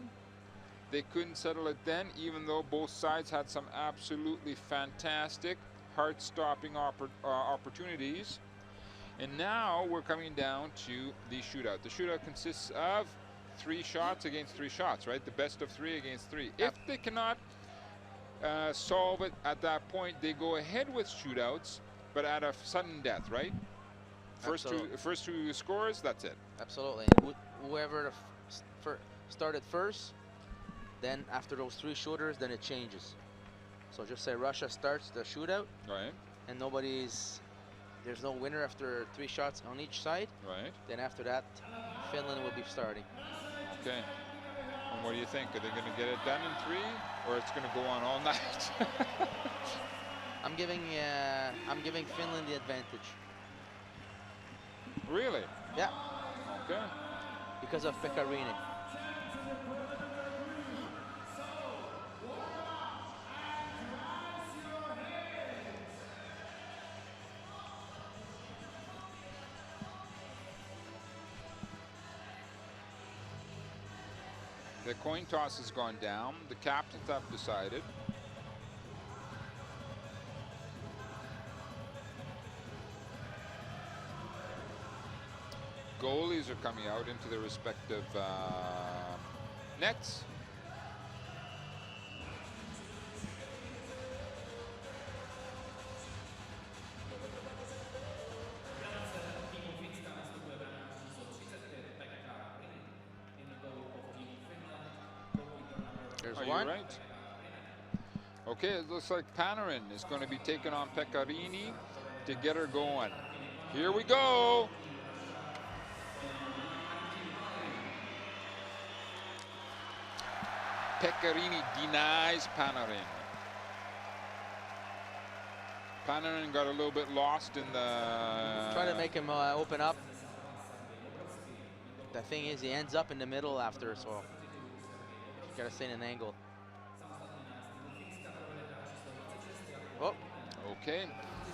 A: They couldn't settle it then, even though both sides had some absolutely fantastic, heart-stopping opportunities. And now we're coming down to the shootout. The shootout consists of 3 shots against 3 shots, right? The best of 3 against 3. If they cannot solve it at that point, they go ahead with shootouts, but at a sudden death, right? First two scores, that's it.
B: Absolutely. Whoever started first, then after those 3 shooters, then it changes. So just say Russia starts the shootout,
A: Right.
B: and there's no winner after 3 shots on each side.
A: Right.
B: Then after that, Finland will be starting.
A: Okay. And what do you think? Are they going to get it done in 3, or it's going to go on all night?
B: I'm giving Finland the advantage.
A: Really?
B: Yeah,
A: Okay.
B: because of Pekka Rinne.
A: The coin toss has gone down. The captains have decided. Goalies are coming out into their respective nets.
B: There's
A: Are
B: one.
A: you right? Okay, it looks like Panarin is going to be taking on Pekka Rinne to get her going. Here we go. Pekka Rinne denies Panarin. Panarin got a little bit lost in the...
B: Try to make him open up. The thing is, he ends up in the middle after, so you gotta stay in an angle. Oh,
A: Okay,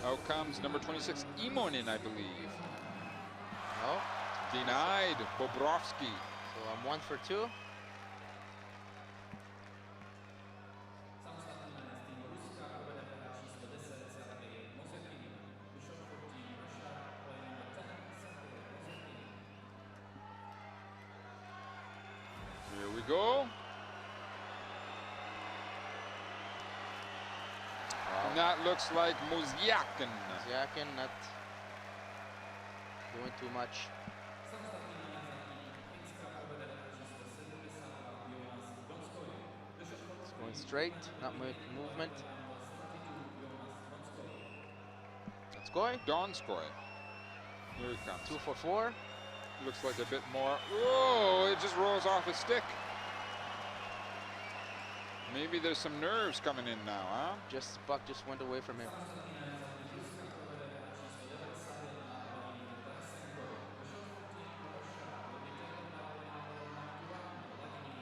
A: out comes number 26, Imonen, I believe.
B: no.
A: Denied, Bobrovsky.
B: So I'm 1 for 2.
A: Here we go. And that looks like Muzyakin.
B: Yakin not doing too much. It's going straight, not movement. Let's go.
A: Donskoy. Here he comes.
B: 2 for 4.
A: Looks like a bit more. Whoa, it just rolls off his stick. Maybe there's some nerves coming in now, huh?
B: Puck just went away from him.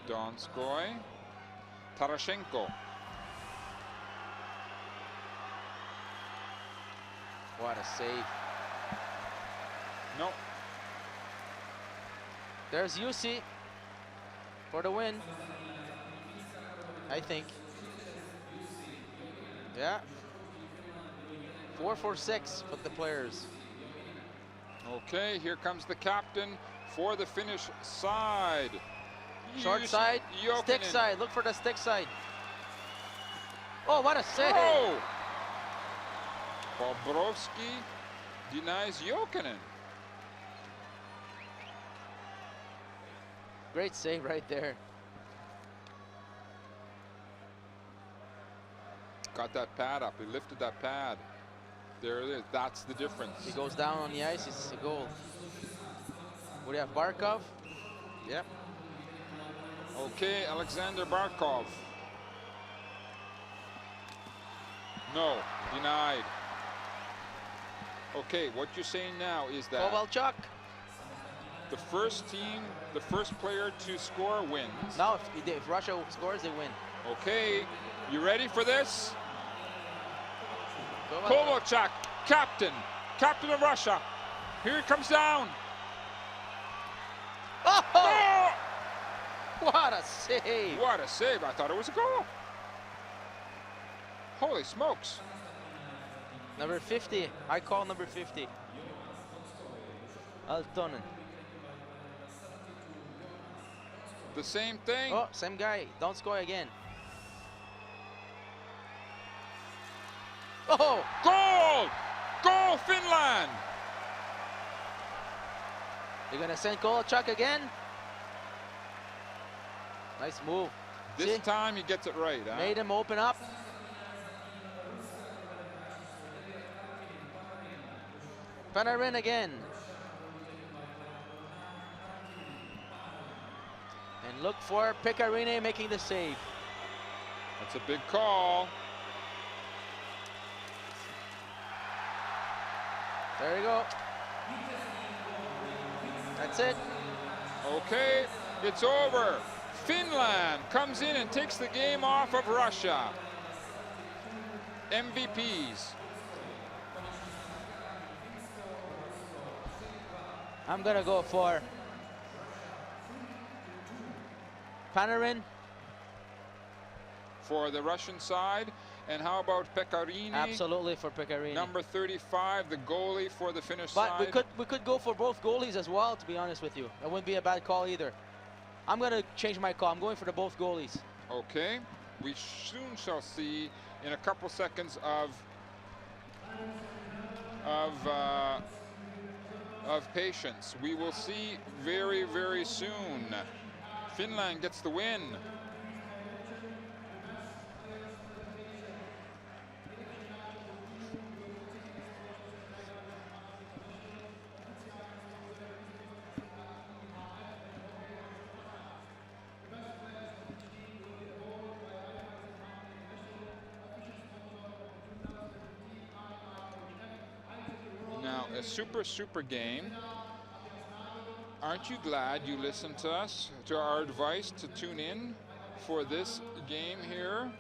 A: Donskoy. Tarashenko.
B: What a save.
A: No.
B: There's Jussi for the win, I think. Yeah. 4 for 6 for the players.
A: Okay, here comes the captain for the Finnish side.
B: Short side, stick
A: Jokinen.
B: side. Look for the stick side. Oh, what a save!
A: Oh! Bobrovsky denies Jokinen.
B: Great save right there.
A: Got that pad up. He lifted that pad. There it is. That's the difference.
B: He goes down on the ice, it's a goal. What do you have, Barkov? Yep.
A: Okay, Alexander Barkov. No, denied. Okay, what you're saying now is that
B: Kovalchuk.
A: the first team, the first player to score wins.
B: Now, if Russia scores, they win.
A: Okay, you ready for this?
B: Kovalchuk.
A: Kovalchuk, captain of Russia. Here he comes down.
B: Oh!
A: Oh!
B: What a save!
A: What a save. I thought it was a goal. Holy smokes.
B: Number 50. I call number 50. Altonen.
A: The same thing.
B: Oh, same guy. Don't score again. Oh!
A: Goal! Goal, Finland!
B: They're gonna send Kovalchuk again. Nice move.
A: This
B: See?
A: time he gets it right, huh?
B: Made him open up. Panarin again. And look for Pekarine making the save.
A: That's a big call.
B: There you go. That's it.
A: Okay, it's over. Finland comes in and takes the game off of Russia. MVPs.
B: I'm gonna go for Panarin.
A: For the Russian side. And how about Pekarine?
B: Absolutely for Pekarine.
A: Number 35, the goalie for the Finnish
B: But
A: side.
B: we could go for both goalies as well, to be honest with you. That wouldn't be a bad call either. I'm gonna change my call. I'm going for the both goalies.
A: Okay, we soon shall see in a couple seconds of patience. We will see very, very soon. Finland gets the win. Now, a super game. Aren't you glad you listened to us, to our advice to tune in for this game here?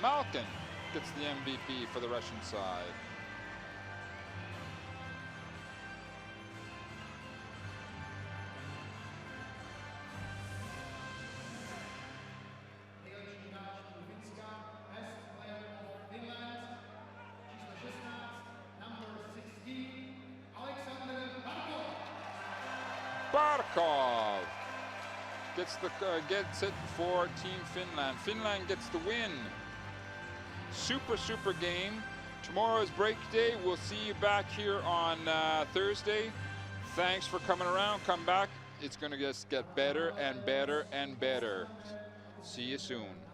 A: Malkin gets the MVP for the Russian side. Barkov gets it for Team Finland. Finland gets the win. Super game. Tomorrow's break day. We'll see you back here on Thursday. Thanks for coming around. Come back. It's going to just get better and better and better. See you soon.